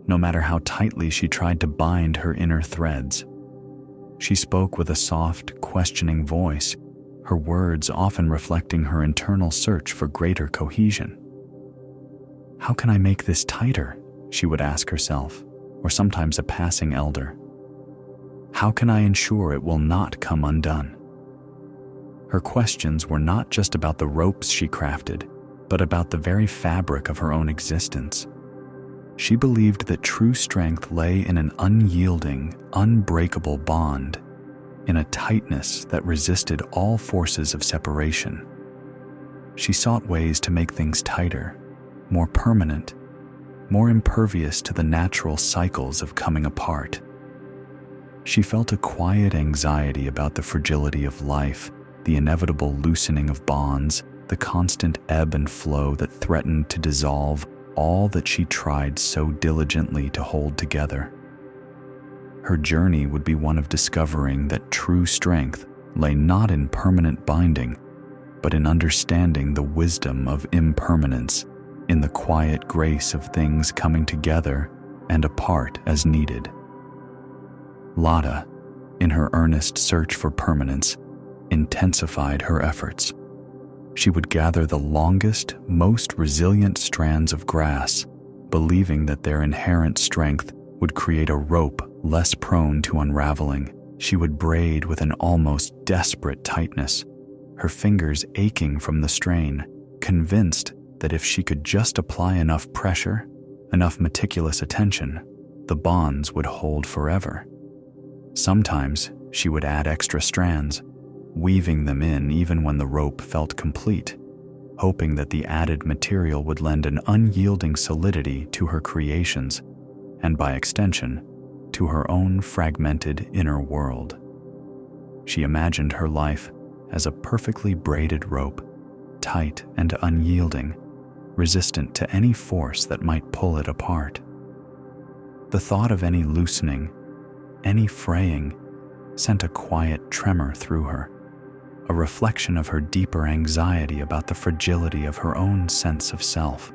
no matter how tightly she tried to bind her inner threads. She spoke with a soft, questioning voice, her words often reflecting her internal search for greater cohesion. "How can I make this tighter?" she would ask herself, or sometimes a passing elder. "How can I ensure it will not come undone?" Her questions were not just about the ropes she crafted, but about the very fabric of her own existence. She believed that true strength lay in an unyielding, unbreakable bond, in a tightness that resisted all forces of separation. She sought ways to make things tighter, more permanent, more impervious to the natural cycles of coming apart. She felt a quiet anxiety about the fragility of life, the inevitable loosening of bonds, the constant ebb and flow that threatened to dissolve all that she tried so diligently to hold together. Her journey would be one of discovering that true strength lay not in permanent binding, but in understanding the wisdom of impermanence, in the quiet grace of things coming together and apart as needed. Lada, in her earnest search for permanence, intensified her efforts. She would gather the longest, most resilient strands of grass, believing that their inherent strength would create a rope less prone to unraveling. She would braid with an almost desperate tightness, her fingers aching from the strain, convinced that if she could just apply enough pressure, enough meticulous attention, the bonds would hold forever. Sometimes she would add extra strands, weaving them in even when the rope felt complete, hoping that the added material would lend an unyielding solidity to her creations, and by extension, to her own fragmented inner world. She imagined her life as a perfectly braided rope, tight and unyielding, resistant to any force that might pull it apart. The thought of any loosening, any fraying, sent a quiet tremor through her, a reflection of her deeper anxiety about the fragility of her own sense of self.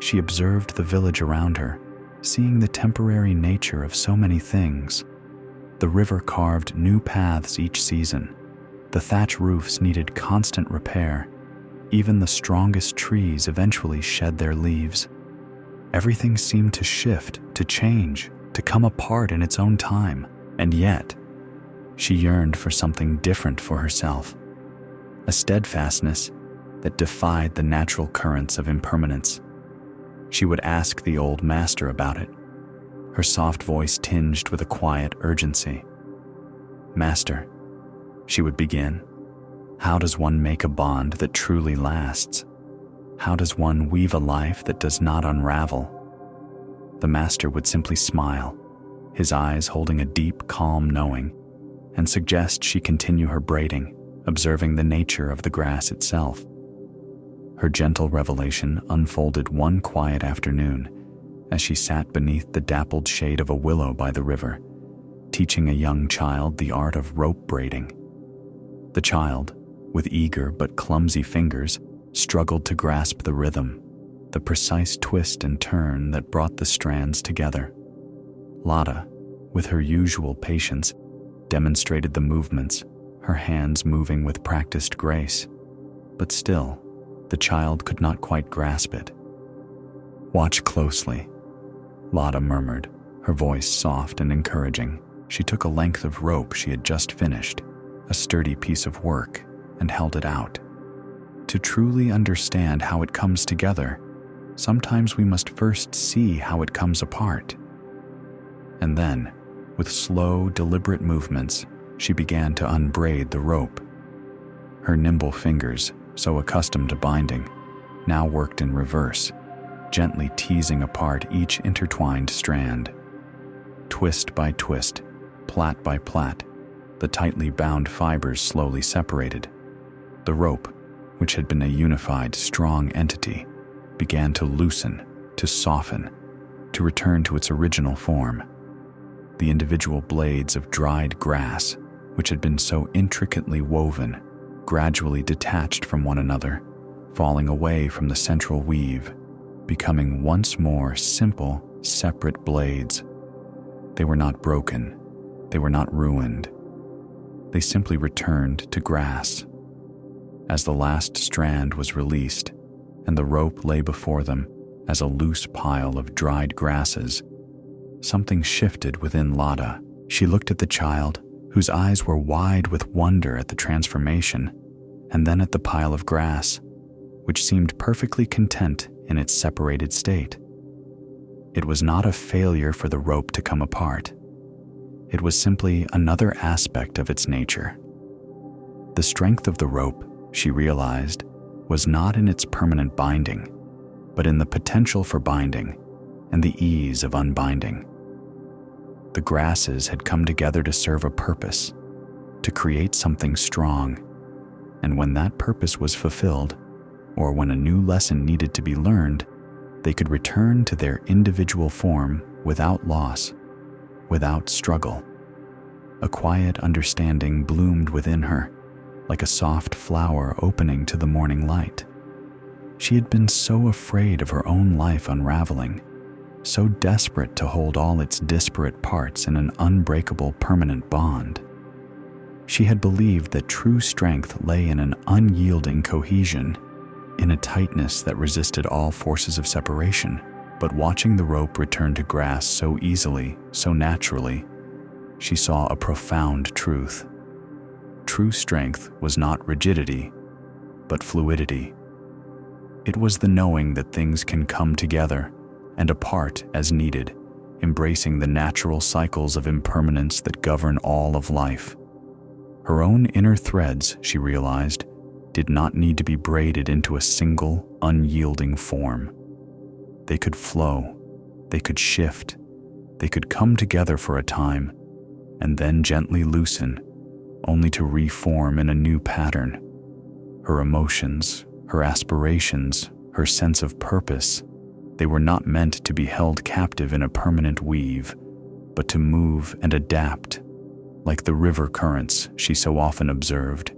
She observed the village around her, seeing the temporary nature of so many things. The river carved new paths each season. The thatch roofs needed constant repair. Even the strongest trees eventually shed their leaves. Everything seemed to shift, to change, to come apart in its own time, and yet, she yearned for something different for herself, a steadfastness that defied the natural currents of impermanence. She would ask the old master about it, her soft voice tinged with a quiet urgency. "Master," she would begin, "how does one make a bond that truly lasts? How does one weave a life that does not unravel?" The master would simply smile, his eyes holding a deep, calm knowing, and suggest she continue her braiding, observing the nature of the grass itself. Her gentle revelation unfolded one quiet afternoon as she sat beneath the dappled shade of a willow by the river, teaching a young child the art of rope braiding. The child, with eager but clumsy fingers, struggled to grasp the rhythm, the precise twist and turn that brought the strands together. Lada, with her usual patience, demonstrated the movements, her hands moving with practiced grace. But still, the child could not quite grasp it. "Watch closely," Lada murmured, her voice soft and encouraging. She took a length of rope she had just finished, a sturdy piece of work, and held it out. To truly understand how it comes together, sometimes we must first see how it comes apart. And then, with slow, deliberate movements, she began to unbraid the rope. Her nimble fingers, so accustomed to binding, now worked in reverse, gently teasing apart each intertwined strand. Twist by twist, plait by plait, the tightly bound fibers slowly separated. The rope, which had been a unified, strong entity, began to loosen, to soften, to return to its original form. The individual blades of dried grass, which had been so intricately woven, gradually detached from one another, falling away from the central weave, becoming once more simple, separate blades. They were not broken. They were not ruined. They simply returned to grass. As the last strand was released, and the rope lay before them as a loose pile of dried grasses, something shifted within Lada. She looked at the child, whose eyes were wide with wonder at the transformation, and then at the pile of grass, which seemed perfectly content in its separated state. It was not a failure for the rope to come apart. It was simply another aspect of its nature. The strength of the rope, she realized, was not in its permanent binding, but in the potential for binding and the ease of unbinding. The grasses had come together to serve a purpose, to create something strong, and when that purpose was fulfilled, or when a new lesson needed to be learned, they could return to their individual form without loss, without struggle. A quiet understanding bloomed within her, like a soft flower opening to the morning light. She had been so afraid of her own life unraveling, so desperate to hold all its disparate parts in an unbreakable permanent bond. She had believed that true strength lay in an unyielding cohesion, in a tightness that resisted all forces of separation. But watching the rope return to grass so easily, so naturally, she saw a profound truth. True strength was not rigidity, but fluidity. It was the knowing that things can come together and apart as needed, embracing the natural cycles of impermanence that govern all of life. Her own inner threads, she realized, did not need to be braided into a single, unyielding form. They could flow, they could shift, they could come together for a time, and then gently loosen, only to reform in a new pattern. Her emotions, her aspirations, her sense of purpose, they were not meant to be held captive in a permanent weave, but to move and adapt, like the river currents she so often observed.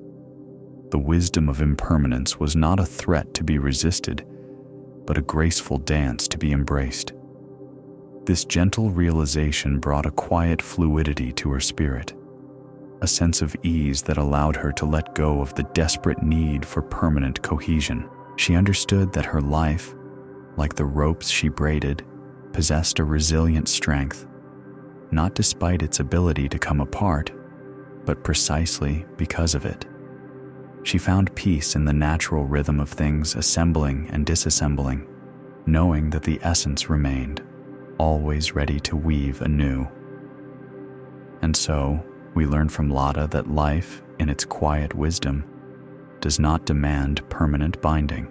The wisdom of impermanence was not a threat to be resisted, but a graceful dance to be embraced. This gentle realization brought a quiet fluidity to her spirit, a sense of ease that allowed her to let go of the desperate need for permanent cohesion. She understood that her life, like the ropes she braided, possessed a resilient strength, not despite its ability to come apart, but precisely because of it. She found peace in the natural rhythm of things assembling and disassembling, knowing that the essence remained, always ready to weave anew. And so, we learn from Lada that life, in its quiet wisdom, does not demand permanent binding.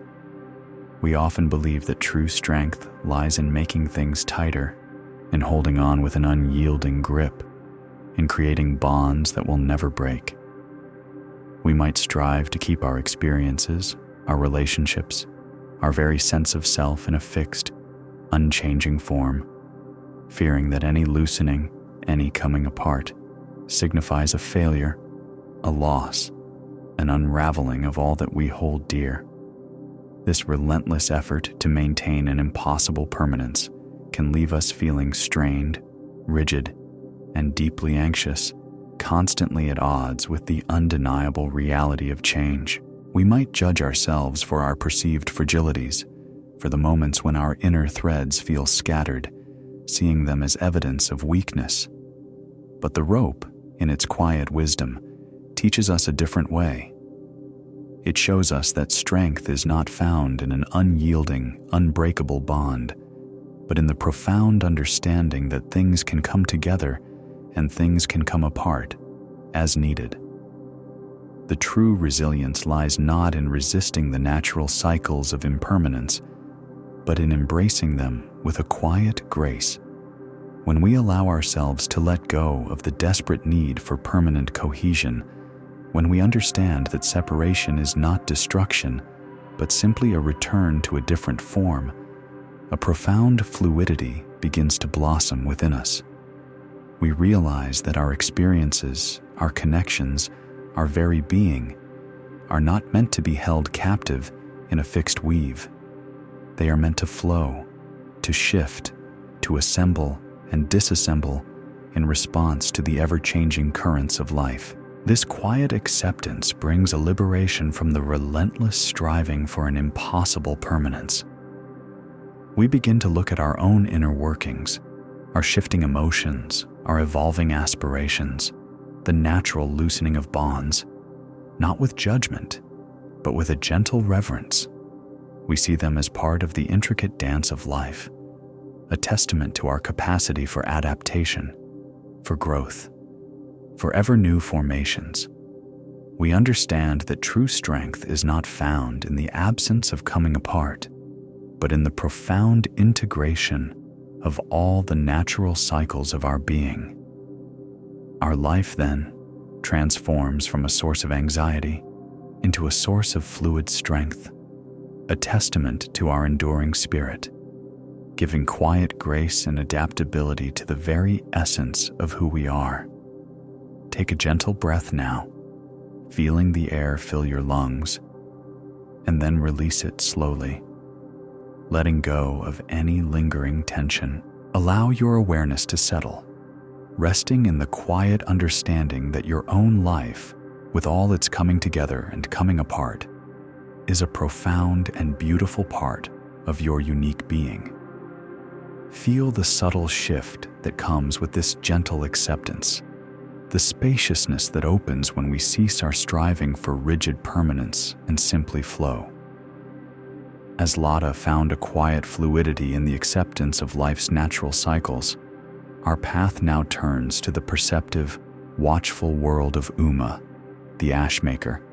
We often believe that true strength lies in making things tighter, in holding on with an unyielding grip, in creating bonds that will never break. We might strive to keep our experiences, our relationships, our very sense of self in a fixed, unchanging form, fearing that any loosening, any coming apart, signifies a failure, a loss, an unraveling of all that we hold dear. This relentless effort to maintain an impossible permanence can leave us feeling strained, rigid, and deeply anxious, constantly at odds with the undeniable reality of change. We might judge ourselves for our perceived fragilities, for the moments when our inner threads feel scattered, seeing them as evidence of weakness. But the rope, in its quiet wisdom, teaches us a different way. It shows us that strength is not found in an unyielding, unbreakable bond, but in the profound understanding that things can come together and things can come apart, as needed. The true resilience lies not in resisting the natural cycles of impermanence, but in embracing them with a quiet grace. When we allow ourselves to let go of the desperate need for permanent cohesion, when we understand that separation is not destruction, but simply a return to a different form, a profound fluidity begins to blossom within us. We realize that our experiences, our connections, our very being, are not meant to be held captive in a fixed weave. They are meant to flow, to shift, to assemble and disassemble in response to the ever-changing currents of life. This quiet acceptance brings a liberation from the relentless striving for an impossible permanence. We begin to look at our own inner workings, our shifting emotions, our evolving aspirations, the natural loosening of bonds, not with judgment, but with a gentle reverence. We see them as part of the intricate dance of life, a testament to our capacity for adaptation, for growth, for ever new formations. We understand that true strength is not found in the absence of coming apart, but in the profound integration of all the natural cycles of our being. Our life, then, transforms from a source of anxiety into a source of fluid strength, a testament to our enduring spirit, giving quiet grace and adaptability to the very essence of who we are. Take a gentle breath now, feeling the air fill your lungs, and then release it slowly, letting go of any lingering tension. Allow your awareness to settle, resting in the quiet understanding that your own life, with all its coming together and coming apart, is a profound and beautiful part of your unique being. Feel the subtle shift that comes with this gentle acceptance, the spaciousness that opens when we cease our striving for rigid permanence and simply flow. As Lada found a quiet fluidity in the acceptance of life's natural cycles, our path now turns to the perceptive, watchful world of Uma, the ash maker.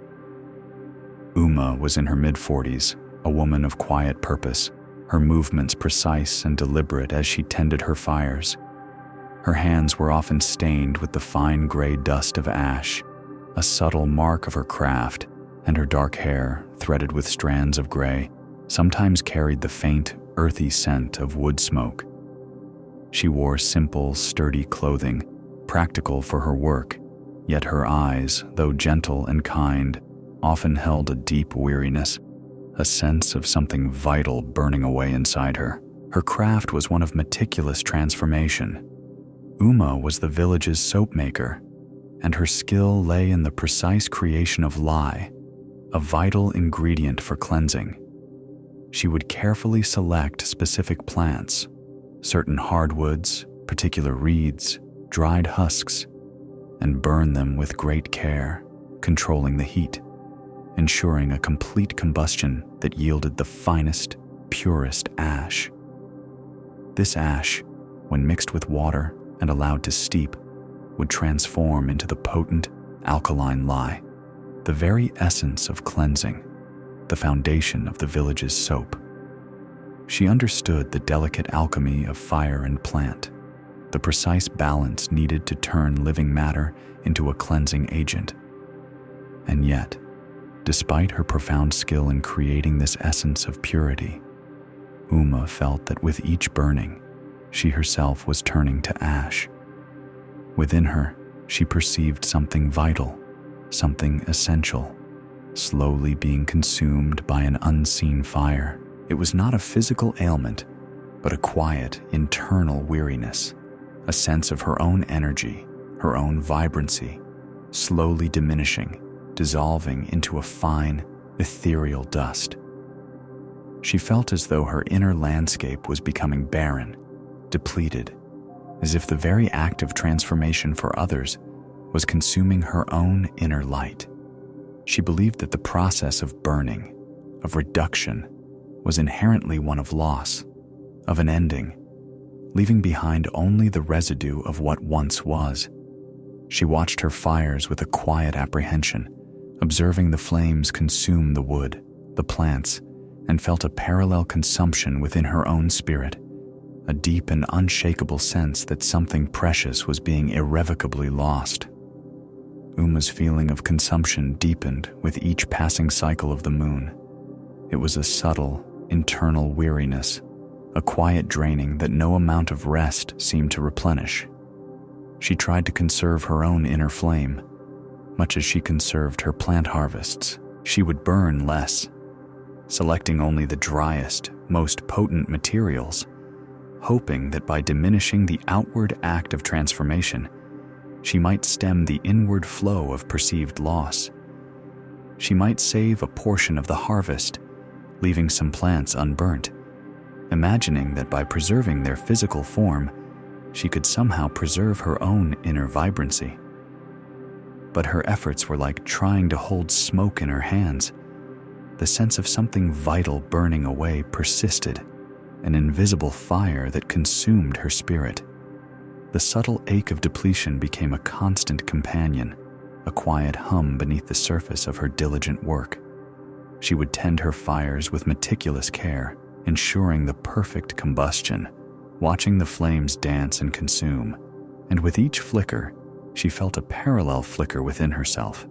Uma was in her mid-40s, a woman of quiet purpose, her movements precise and deliberate as she tended her fires. Her hands were often stained with the fine gray dust of ash, a subtle mark of her craft, and her dark hair, threaded with strands of gray, sometimes carried the faint, earthy scent of wood smoke. She wore simple, sturdy clothing, practical for her work, yet her eyes, though gentle and kind, often held a deep weariness, a sense of something vital burning away inside her. Her craft was one of meticulous transformation. Uma was the village's soap maker, and her skill lay in the precise creation of lye, a vital ingredient for cleansing. She would carefully select specific plants, certain hardwoods, particular reeds, dried husks, and burn them with great care, controlling the heat, ensuring a complete combustion that yielded the finest, purest ash. This ash, when mixed with water and allowed to steep, would transform into the potent, alkaline lye, the very essence of cleansing, the foundation of the village's soap. She understood the delicate alchemy of fire and plant, the precise balance needed to turn living matter into a cleansing agent. And yet, despite her profound skill in creating this essence of purity, Uma felt that with each burning, she herself was turning to ash. Within her, she perceived something vital, something essential, slowly being consumed by an unseen fire. It was not a physical ailment, but a quiet, internal weariness, a sense of her own energy, her own vibrancy, slowly diminishing, dissolving into a fine, ethereal dust. She felt as though her inner landscape was becoming barren, depleted, as if the very act of transformation for others was consuming her own inner light. She believed that the process of burning, of reduction, was inherently one of loss, of an ending, leaving behind only the residue of what once was. She watched her fires with a quiet apprehension, observing the flames consume the wood, the plants, and felt a parallel consumption within her own spirit, a deep and unshakable sense that something precious was being irrevocably lost. Uma's feeling of consumption deepened with each passing cycle of the moon. It was a subtle, internal weariness, a quiet draining that no amount of rest seemed to replenish. She tried to conserve her own inner flame, much as she conserved her plant harvests. She would burn less, selecting only the driest, most potent materials, hoping that by diminishing the outward act of transformation, she might stem the inward flow of perceived loss. She might save a portion of the harvest, leaving some plants unburnt, imagining that by preserving their physical form, she could somehow preserve her own inner vibrancy. But her efforts were like trying to hold smoke in her hands. The sense of something vital burning away persisted, an invisible fire that consumed her spirit. the subtle ache of depletion became a constant companion, a quiet hum beneath the surface of her diligent work. She would tend her fires with meticulous care, ensuring the perfect combustion, watching the flames dance and consume, and with each flicker, she felt a parallel flicker within herself,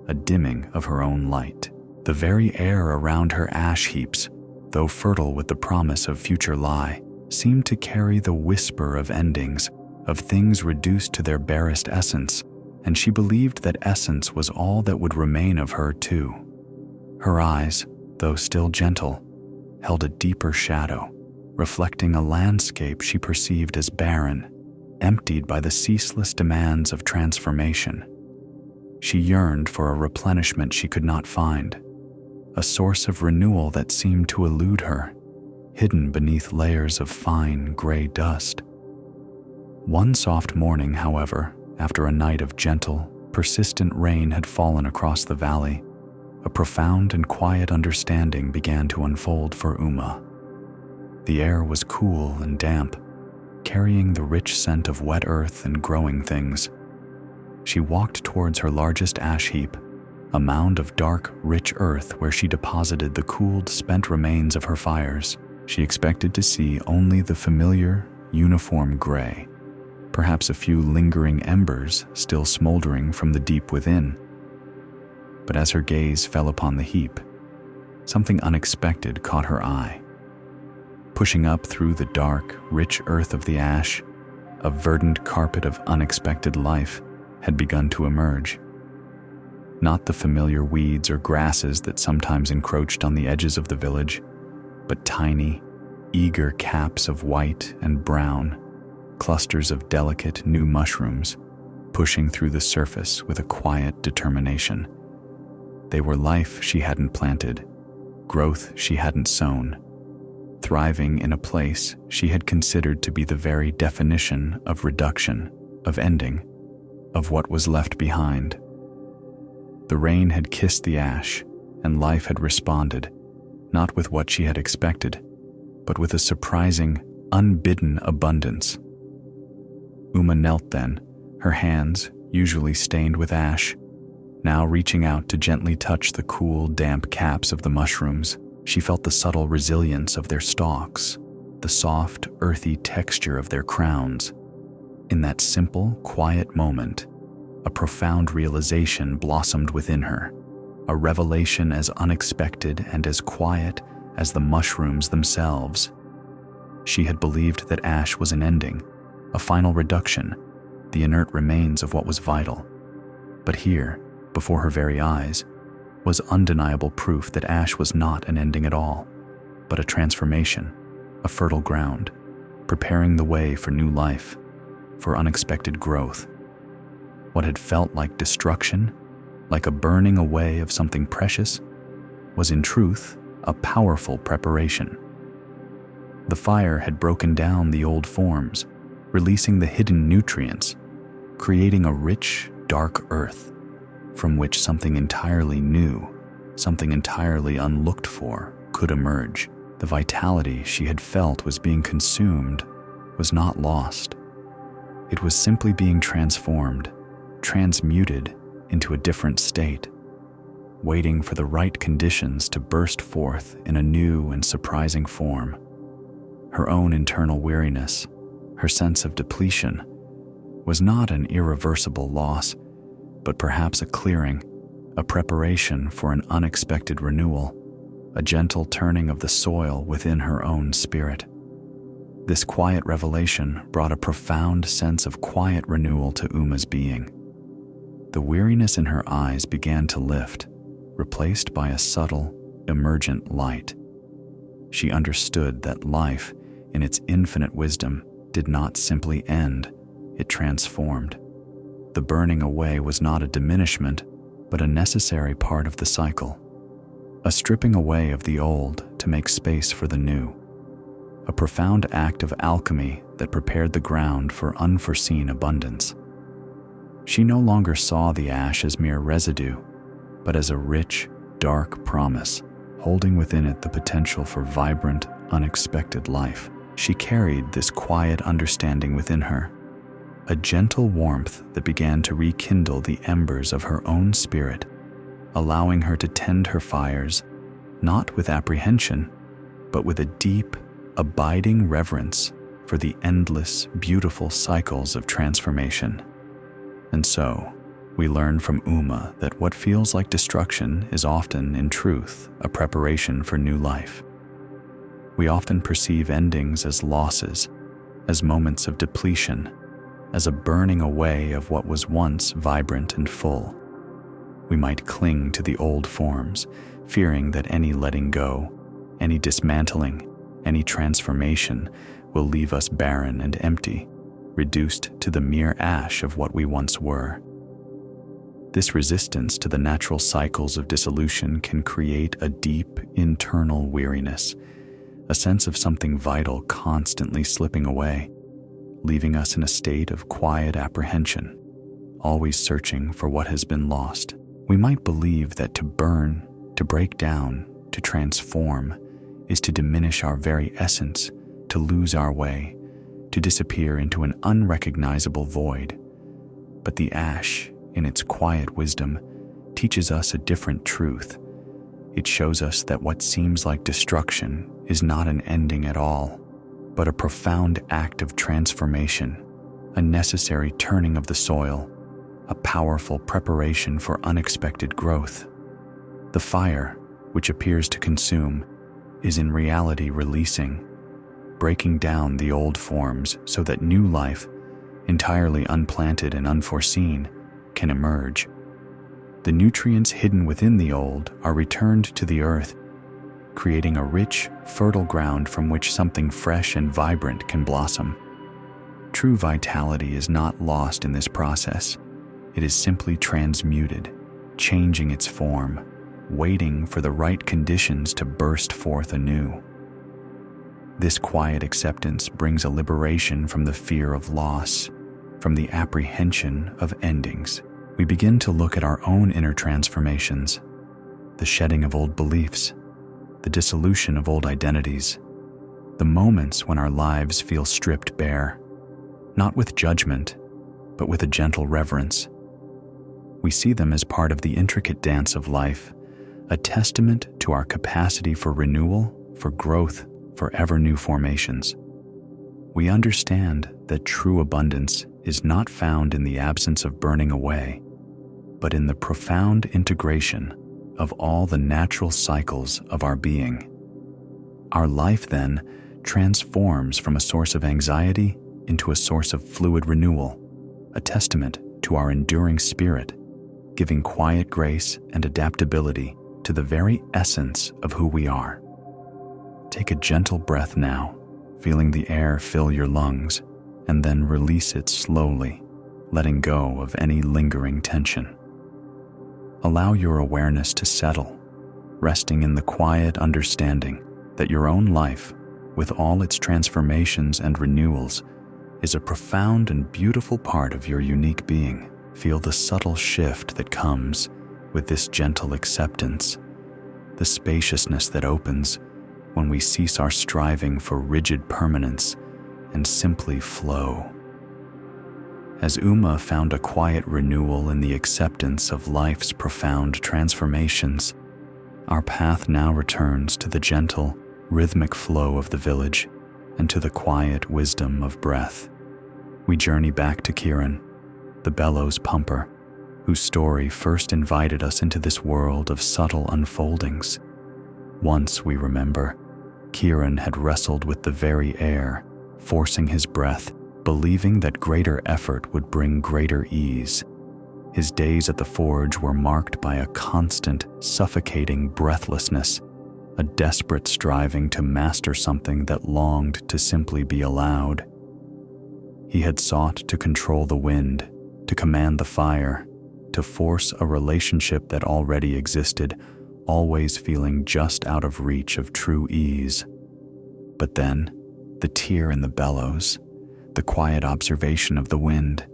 a dimming of her own light. The very air around her ash heaps, though fertile with the promise of future lie, seemed to carry the whisper of endings, of things reduced to their barest essence, and she believed that essence was all that would remain of her too. Her eyes, though still gentle, held a deeper shadow, reflecting a landscape she perceived as barren, emptied by the ceaseless demands of transformation. She yearned for a replenishment she could not find, a source of renewal that seemed to elude her, hidden beneath layers of fine gray dust. One soft morning, however, after a night of gentle, persistent rain had fallen across the valley, a profound and quiet understanding began to unfold for Uma. The air was cool and damp, carrying the rich scent of wet earth and growing things. She walked towards her largest ash heap, a mound of dark, rich earth where she deposited the cooled, spent remains of her fires. She expected to see only the familiar, uniform gray, perhaps a few lingering embers still smoldering from the deep within. But as her gaze fell upon the heap, something unexpected caught her eye. Pushing up through the dark, rich earth of the ash, a verdant carpet of unexpected life had begun to emerge. Not the familiar weeds or grasses that sometimes encroached on the edges of the village, but tiny, eager caps of white and brown, clusters of delicate new mushrooms, pushing through the surface with a quiet determination. They were life she hadn't planted, growth she hadn't sown, thriving in a place she had considered to be the very definition of reduction, of ending, of what was left behind. The rain had kissed the ash, and life had responded, not with what she had expected, but with a surprising, unbidden abundance. Uma knelt then, her hands, usually stained with ash, now reaching out to gently touch the cool, damp caps of the mushrooms. She felt the subtle resilience of their stalks, the soft, earthy texture of their crowns. In that simple, quiet moment, a profound realization blossomed within her, a revelation as unexpected and as quiet as the mushrooms themselves. She had believed that ash was an ending, a final reduction, the inert remains of what was vital. But here, before her very eyes, was undeniable proof that ash was not an ending at all, but a transformation, a fertile ground, preparing the way for new life, for unexpected growth. What had felt like destruction, like a burning away of something precious, was in truth a powerful preparation. The fire had broken down the old forms, releasing the hidden nutrients, creating a rich, dark earth, from which something entirely new, something entirely unlooked for, could emerge. The vitality she had felt was being consumed was not lost. It was simply being transformed, transmuted into a different state, waiting for the right conditions to burst forth in a new and surprising form. Her own internal weariness, her sense of depletion, was not an irreversible loss, but perhaps a clearing, a preparation for an unexpected renewal, a gentle turning of the soil within her own spirit. This quiet revelation brought a profound sense of quiet renewal to Uma's being. The weariness in her eyes began to lift, replaced by a subtle, emergent light. She understood that life, in its infinite wisdom, did not simply end, it transformed. The burning away was not a diminishment, but a necessary part of the cycle, a stripping away of the old to make space for the new, a profound act of alchemy that prepared the ground for unforeseen abundance. She no longer saw the ash as mere residue, but as a rich, dark promise, holding within it the potential for vibrant, unexpected life. She carried this quiet understanding within her, a gentle warmth that began to rekindle the embers of her own spirit, allowing her to tend her fires, not with apprehension, but with a deep, abiding reverence for the endless, beautiful cycles of transformation. And so, we learn from Uma that what feels like destruction is often, in truth, a preparation for new life. We often perceive endings as losses, as moments of depletion, as a burning away of what was once vibrant and full. We might cling to the old forms, fearing that any letting go, any dismantling, any transformation will leave us barren and empty, reduced to the mere ash of what we once were. This resistance to the natural cycles of dissolution can create a deep internal weariness, a sense of something vital constantly slipping away, leaving us in a state of quiet apprehension, always searching for what has been lost. We might believe that to burn, to break down, to transform, is to diminish our very essence, to lose our way, to disappear into an unrecognizable void. But the ash, in its quiet wisdom, teaches us a different truth. It shows us that what seems like destruction is not an ending at all, but a profound act of transformation, a necessary turning of the soil, a powerful preparation for unexpected growth. The fire, which appears to consume, is in reality releasing, breaking down the old forms so that new life, entirely unplanted and unforeseen, can emerge. The nutrients hidden within the old are returned to the earth, creating a rich, fertile ground from which something fresh and vibrant can blossom. True vitality is not lost in this process. It is simply transmuted, changing its form, waiting for the right conditions to burst forth anew. This quiet acceptance brings a liberation from the fear of loss, from the apprehension of endings. We begin to look at our own inner transformations, the shedding of old beliefs, the dissolution of old identities, the moments when our lives feel stripped bare, not with judgment, but with a gentle reverence. We see them as part of the intricate dance of life, a testament to our capacity for renewal, for growth, for ever new formations. We understand that true abundance is not found in the absence of burning away, but in the profound integration of all the natural cycles of our being. Our life, then, transforms from a source of anxiety into a source of fluid renewal, a testament to our enduring spirit, giving quiet grace and adaptability to the very essence of who we are. Take a gentle breath now, feeling the air fill your lungs, and then release it slowly, letting go of any lingering tension. Allow your awareness to settle, resting in the quiet understanding that your own life, with all its transformations and renewals, is a profound and beautiful part of your unique being. Feel the subtle shift that comes with this gentle acceptance, the spaciousness that opens when we cease our striving for rigid permanence and simply flow. As Uma found a quiet renewal in the acceptance of life's profound transformations, our path now returns to the gentle, rhythmic flow of the village and to the quiet wisdom of breath. We journey back to Kiran, the bellows pumper, whose story first invited us into this world of subtle unfoldings. Once, we remember, Kiran had wrestled with the very air, forcing his breath, believing that greater effort would bring greater ease. His days at the forge were marked by a constant, suffocating breathlessness, a desperate striving to master something that longed to simply be allowed. He had sought to control the wind, to command the fire, to force a relationship that already existed, always feeling just out of reach of true ease. But then, the tear in the bellows, the quiet observation of the wind,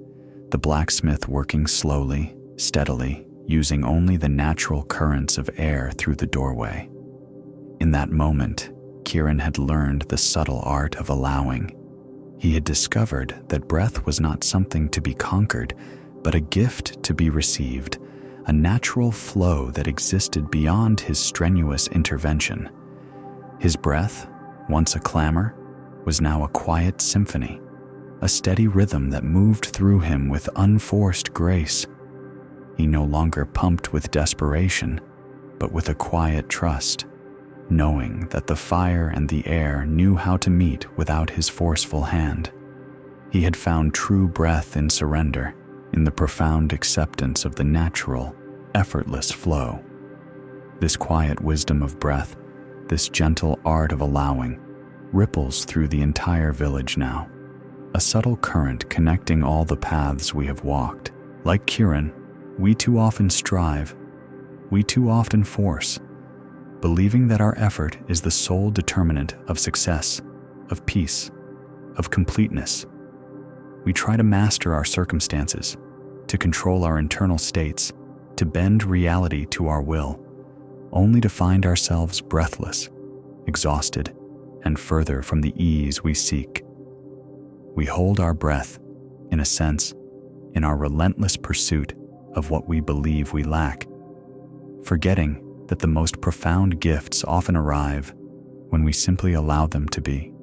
the blacksmith working slowly, steadily, using only the natural currents of air through the doorway. In that moment, Kiran had learned the subtle art of allowing. He had discovered that breath was not something to be conquered, but a gift to be received, a natural flow that existed beyond his strenuous intervention. His breath, once a clamor, was now a quiet symphony, a steady rhythm that moved through him with unforced grace. He no longer pumped with desperation, but with a quiet trust, knowing that the fire and the air knew how to meet without his forceful hand. He had found true breath in surrender, in the profound acceptance of the natural, effortless flow. This quiet wisdom of breath, this gentle art of allowing, ripples through the entire village now, a subtle current connecting all the paths we have walked. Like Kiran, we too often strive, we too often force, believing that our effort is the sole determinant of success, of peace, of completeness. We try to master our circumstances, to control our internal states, to bend reality to our will, only to find ourselves breathless, exhausted, and further from the ease we seek. We hold our breath, in a sense, in our relentless pursuit of what we believe we lack, forgetting that the most profound gifts often arrive when we simply allow them to be.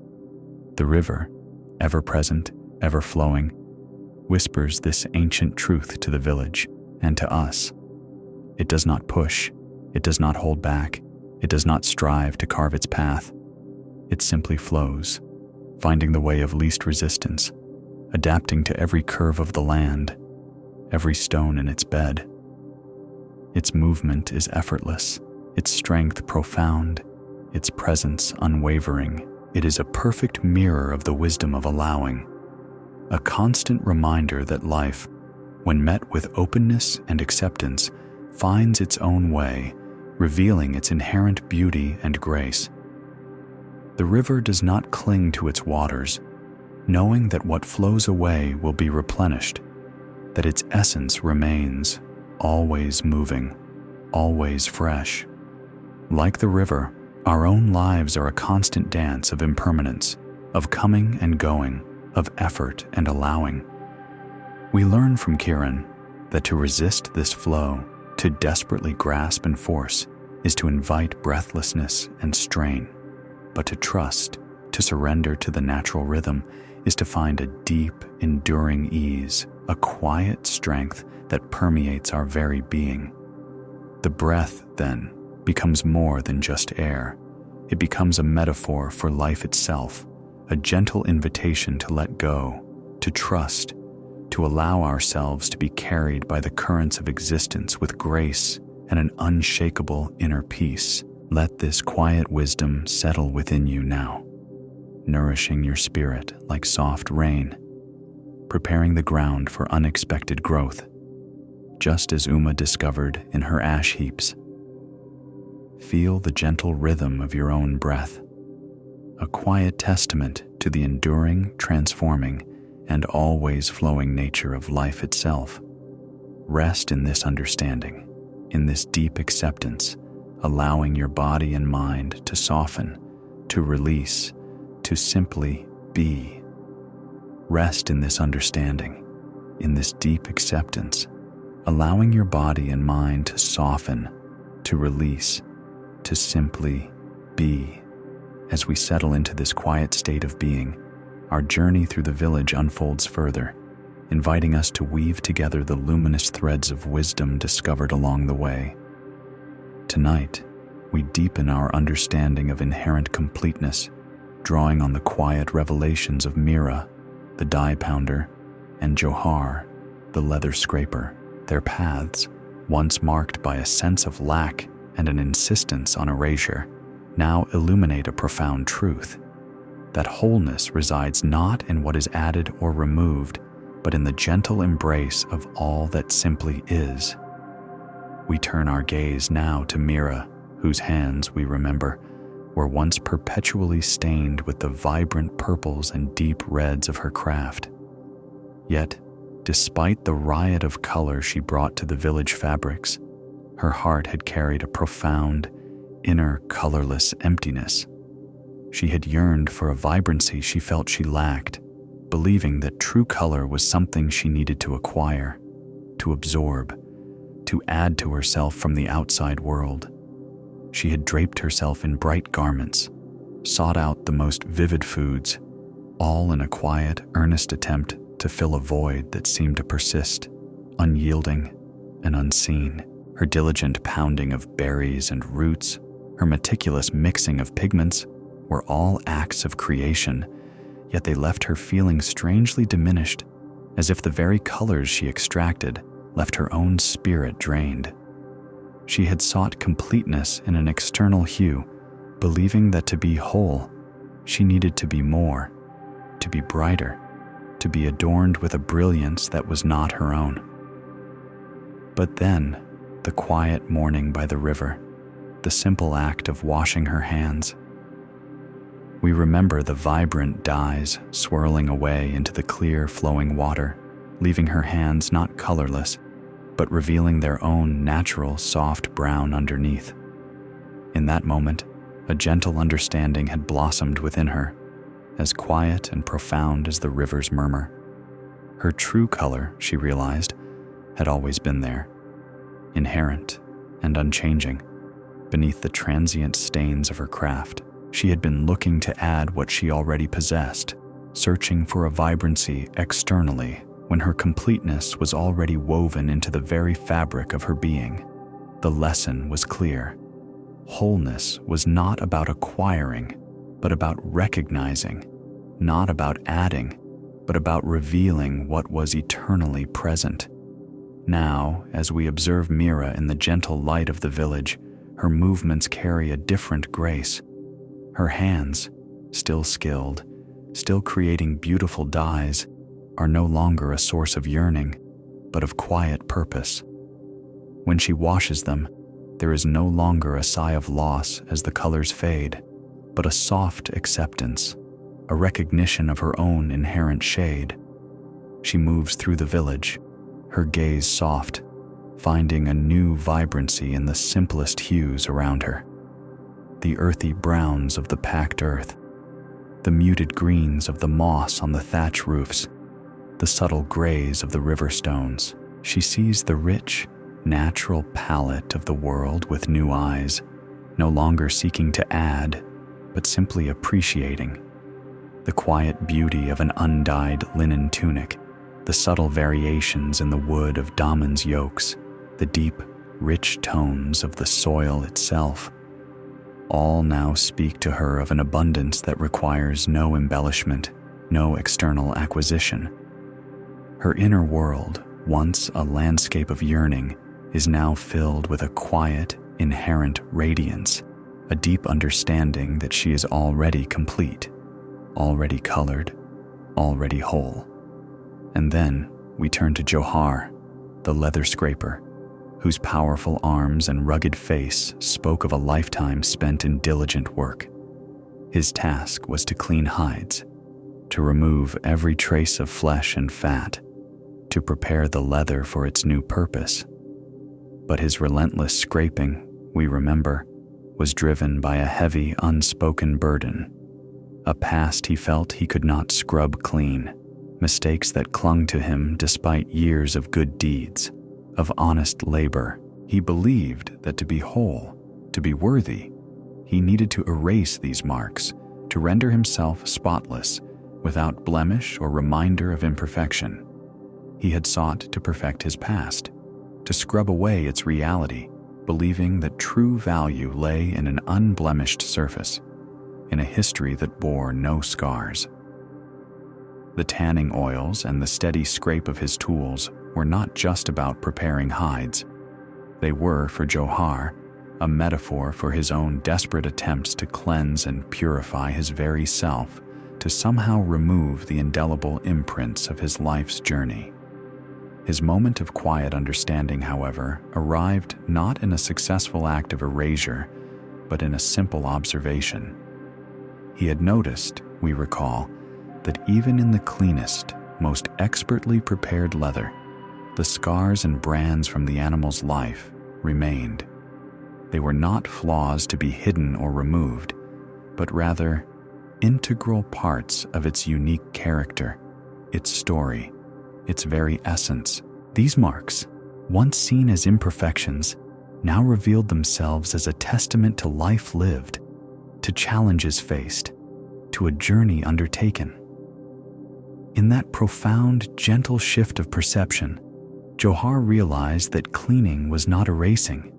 The river, ever present, ever flowing, whispers this ancient truth to the village and to us. It does not push, it does not hold back, it does not strive to carve its path. It simply flows, finding the way of least resistance, adapting to every curve of the land, every stone in its bed. Its movement is effortless, its strength profound, its presence unwavering. It is a perfect mirror of the wisdom of allowing, a constant reminder that life, when met with openness and acceptance, finds its own way, revealing its inherent beauty and grace. The river does not cling to its waters, knowing that what flows away will be replenished, that its essence remains, always moving, always fresh. Like the river, our own lives are a constant dance of impermanence, of coming and going, of effort and allowing. We learn from Kiran that to resist this flow, to desperately grasp and force, is to invite breathlessness and strain. But to trust, to surrender to the natural rhythm, is to find a deep, enduring ease, a quiet strength that permeates our very being. The breath, then, becomes more than just air. It becomes a metaphor for life itself, a gentle invitation to let go, to trust, to allow ourselves to be carried by the currents of existence with grace and an unshakable inner peace. Let this quiet wisdom settle within you now, nourishing your spirit like soft rain, preparing the ground for unexpected growth, just as Uma discovered in her ash heaps. Feel the gentle rhythm of your own breath, a quiet testament to the enduring, transforming, and always flowing nature of life itself. Rest in this understanding, in this deep acceptance, allowing your body and mind to soften, to release, to simply be. Rest in this understanding, in this deep acceptance, allowing your body and mind to soften, to release, to simply be. As we settle into this quiet state of being, our journey through the village unfolds further, inviting us to weave together the luminous threads of wisdom discovered along the way. Tonight, we deepen our understanding of inherent completeness, drawing on the quiet revelations of Mira, the dye pounder, and Johar, the leather scraper. Their paths, once marked by a sense of lack and an insistence on erasure, now illuminate a profound truth. That wholeness resides not in what is added or removed, but in the gentle embrace of all that simply is. We turn our gaze now to Mira, whose hands, we remember, were once perpetually stained with the vibrant purples and deep reds of her craft. Yet, despite the riot of color she brought to the village fabrics, her heart had carried a profound, inner, colorless emptiness. She had yearned for a vibrancy she felt she lacked, believing that true color was something she needed to acquire, to absorb, to add to herself from the outside world. She had draped herself in bright garments, sought out the most vivid foods, all in a quiet, earnest attempt to fill a void that seemed to persist, unyielding and unseen. Her diligent pounding of berries and roots, her meticulous mixing of pigments, were all acts of creation, yet they left her feeling strangely diminished, as if the very colors she extracted left her own spirit drained. She had sought completeness in an external hue, believing that to be whole, she needed to be more, to be brighter, to be adorned with a brilliance that was not her own. But then, the quiet morning by the river, the simple act of washing her hands. We remember the vibrant dyes swirling away into the clear, flowing water, leaving her hands not colorless, but revealing their own natural, soft brown underneath. In that moment, a gentle understanding had blossomed within her, as quiet and profound as the river's murmur. Her true color, she realized, had always been there, inherent and unchanging. Beneath the transient stains of her craft, she had been looking to add what she already possessed, searching for a vibrancy externally when her completeness was already woven into the very fabric of her being. The lesson was clear. Wholeness was not about acquiring, but about recognizing, not about adding, but about revealing what was eternally present. Now, as we observe Mira in the gentle light of the village, her movements carry a different grace. Her hands, still skilled, still creating beautiful dyes, are no longer a source of yearning, but of quiet purpose. When she washes them, there is no longer a sigh of loss as the colors fade, but a soft acceptance, a recognition of her own inherent shade. She moves through the village, her gaze soft, finding a new vibrancy in the simplest hues around her. The earthy browns of the packed earth, the muted greens of the moss on the thatch roofs, the subtle grays of the river stones. She sees the rich, natural palette of the world with new eyes, no longer seeking to add, but simply appreciating. The quiet beauty of an undyed linen tunic, the subtle variations in the wood of Damon's yokes, the deep, rich tones of the soil itself, all now speak to her of an abundance that requires no embellishment, no external acquisition. Her inner world, once a landscape of yearning, is now filled with a quiet, inherent radiance, a deep understanding that she is already complete, already colored, already whole. And then we turn to Johar, the leather scraper, whose powerful arms and rugged face spoke of a lifetime spent in diligent work. His task was to clean hides, to remove every trace of flesh and fat, to prepare the leather for its new purpose. But his relentless scraping, we remember, was driven by a heavy, unspoken burden, a past he felt he could not scrub clean, mistakes that clung to him despite years of good deeds, of honest labor. He believed that to be whole, to be worthy, he needed to erase these marks, to render himself spotless, without blemish or reminder of imperfection. He had sought to perfect his past, to scrub away its reality, believing that true value lay in an unblemished surface, in a history that bore no scars. The tanning oils and the steady scrape of his tools were not just about preparing hides. They were, for Johar, a metaphor for his own desperate attempts to cleanse and purify his very self, to somehow remove the indelible imprints of his life's journey. His moment of quiet understanding, however, arrived not in a successful act of erasure, but in a simple observation. He had noticed, we recall, that even in the cleanest, most expertly prepared leather, the scars and brands from the animal's life remained. They were not flaws to be hidden or removed, but rather integral parts of its unique character, its story, its very essence. These marks, once seen as imperfections, now revealed themselves as a testament to life lived, to challenges faced, to a journey undertaken. In that profound, gentle shift of perception, Johar realized that cleaning was not erasing.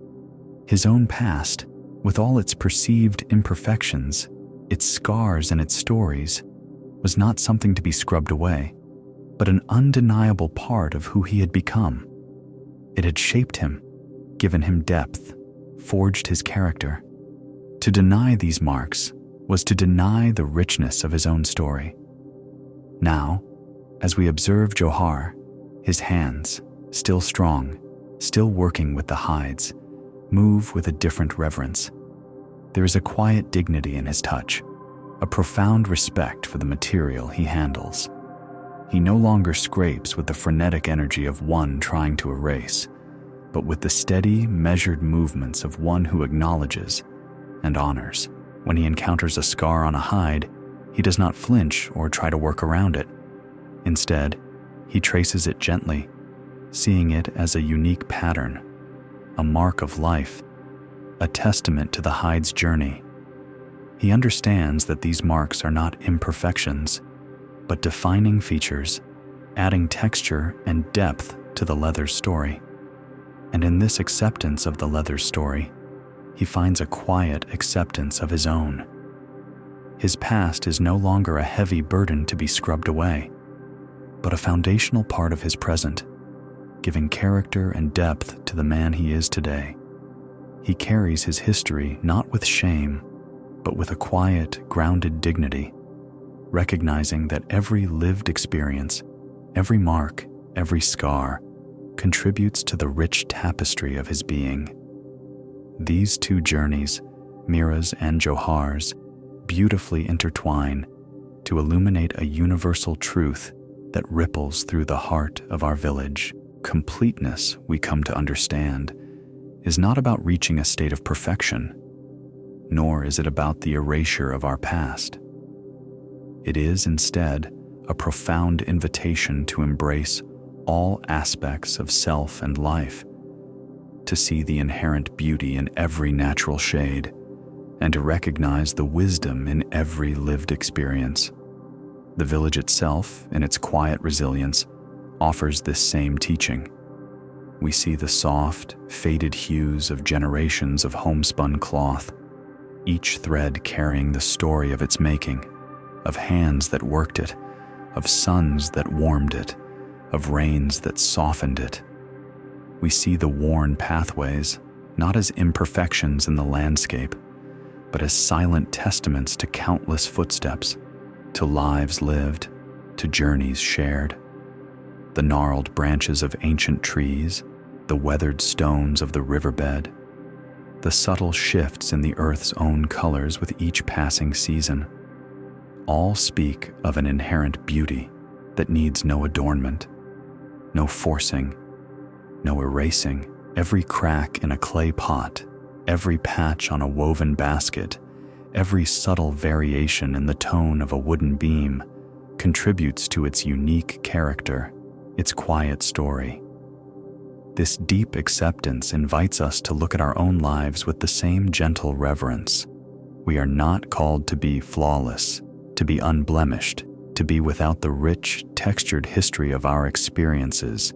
His own past, with all its perceived imperfections, its scars and its stories, was not something to be scrubbed away, but an undeniable part of who he had become. It had shaped him, given him depth, forged his character. To deny these marks was to deny the richness of his own story. Now, as we observe Johar, his hands, still strong, still working with the hides, move with a different reverence. There is a quiet dignity in his touch, a profound respect for the material he handles. He no longer scrapes with the frenetic energy of one trying to erase, but with the steady, measured movements of one who acknowledges and honors. When he encounters a scar on a hide, he does not flinch or try to work around it. Instead, he traces it gently, seeing it as a unique pattern, a mark of life, a testament to the hide's journey. He understands that these marks are not imperfections, but defining features, adding texture and depth to the leather's story. And in this acceptance of the leather's story, he finds a quiet acceptance of his own. His past is no longer a heavy burden to be scrubbed away, but a foundational part of his present, giving character and depth to the man he is today. He carries his history not with shame, but with a quiet, grounded dignity, recognizing that every lived experience, every mark, every scar, contributes to the rich tapestry of his being. These two journeys, Mira's and Johar's, beautifully intertwine to illuminate a universal truth that ripples through the heart of our village. Completeness, we come to understand, is not about reaching a state of perfection, nor is it about the erasure of our past. It is instead a profound invitation to embrace all aspects of self and life, to see the inherent beauty in every natural shade, and to recognize the wisdom in every lived experience. The village itself, in its quiet resilience, offers this same teaching. We see the soft, faded hues of generations of homespun cloth, each thread carrying the story of its making, of hands that worked it, of suns that warmed it, of rains that softened it. We see the worn pathways, not as imperfections in the landscape, but as silent testaments to countless footsteps, to lives lived, to journeys shared. The gnarled branches of ancient trees, the weathered stones of the riverbed, the subtle shifts in the earth's own colors with each passing season, all speak of an inherent beauty that needs no adornment, no forcing, no erasing. Every crack in a clay pot, every patch on a woven basket, every subtle variation in the tone of a wooden beam contributes to its unique character, its quiet story. This deep acceptance invites us to look at our own lives with the same gentle reverence. We are not called to be flawless, to be unblemished, to be without the rich, textured history of our experiences.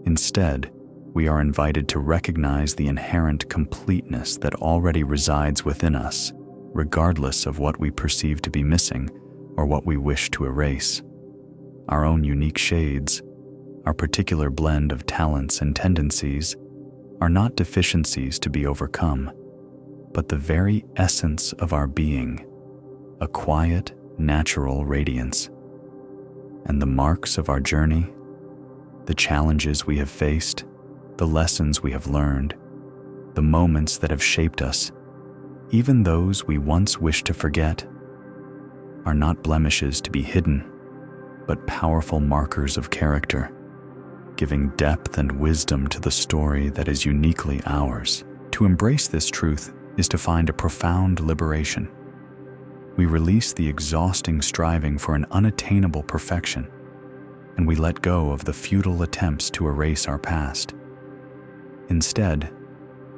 Instead, we are invited to recognize the inherent completeness that already resides within us, regardless of what we perceive to be missing or what we wish to erase. Our own unique shades, our particular blend of talents and tendencies, are not deficiencies to be overcome, but the very essence of our being, a quiet, natural radiance. And the marks of our journey, the challenges we have faced, the lessons we have learned, the moments that have shaped us, even those we once wished to forget, are not blemishes to be hidden, but powerful markers of character, giving depth and wisdom to the story that is uniquely ours. To embrace this truth is to find a profound liberation. We release the exhausting striving for an unattainable perfection and we let go of the futile attempts to erase our past. Instead,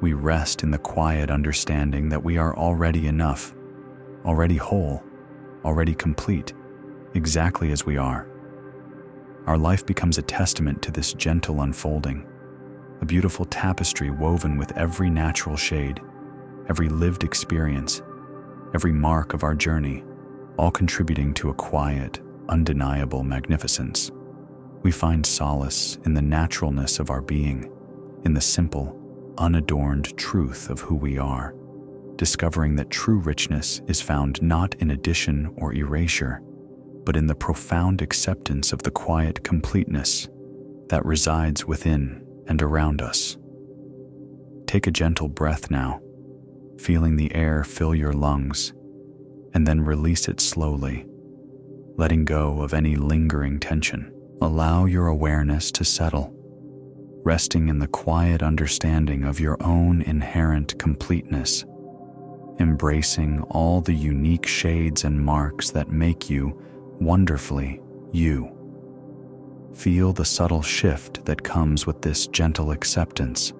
we rest in the quiet understanding that we are already enough, already whole, already complete, exactly as we are. Our life becomes a testament to this gentle unfolding, a beautiful tapestry woven with every natural shade, every lived experience, every mark of our journey, all contributing to a quiet, undeniable magnificence. We find solace in the naturalness of our being, in the simple, unadorned truth of who we are, discovering that true richness is found not in addition or erasure, but in the profound acceptance of the quiet completeness that resides within and around us. Take a gentle breath now, feeling the air fill your lungs, and then release it slowly, letting go of any lingering tension. Allow your awareness to settle, resting in the quiet understanding of your own inherent completeness, embracing all the unique shades and marks that make you wonderfully you. Feel the subtle shift that comes with this gentle acceptance,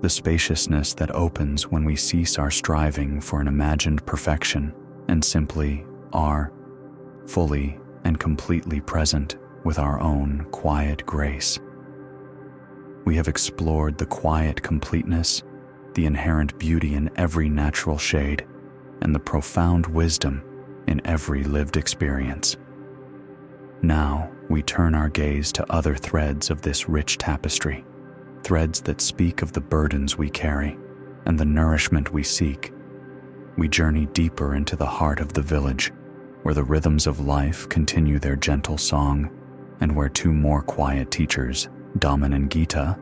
the spaciousness that opens when we cease our striving for an imagined perfection and simply are fully and completely present with our own quiet grace. We have explored the quiet completeness, the inherent beauty in every natural shade, and the profound wisdom in every lived experience. Now we turn our gaze to other threads of this rich tapestry, threads that speak of the burdens we carry and the nourishment we seek. We journey deeper into the heart of the village, where the rhythms of life continue their gentle song, and where two more quiet teachers, Daman and Gita,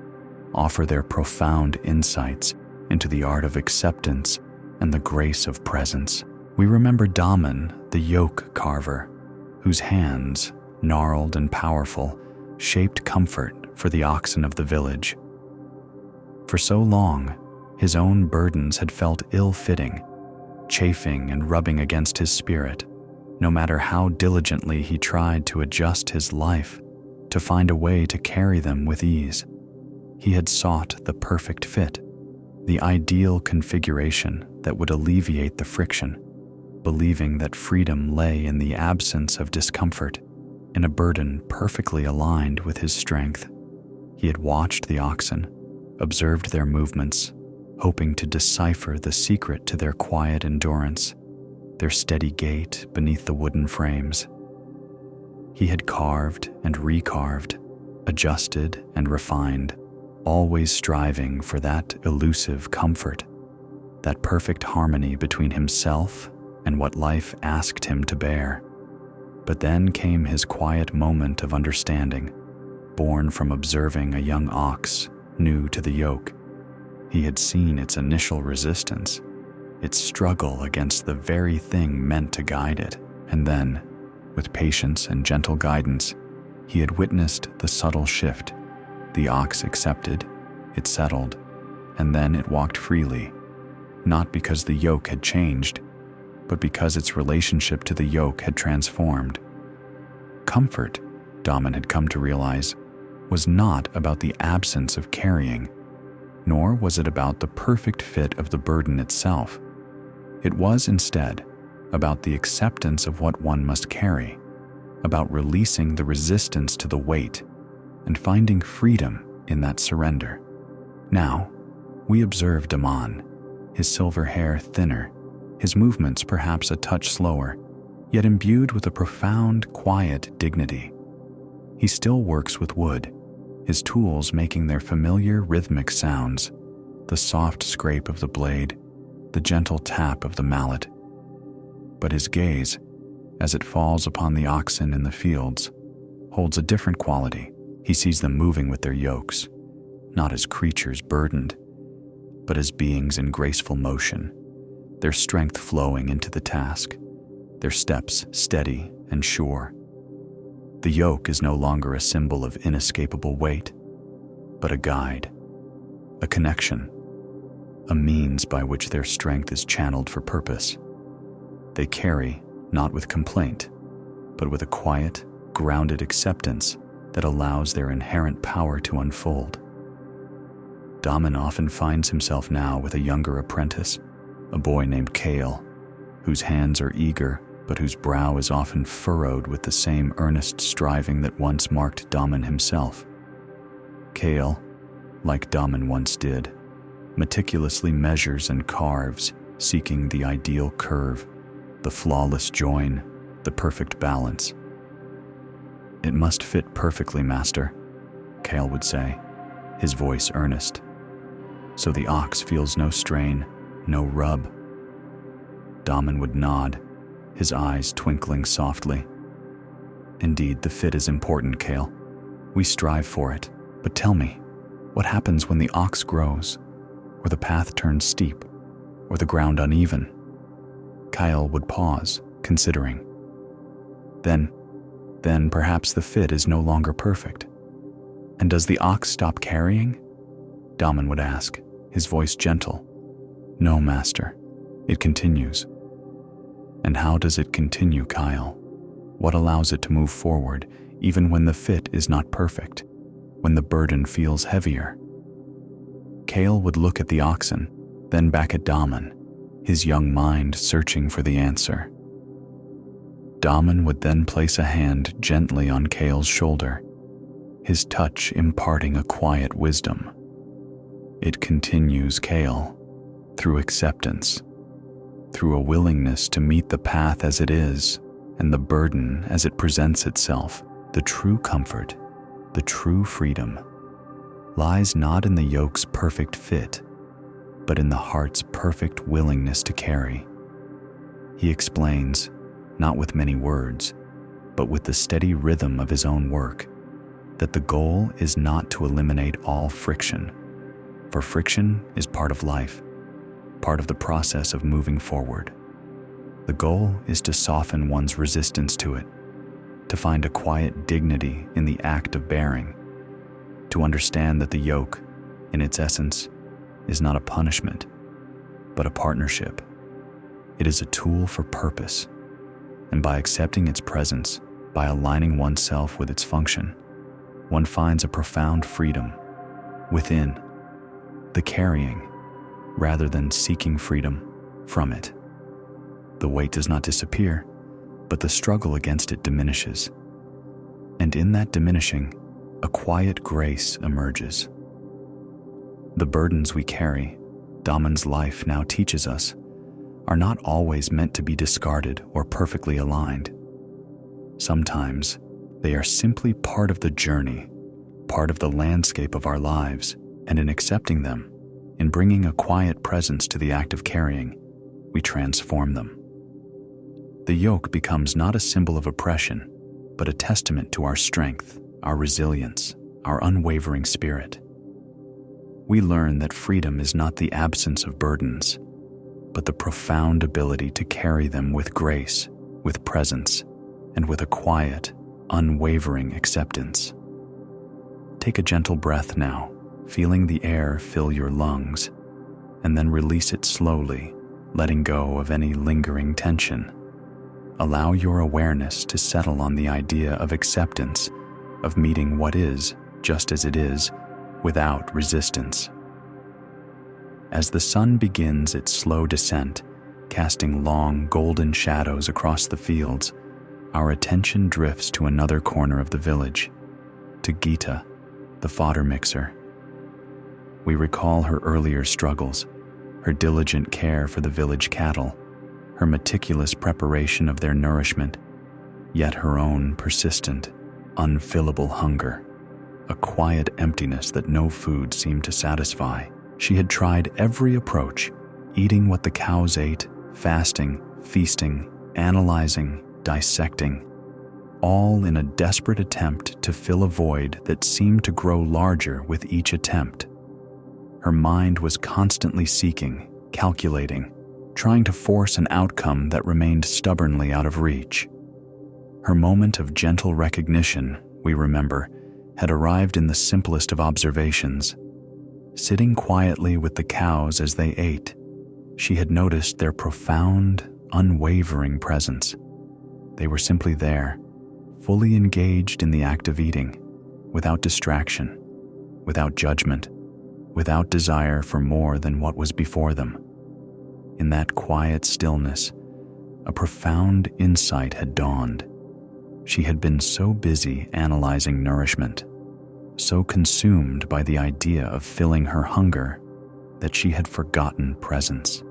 offer their profound insights into the art of acceptance and the grace of presence. We remember Daman, the yoke carver, whose hands, gnarled and powerful, shaped comfort for the oxen of the village. For so long, his own burdens had felt ill-fitting, chafing and rubbing against his spirit, no matter how diligently he tried to adjust his life, to find a way to carry them with ease. He had sought the perfect fit, the ideal configuration that would alleviate the friction, believing that freedom lay in the absence of discomfort, in a burden perfectly aligned with his strength. He had watched the oxen, observed their movements, hoping to decipher the secret to their quiet endurance, their steady gait beneath the wooden frames. He had carved and recarved, adjusted and refined, always striving for that elusive comfort, that perfect harmony between himself and what life asked him to bear. But then came his quiet moment of understanding, born from observing a young ox new to the yoke. He had seen its initial resistance, its struggle against the very thing meant to guide it, and then, with patience and gentle guidance, he had witnessed the subtle shift. The ox accepted, it settled, and then it walked freely, not because the yoke had changed, but because its relationship to the yoke had transformed. Comfort, Daman had come to realize, was not about the absence of carrying, nor was it about the perfect fit of the burden itself. It was instead about the acceptance of what one must carry, about releasing the resistance to the weight and finding freedom in that surrender. Now, we observe Daman, his silver hair thinner, his movements perhaps a touch slower, yet imbued with a profound, quiet dignity. He still works with wood, his tools making their familiar rhythmic sounds, the soft scrape of the blade, the gentle tap of the mallet. But his gaze, as it falls upon the oxen in the fields, holds a different quality. He sees them moving with their yokes, not as creatures burdened, but as beings in graceful motion, their strength flowing into the task, their steps steady and sure. The yoke is no longer a symbol of inescapable weight, but a guide, a connection, a means by which their strength is channeled for purpose. They carry, not with complaint, but with a quiet, grounded acceptance that allows their inherent power to unfold. Daman often finds himself now with a younger apprentice, a boy named Kale, whose hands are eager but whose brow is often furrowed with the same earnest striving that once marked Daman himself. Kale, like Daman once did, meticulously measures and carves, seeking the ideal curve, the flawless join, the perfect balance. "It must fit perfectly, master," Kale would say, his voice earnest, "so the ox feels no strain, no rub." Daman would nod, his eyes twinkling softly. "Indeed, the fit is important, Kale. We strive for it. But tell me, what happens when the ox grows, or the path turns steep, or the ground uneven?" Kyle would pause, considering. Then perhaps the fit is no longer perfect. "And does the ox stop carrying?" Daman would ask, his voice gentle. "No, master. It continues." "And how does it continue, Kyle? What allows it to move forward, even when the fit is not perfect, when the burden feels heavier?" Kale would look at the oxen, then back at Daman, his young mind searching for the answer. Daman would then place a hand gently on Kale's shoulder, his touch imparting a quiet wisdom. "It continues, Kale, through acceptance, through a willingness to meet the path as it is and the burden as it presents itself. The true comfort, the true freedom, lies not in the yoke's perfect fit, but in the heart's perfect willingness to carry." He explains, not with many words, but with the steady rhythm of his own work, that the goal is not to eliminate all friction, for friction is part of life, part of the process of moving forward. The goal is to soften one's resistance to it, to find a quiet dignity in the act of bearing, to understand that the yoke, in its essence, is not a punishment, but a partnership. It is a tool for purpose, and by accepting its presence, by aligning oneself with its function, one finds a profound freedom within the carrying, rather than seeking freedom from it. The weight does not disappear, but the struggle against it diminishes. And in that diminishing, a quiet grace emerges. The burdens we carry, Daman's life now teaches us, are not always meant to be discarded or perfectly aligned. Sometimes they are simply part of the journey, part of the landscape of our lives, and in accepting them, in bringing a quiet presence to the act of carrying, we transform them. The yoke becomes not a symbol of oppression, but a testament to our strength, our resilience, our unwavering spirit. We learn that freedom is not the absence of burdens, but the profound ability to carry them with grace, with presence, and with a quiet, unwavering acceptance. Take a gentle breath now, feeling the air fill your lungs, and then release it slowly, letting go of any lingering tension. Allow your awareness to settle on the idea of acceptance, of meeting what is, just as it is, without resistance. As the sun begins its slow descent, casting long golden shadows across the fields, our attention drifts to another corner of the village, to Gita, the fodder mixer. We recall her earlier struggles, her diligent care for the village cattle, her meticulous preparation of their nourishment, yet her own persistent, unfillable hunger, a quiet emptiness that no food seemed to satisfy. She had tried every approach, eating what the cows ate, fasting, feasting, analyzing, dissecting, all in a desperate attempt to fill a void that seemed to grow larger with each attempt. Her mind was constantly seeking, calculating, trying to force an outcome that remained stubbornly out of reach. Her moment of gentle recognition, we remember, had arrived in the simplest of observations. Sitting quietly with the cows as they ate, she had noticed their profound, unwavering presence. They were simply there, fully engaged in the act of eating, without distraction, without judgment, without desire for more than what was before them. In that quiet stillness, a profound insight had dawned. She had been so busy analyzing nourishment, so consumed by the idea of filling her hunger, that she had forgotten presence.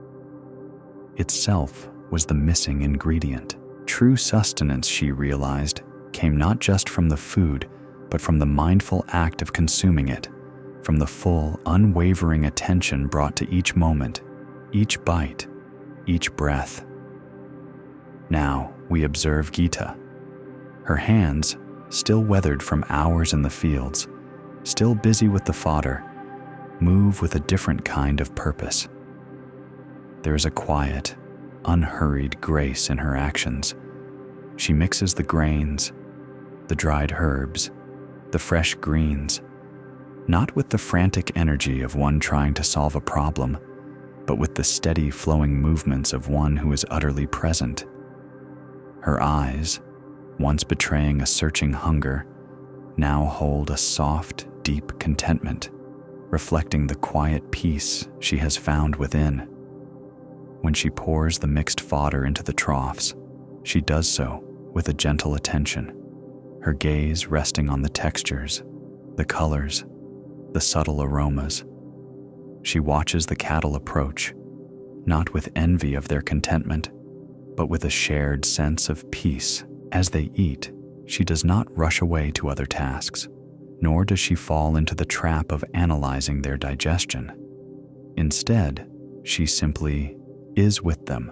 Itself was the missing ingredient. True sustenance, she realized, came not just from the food, but from the mindful act of consuming it, from the full, unwavering attention brought to each moment, each bite, each breath. Now we observe Gita. Her hands, still weathered from hours in the fields, still busy with the fodder, move with a different kind of purpose. There is a quiet, unhurried grace in her actions. She mixes the grains, the dried herbs, the fresh greens, not with the frantic energy of one trying to solve a problem, but with the steady flowing movements of one who is utterly present. Her eyes, once betraying a searching hunger, now hold a soft, deep contentment, reflecting the quiet peace she has found within. When she pours the mixed fodder into the troughs, she does so with a gentle attention, her gaze resting on the textures, the colors, the subtle aromas. She watches the cattle approach, not with envy of their contentment, but with a shared sense of peace. As they eat, she does not rush away to other tasks, nor does she fall into the trap of analyzing their digestion. Instead, she simply is with them,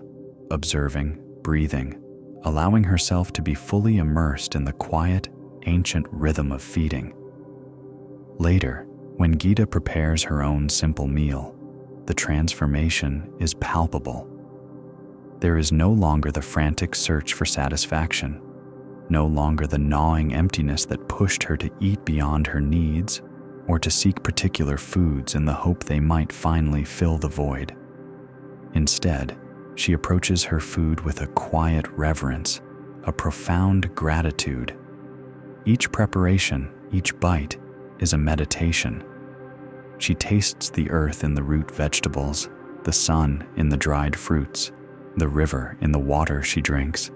observing, breathing, allowing herself to be fully immersed in the quiet, ancient rhythm of feeding. Later, when Gita prepares her own simple meal, the transformation is palpable. There is no longer the frantic search for satisfaction, no longer the gnawing emptiness that pushed her to eat beyond her needs or to seek particular foods in the hope they might finally fill the void. Instead, she approaches her food with a quiet reverence, a profound gratitude. Each preparation, each bite, is a meditation. She tastes the earth in the root vegetables, the sun in the dried fruits, the river in the water she drinks.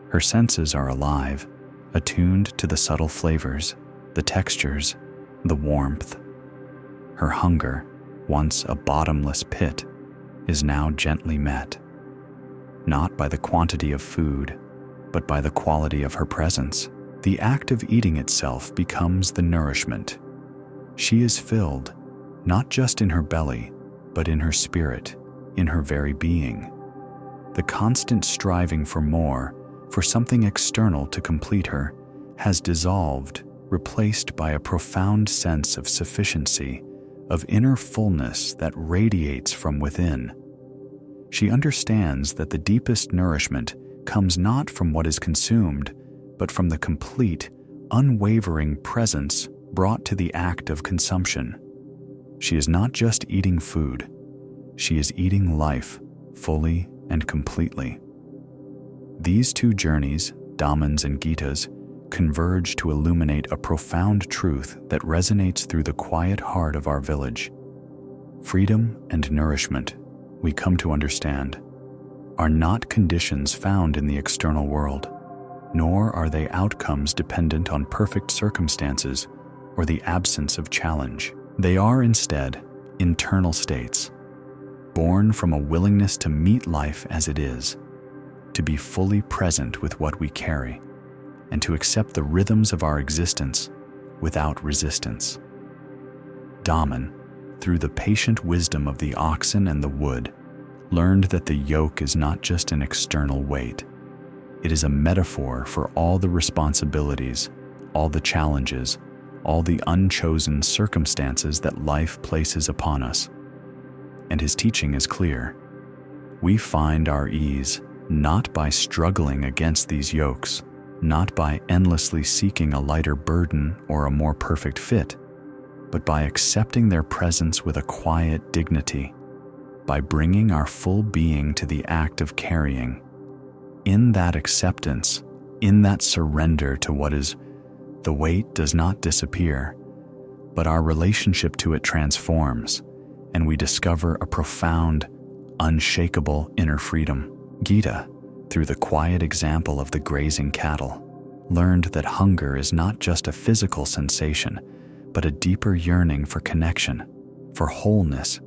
Her senses are alive, attuned to the subtle flavors, the textures, the warmth. Her hunger, once a bottomless pit, is now gently met, not by the quantity of food, but by the quality of her presence. The act of eating itself becomes the nourishment. She is filled, not just in her belly, but in her spirit, in her very being. The constant striving for more, for something external to complete her, has dissolved, replaced by a profound sense of sufficiency, of inner fullness that radiates from within. She understands that the deepest nourishment comes not from what is consumed, but from the complete, unwavering presence brought to the act of consumption. She is not just eating food, she is eating life fully and completely. These two journeys, Dhamman's and Gita's, converge to illuminate a profound truth that resonates through the quiet heart of our village. Freedom and nourishment, we come to understand, are not conditions found in the external world, nor are they outcomes dependent on perfect circumstances or the absence of challenge. They are instead internal states, born from a willingness to meet life as it is, to be fully present with what we carry, and to accept the rhythms of our existence without resistance. Dhamman, through the patient wisdom of the oxen and the wood, learned that the yoke is not just an external weight. It is a metaphor for all the responsibilities, all the challenges, all the unchosen circumstances that life places upon us. And his teaching is clear. We find our ease not by struggling against these yokes, not by endlessly seeking a lighter burden or a more perfect fit, but by accepting their presence with a quiet dignity, by bringing our full being to the act of carrying. In that acceptance, in that surrender to what is The weight does not disappear, but our relationship to it transforms, and we discover a profound, unshakable inner freedom. Gita, through the quiet example of the grazing cattle, learned that hunger is not just a physical sensation, but a deeper yearning for connection, for wholeness,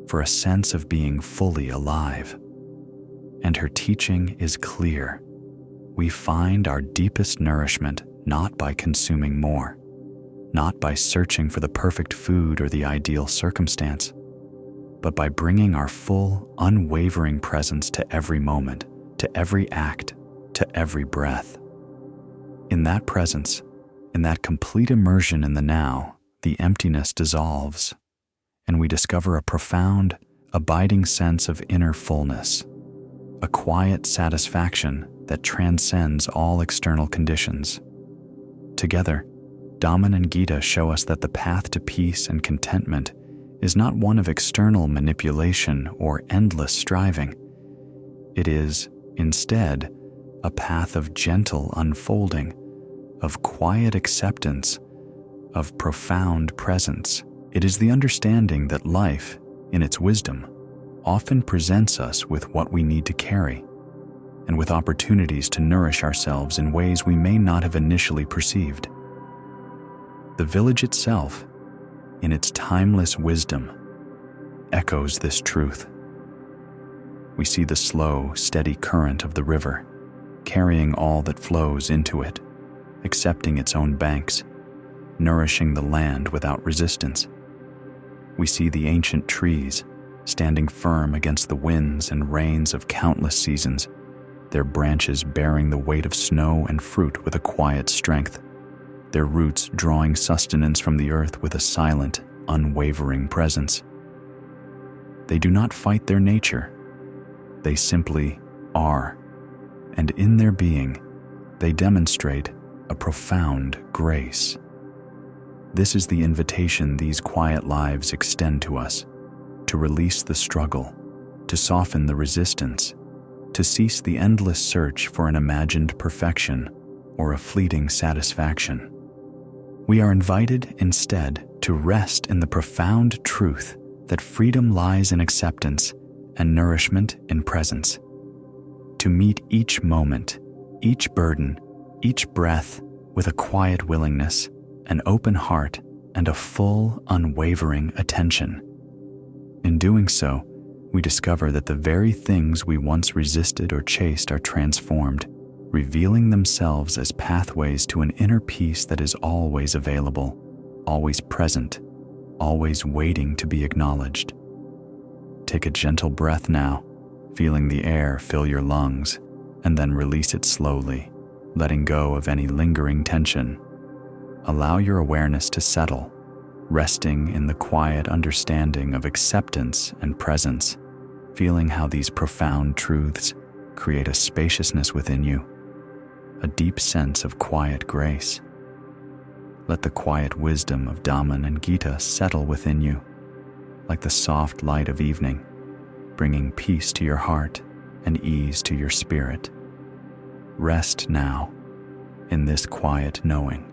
for a sense of being fully alive. And her teaching is clear. We find our deepest nourishment not by consuming more, not by searching for the perfect food or the ideal circumstance, but by bringing our full, unwavering presence to every moment, to every act, to every breath. In that presence, in that complete immersion in the now, the emptiness dissolves, and we discover a profound, abiding sense of inner fullness, a quiet satisfaction that transcends all external conditions. Together, Dhamma and Gita show us that the path to peace and contentment is not one of external manipulation or endless striving. It is, instead, a path of gentle unfolding, of quiet acceptance, of profound presence. It is the understanding that life, in its wisdom, often presents us with what we need to carry, and with opportunities to nourish ourselves in ways we may not have initially perceived. The village itself, in its timeless wisdom, echoes this truth. We see the slow, steady current of the river, carrying all that flows into it, accepting its own banks, nourishing the land without resistance. We see the ancient trees, standing firm against the winds and rains of countless seasons, their branches bearing the weight of snow and fruit with a quiet strength, their roots drawing sustenance from the earth with a silent, unwavering presence. They do not fight their nature. They simply are, and in their being, they demonstrate a profound grace. This is the invitation these quiet lives extend to us, to release the struggle, to soften the resistance, to cease the endless search for an imagined perfection or a fleeting satisfaction. We are invited instead to rest in the profound truth that freedom lies in acceptance and nourishment in presence, to meet each moment, each burden, each breath with a quiet willingness, an open heart, and a full, unwavering attention. In doing so, we discover that the very things we once resisted or chased are transformed, revealing themselves as pathways to an inner peace that is always available, always present, always waiting to be acknowledged. Take a gentle breath now, feeling the air fill your lungs, and then release it slowly, letting go of any lingering tension. Allow your awareness to settle, resting in the quiet understanding of acceptance and presence, feeling how these profound truths create a spaciousness within you, a deep sense of quiet grace. Let the quiet wisdom of Dhamma and Gita settle within you, like the soft light of evening, bringing peace to your heart and ease to your spirit. Rest now in this quiet knowing.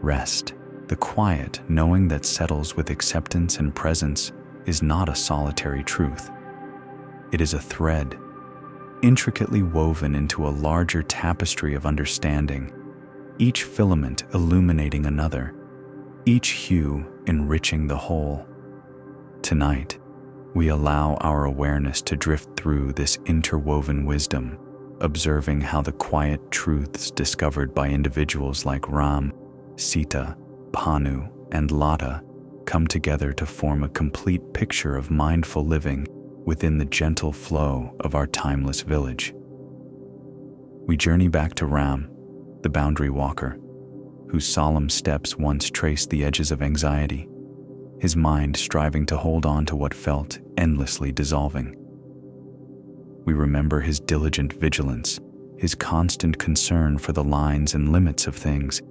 Rest. The quiet knowing that settles with acceptance and presence is not a solitary truth. It is a thread, intricately woven into a larger tapestry of understanding, each filament illuminating another, each hue enriching the whole. Tonight, we allow our awareness to drift through this interwoven wisdom, observing how the quiet truths discovered by individuals like Ram, Sita, Bhanu, and Lata come together to form a complete picture of mindful living within the gentle flow of our timeless village. We journey back to Ram, the boundary walker, whose solemn steps once traced the edges of anxiety, his mind striving to hold on to what felt endlessly dissolving. We remember his diligent vigilance, his constant concern for the lines and limits of things,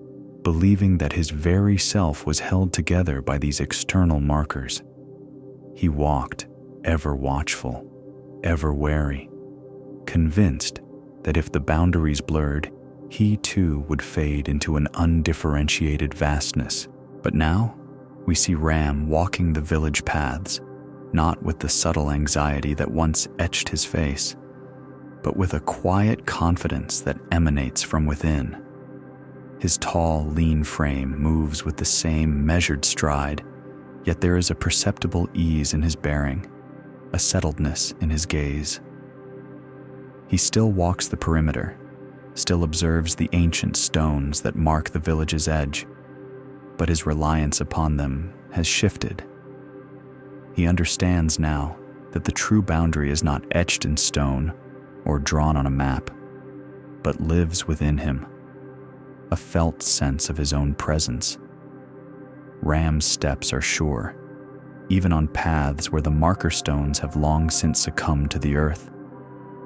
believing that his very self was held together by these external markers. He walked, ever watchful, ever wary, convinced that if the boundaries blurred, he too would fade into an undifferentiated vastness. But now, we see Ram walking the village paths, not with the subtle anxiety that once etched his face, but with a quiet confidence that emanates from within. His tall, lean frame moves with the same measured stride, yet there is a perceptible ease in his bearing, a settledness in his gaze. He still walks the perimeter, still observes the ancient stones that mark the village's edge, but his reliance upon them has shifted. He understands now that the true boundary is not etched in stone or drawn on a map, but lives within him, a felt sense of his own presence. Ram's steps are sure, even on paths where the marker stones have long since succumbed to the earth,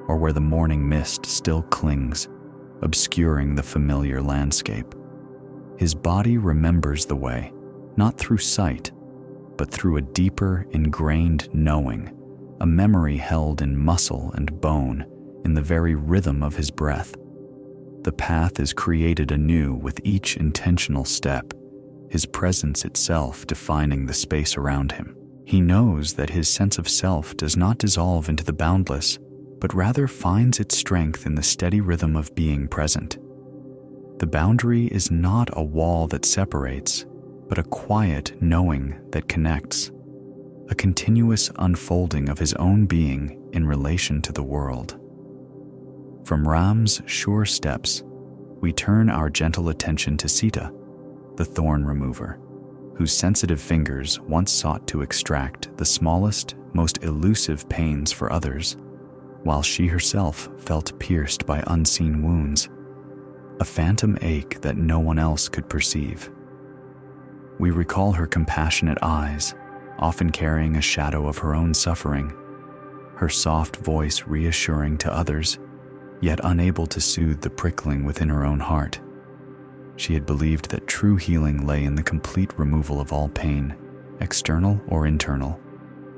or where the morning mist still clings, obscuring the familiar landscape. His body remembers the way, not through sight, but through a deeper, ingrained knowing, a memory held in muscle and bone, in the very rhythm of his breath. The path is created anew with each intentional step, his presence itself defining the space around him. He knows that his sense of self does not dissolve into the boundless, but rather finds its strength in the steady rhythm of being present. The boundary is not a wall that separates, but a quiet knowing that connects, a continuous unfolding of his own being in relation to the world. From Ram's sure steps, we turn our gentle attention to Sita, the thorn remover, whose sensitive fingers once sought to extract the smallest, most elusive pains for others, while she herself felt pierced by unseen wounds, a phantom ache that no one else could perceive. We recall her compassionate eyes, often carrying a shadow of her own suffering, her soft voice reassuring to others, yet unable to soothe the prickling within her own heart. She had believed that true healing lay in the complete removal of all pain, external or internal,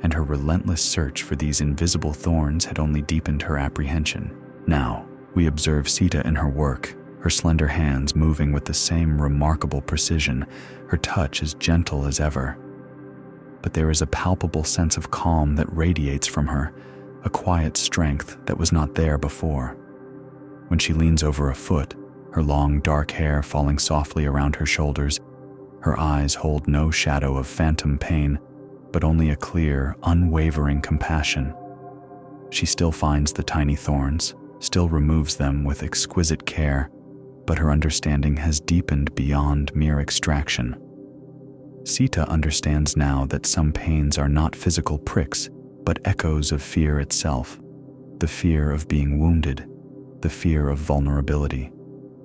and her relentless search for these invisible thorns had only deepened her apprehension. Now, we observe Sita in her work, her slender hands moving with the same remarkable precision, her touch as gentle as ever. But there is a palpable sense of calm that radiates from her, a quiet strength that was not there before. When she leans over a foot, her long dark hair falling softly around her shoulders, her eyes hold no shadow of phantom pain, but only a clear, unwavering compassion. She still finds the tiny thorns, still removes them with exquisite care, but her understanding has deepened beyond mere extraction. Sita understands now that some pains are not physical pricks, but echoes of fear itself, the fear of being wounded, the fear of vulnerability,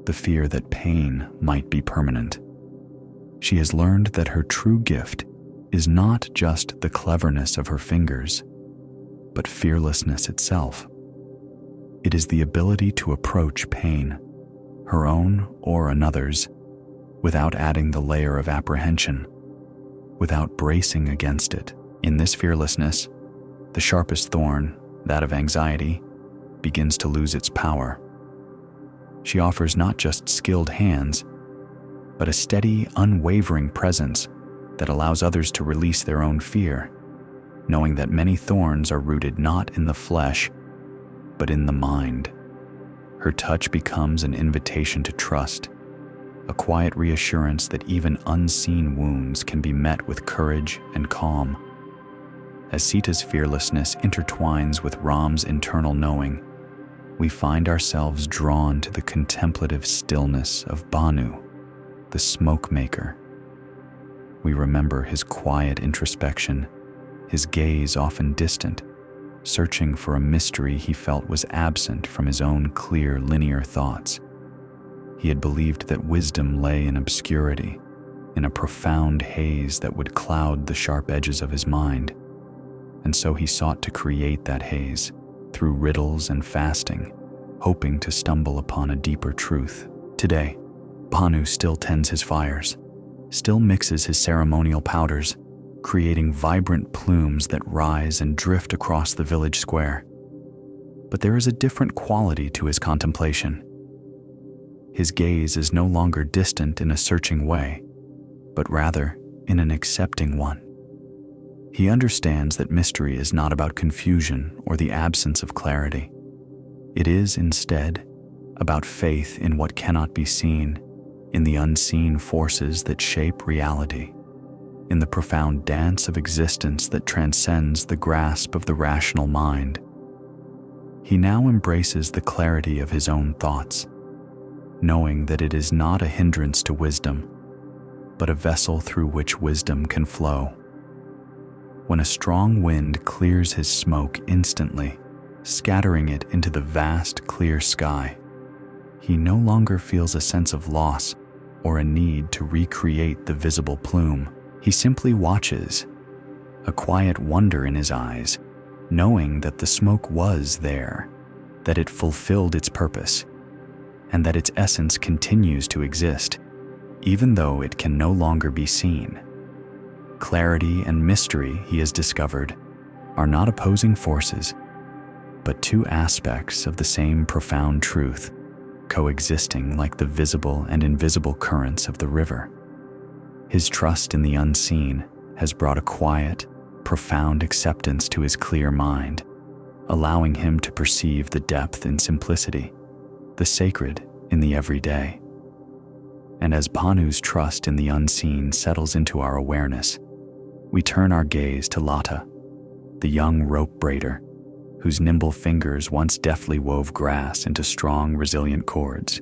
the fear that pain might be permanent. She has learned that her true gift is not just the cleverness of her fingers, but fearlessness itself. It is the ability to approach pain, her own or another's, without adding the layer of apprehension, without bracing against it. In this fearlessness, the sharpest thorn, that of anxiety, begins to lose its power. She offers not just skilled hands, but a steady, unwavering presence that allows others to release their own fear, knowing that many thorns are rooted not in the flesh, but in the mind. Her touch becomes an invitation to trust, a quiet reassurance that even unseen wounds can be met with courage and calm. As Sita's fearlessness intertwines with Ram's internal knowing, we find ourselves drawn to the contemplative stillness of Banu, the smoke maker. We remember his quiet introspection, his gaze often distant, searching for a mystery he felt was absent from his own clear, linear thoughts. He had believed that wisdom lay in obscurity, in a profound haze that would cloud the sharp edges of his mind, and so he sought to create that haze through riddles and fasting, hoping to stumble upon a deeper truth. Today, Banu still tends his fires, still mixes his ceremonial powders, creating vibrant plumes that rise and drift across the village square. But there is a different quality to his contemplation. His gaze is no longer distant in a searching way, but rather in an accepting one. He understands that mystery is not about confusion or the absence of clarity. It is instead about faith in what cannot be seen, in the unseen forces that shape reality, in the profound dance of existence that transcends the grasp of the rational mind. He now embraces the clarity of his own thoughts, knowing that it is not a hindrance to wisdom, but a vessel through which wisdom can flow. When a strong wind clears his smoke instantly, scattering it into the vast, clear sky, he no longer feels a sense of loss or a need to recreate the visible plume. He simply watches, a quiet wonder in his eyes, knowing that the smoke was there, that it fulfilled its purpose, and that its essence continues to exist, even though it can no longer be seen. Clarity and mystery, he has discovered, are not opposing forces, but two aspects of the same profound truth, coexisting like the visible and invisible currents of the river. His trust in the unseen has brought a quiet, profound acceptance to his clear mind, allowing him to perceive the depth in simplicity, the sacred in the everyday. And as Bhanu's trust in the unseen settles into our awareness, we turn our gaze to Lata, the young rope braider, whose nimble fingers once deftly wove grass into strong, resilient cords,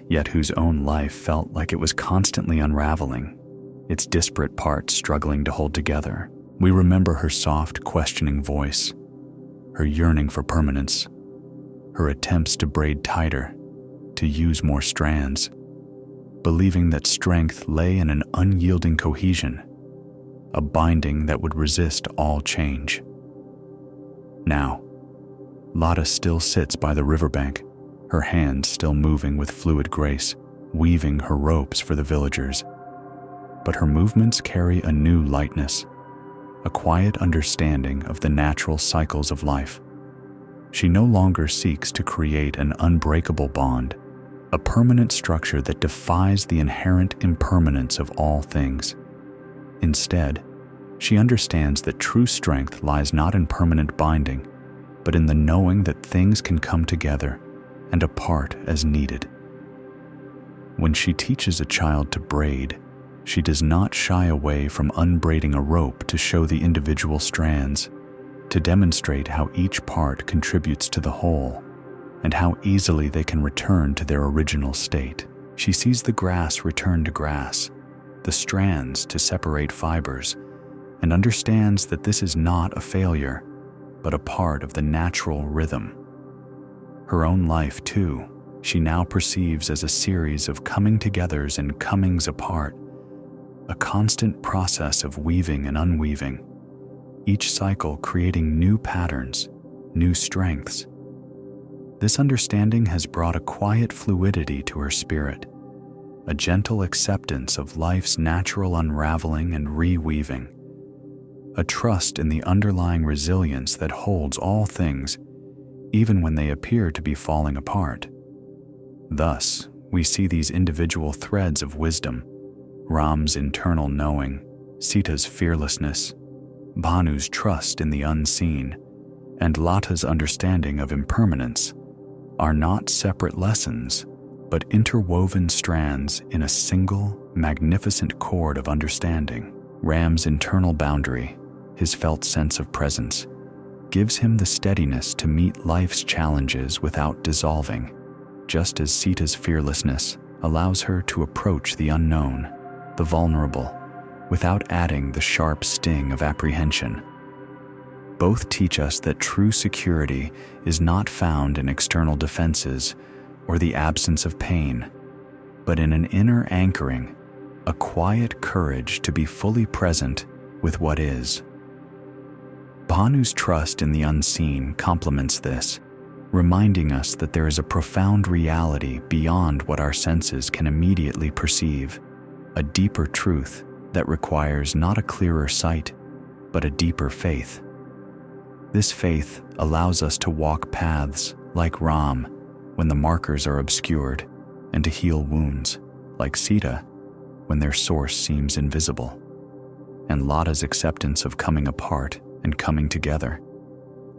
yet whose own life felt like it was constantly unraveling, its disparate parts struggling to hold together. We remember her soft, questioning voice, her yearning for permanence, her attempts to braid tighter, to use more strands, believing that strength lay in an unyielding cohesion, a binding that would resist all change. Now, Lata still sits by the riverbank, her hands still moving with fluid grace, weaving her ropes for the villagers. But her movements carry a new lightness, a quiet understanding of the natural cycles of life. She no longer seeks to create an unbreakable bond, a permanent structure that defies the inherent impermanence of all things. Instead, she understands that true strength lies not in permanent binding, but in the knowing that things can come together and apart as needed. When she teaches a child to braid, she does not shy away from unbraiding a rope to show the individual strands, to demonstrate how each part contributes to the whole, and how easily they can return to their original state. She sees the grass return to grass, the strands to separate fibers, and understands that this is not a failure, but a part of the natural rhythm. Her own life, too, she now perceives as a series of coming-togethers and comings apart, a constant process of weaving and unweaving, each cycle creating new patterns, new strengths. This understanding has brought a quiet fluidity to her spirit, a gentle acceptance of life's natural unraveling and reweaving, a trust in the underlying resilience that holds all things, even when they appear to be falling apart. Thus, we see these individual threads of wisdom: Ram's internal knowing, Sita's fearlessness, Bhanu's trust in the unseen, and Lata's understanding of impermanence, are not separate lessons, but interwoven strands in a single, magnificent cord of understanding. Ram's internal boundary, his felt sense of presence, gives him the steadiness to meet life's challenges without dissolving, just as Sita's fearlessness allows her to approach the unknown, the vulnerable, without adding the sharp sting of apprehension. Both teach us that true security is not found in external defenses or the absence of pain, but in an inner anchoring, a quiet courage to be fully present with what is. Bhanu's trust in the unseen complements this, reminding us that there is a profound reality beyond what our senses can immediately perceive, a deeper truth that requires not a clearer sight, but a deeper faith. This faith allows us to walk paths like Ram when the markers are obscured, and to heal wounds, like Sita, when their source seems invisible, and Lada's acceptance of coming apart and coming together.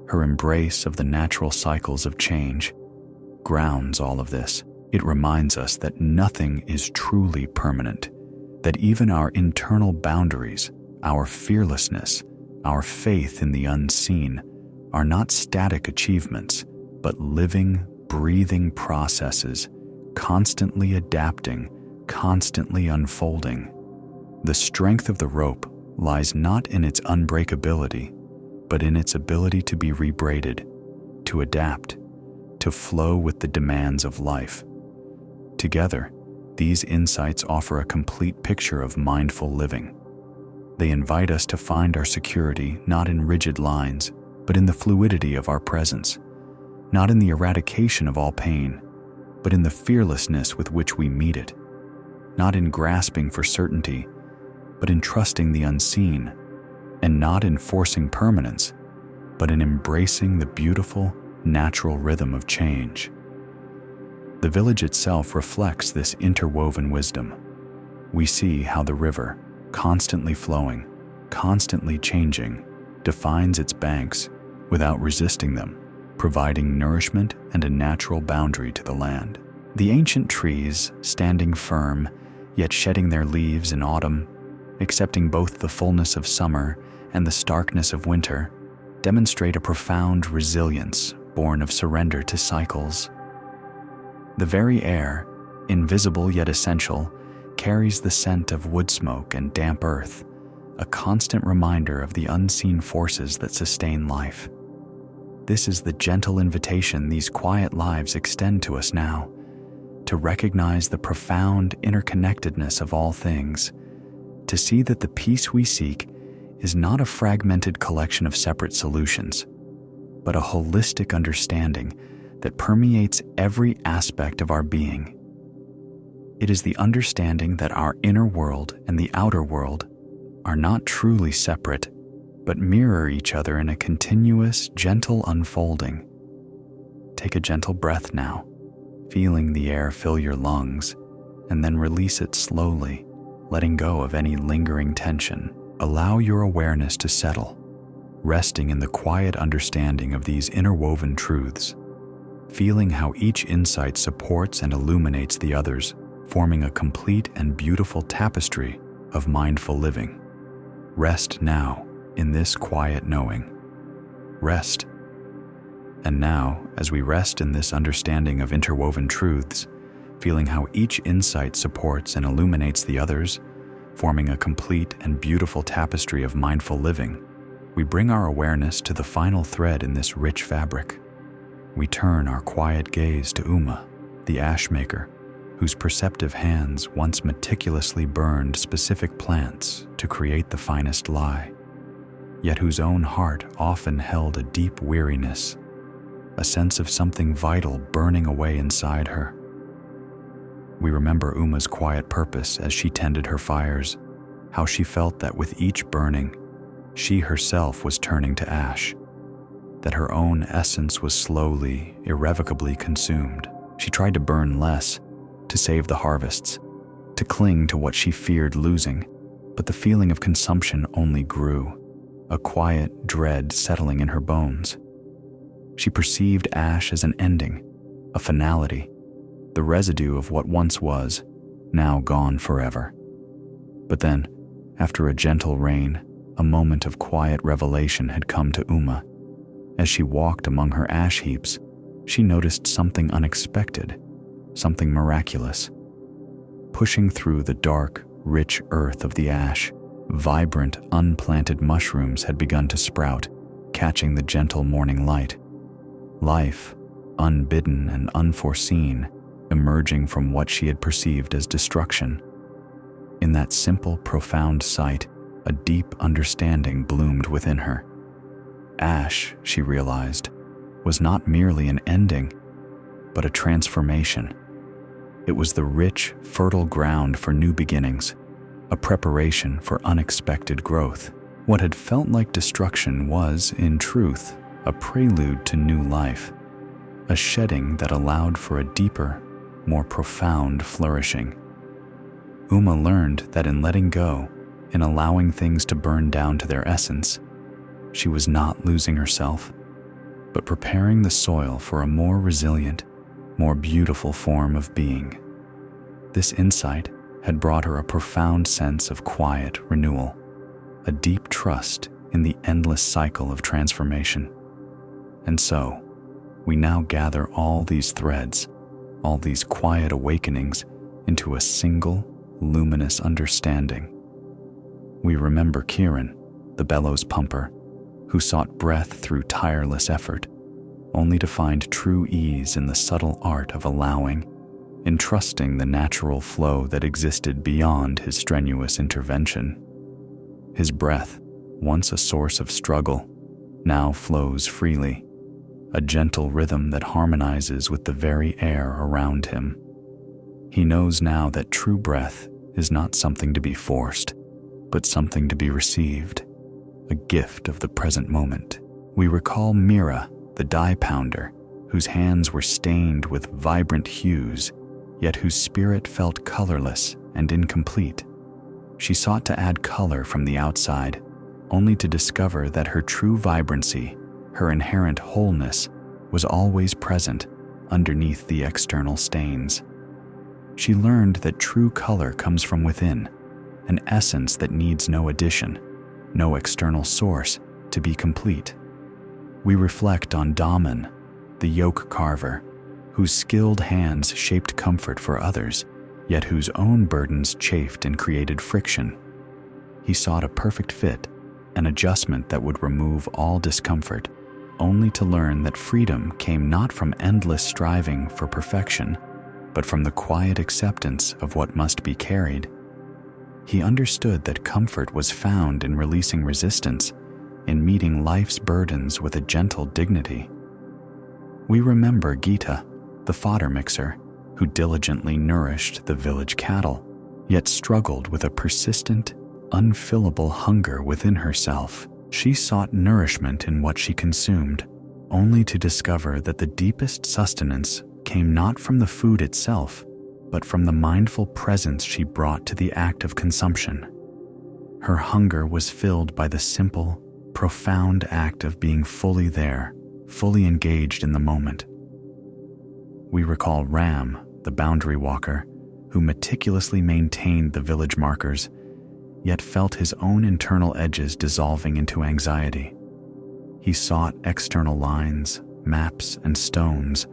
Her embrace of the natural cycles of change grounds all of this. It reminds us that nothing is truly permanent, that even our internal boundaries, our fearlessness, our faith in the unseen are not static achievements, but living, breathing processes, constantly adapting, constantly unfolding. The strength of the rope lies not in its unbreakability, but in its ability to be rebraided, to adapt, to flow with the demands of life. Together, these insights offer a complete picture of mindful living. They invite us to find our security not in rigid lines, but in the fluidity of our presence, not in the eradication of all pain, but in the fearlessness with which we meet it, not in grasping for certainty, but in trusting the unseen, and not in forcing permanence, but in embracing the beautiful, natural rhythm of change. The village itself reflects this interwoven wisdom. We see how the river, constantly flowing, constantly changing, defines its banks without resisting them, providing nourishment and a natural boundary to the land. The ancient trees, standing firm, yet shedding their leaves in autumn, accepting both the fullness of summer and the starkness of winter, demonstrate a profound resilience born of surrender to cycles. The very air, invisible yet essential, carries the scent of wood smoke and damp earth, a constant reminder of the unseen forces that sustain life. This is the gentle invitation these quiet lives extend to us now, to recognize the profound interconnectedness of all things, to see that the peace we seek is not a fragmented collection of separate solutions, but a holistic understanding that permeates every aspect of our being. It is the understanding that our inner world and the outer world are not truly separate, but mirror each other in a continuous, gentle unfolding. Take a gentle breath now, feeling the air fill your lungs, and then release it slowly, letting go of any lingering tension. Allow your awareness to settle, resting in the quiet understanding of these interwoven truths, feeling how each insight supports and illuminates the others, forming a complete and beautiful tapestry of mindful living. Rest now in this quiet knowing. Rest. And now, as we rest in this understanding of interwoven truths, feeling how each insight supports and illuminates the others, forming a complete and beautiful tapestry of mindful living, we bring our awareness to the final thread in this rich fabric. We turn our quiet gaze to Uma, the ash maker, whose perceptive hands once meticulously burned specific plants to create the finest lye, yet whose own heart often held a deep weariness, a sense of something vital burning away inside her. We remember Uma's quiet purpose as she tended her fires, how she felt that with each burning, she herself was turning to ash, that her own essence was slowly, irrevocably consumed. She tried to burn less, to save the harvests, to cling to what she feared losing, but the feeling of consumption only grew, a quiet dread settling in her bones. She perceived ash as an ending, a finality, the residue of what once was, now gone forever. But then, after a gentle rain, a moment of quiet revelation had come to Uma. As she walked among her ash heaps, she noticed something unexpected, something miraculous. Pushing through the dark, rich earth of the ash, vibrant, unplanted mushrooms had begun to sprout, catching the gentle morning light. Life, unbidden and unforeseen, emerging from what she had perceived as destruction. In that simple, profound sight, a deep understanding bloomed within her. Ash, she realized, was not merely an ending, but a transformation. It was the rich, fertile ground for new beginnings, a preparation for unexpected growth. What had felt like destruction was, in truth, a prelude to new life, a shedding that allowed for a deeper, more profound flourishing. Uma learned that in letting go, in allowing things to burn down to their essence, she was not losing herself, but preparing the soil for a more resilient, more beautiful form of being. This insight had brought her a profound sense of quiet renewal, a deep trust in the endless cycle of transformation. And so, we now gather all these threads, all these quiet awakenings into a single, luminous understanding. We remember Kiran, the bellows pumper, who sought breath through tireless effort, only to find true ease in the subtle art of allowing, in trusting the natural flow that existed beyond his strenuous intervention. His breath, once a source of struggle, now flows freely, a gentle rhythm that harmonizes with the very air around him. He knows now that true breath is not something to be forced, but something to be received, a gift of the present moment. We recall Mira, the dye pounder, whose hands were stained with vibrant hues, yet whose spirit felt colorless and incomplete. She sought to add color from the outside, only to discover that her true vibrancy, her inherent wholeness, was always present underneath the external stains. She learned that true color comes from within, an essence that needs no addition, no external source to be complete. We reflect on Daman, the yoke carver, whose skilled hands shaped comfort for others, yet whose own burdens chafed and created friction. He sought a perfect fit, an adjustment that would remove all discomfort, only to learn that freedom came not from endless striving for perfection, but from the quiet acceptance of what must be carried. He understood that comfort was found in releasing resistance, in meeting life's burdens with a gentle dignity. We remember Gita, the fodder mixer, who diligently nourished the village cattle, yet struggled with a persistent, unfillable hunger within herself. She sought nourishment in what she consumed, only to discover that the deepest sustenance came not from the food itself, but from the mindful presence she brought to the act of consumption. Her hunger was filled by the simple, profound act of being fully there, fully engaged in the moment. We recall Ram, the boundary walker, who meticulously maintained the village markers, yet felt his own internal edges dissolving into anxiety. He sought external lines, maps, and stones,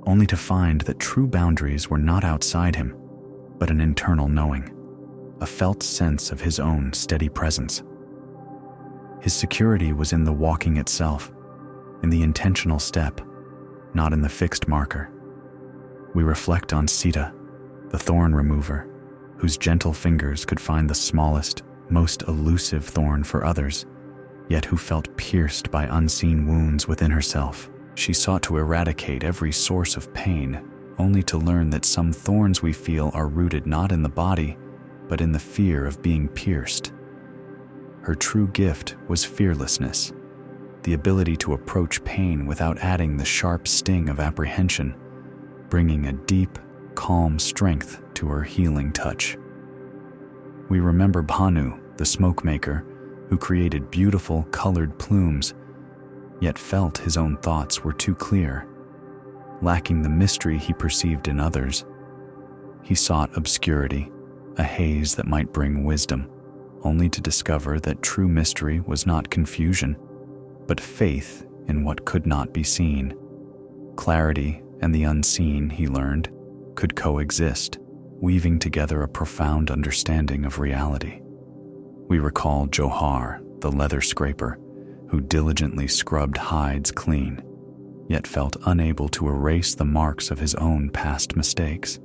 only to find that true boundaries were not outside him, but an internal knowing, a felt sense of his own steady presence. His security was in the walking itself, in the intentional step, not in the fixed marker. We reflect on Sita, the thorn remover, whose gentle fingers could find the smallest, most elusive thorn for others, yet who felt pierced by unseen wounds within herself. She sought to eradicate every source of pain, only to learn that some thorns we feel are rooted not in the body, but in the fear of being pierced. Her true gift was fearlessness, the ability to approach pain without adding the sharp sting of apprehension, bringing a deep, calm strength to her healing touch. We remember Bhanu, the smoke maker, who created beautiful colored plumes, yet felt his own thoughts were too clear, lacking the mystery he perceived in others. He sought obscurity, a haze that might bring wisdom, only to discover that true mystery was not confusion, but faith in what could not be seen. Clarity and the unseen, he learned, could coexist, weaving together a profound understanding of reality. We recall Johar, the leather scraper, who diligently scrubbed hides clean, yet felt unable to erase the marks of his own past mistakes.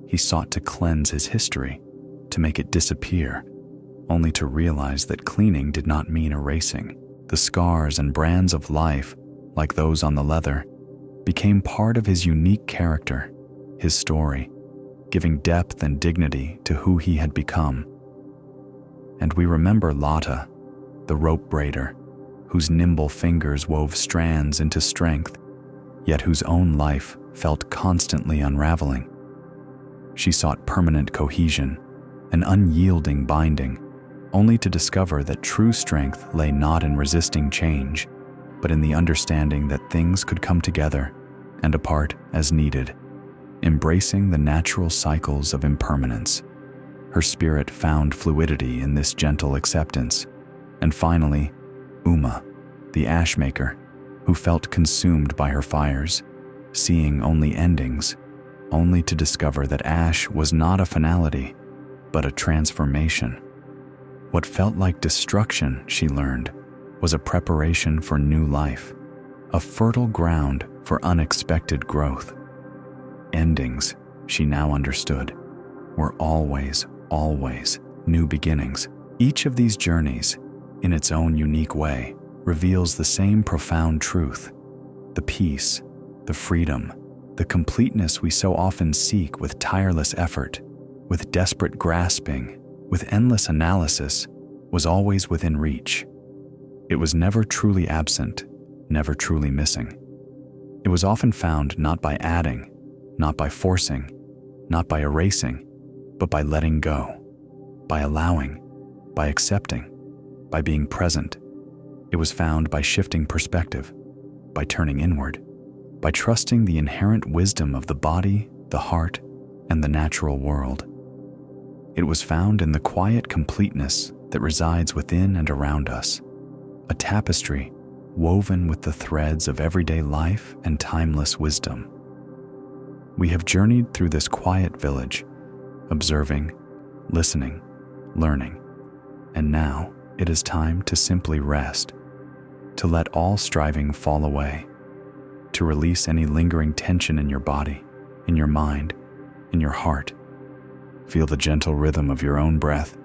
He sought to cleanse his history, to make it disappear, only to realize that cleaning did not mean erasing. The scars and brands of life, like those on the leather, became part of his unique character, his story, giving depth and dignity to who he had become. And we remember Lata, the rope braider, whose nimble fingers wove strands into strength, yet whose own life felt constantly unraveling. She sought permanent cohesion, an unyielding binding, only to discover that true strength lay not in resisting change, but in the understanding that things could come together and apart as needed, embracing the natural cycles of impermanence. Her spirit found fluidity in this gentle acceptance. And finally, Uma, the ashmaker, who felt consumed by her fires, seeing only endings, only to discover that ash was not a finality, but a transformation. What felt like destruction, she learned, was a preparation for new life, a fertile ground for unexpected growth. Endings, she now understood, were always new beginnings. Each of these journeys, in its own unique way, reveals the same profound truth: the peace, the freedom, the completeness we so often seek with tireless effort, with desperate grasping, with endless analysis, was always within reach. It was never truly absent, never truly missing. It was often found not by adding, not by forcing, not by erasing, but by letting go, by allowing, by accepting, by being present. It was found by shifting perspective, by turning inward, by trusting the inherent wisdom of the body, the heart, and the natural world. It was found in the quiet completeness that resides within and around us, a tapestry woven with the threads of everyday life and timeless wisdom. We have journeyed through this quiet village, observing, listening, learning, and now it is time to simply rest, to let all striving fall away, to release any lingering tension in your body, in your mind, in your heart. Feel the gentle rhythm of your own breath,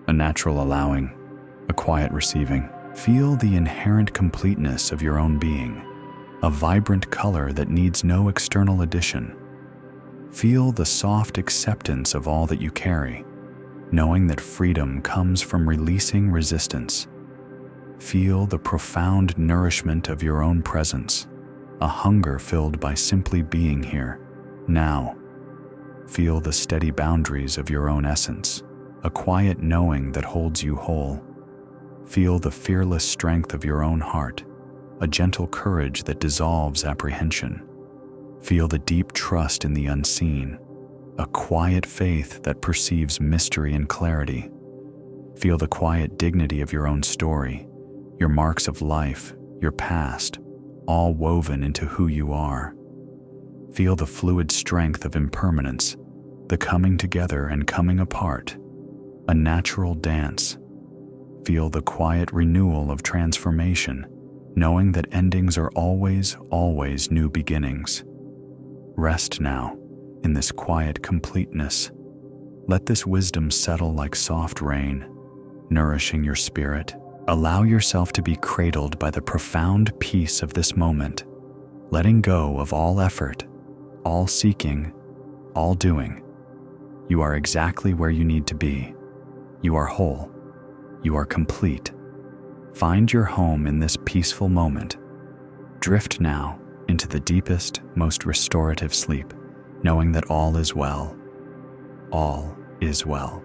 a natural allowing, a quiet receiving. Feel the inherent completeness of your own being, a vibrant color that needs no external addition. Feel the soft acceptance of all that you carry, knowing that freedom comes from releasing resistance. Feel the profound nourishment of your own presence, a hunger filled by simply being here, now. Feel the steady boundaries of your own essence, a quiet knowing that holds you whole. Feel the fearless strength of your own heart, a gentle courage that dissolves apprehension. Feel the deep trust in the unseen, a quiet faith that perceives mystery and clarity. Feel the quiet dignity of your own story, your marks of life, your past, all woven into who you are. Feel the fluid strength of impermanence, the coming together and coming apart, a natural dance. Feel the quiet renewal of transformation, knowing that endings are always new beginnings. Rest now in this quiet completeness. Let this wisdom settle like soft rain, nourishing your spirit. Allow yourself to be cradled by the profound peace of this moment, letting go of all effort, all seeking, all doing. You are exactly where you need to be. You are whole. You are complete. Find your home in this peaceful moment. Drift now into the deepest, most restorative sleep, knowing that all is well. All is well.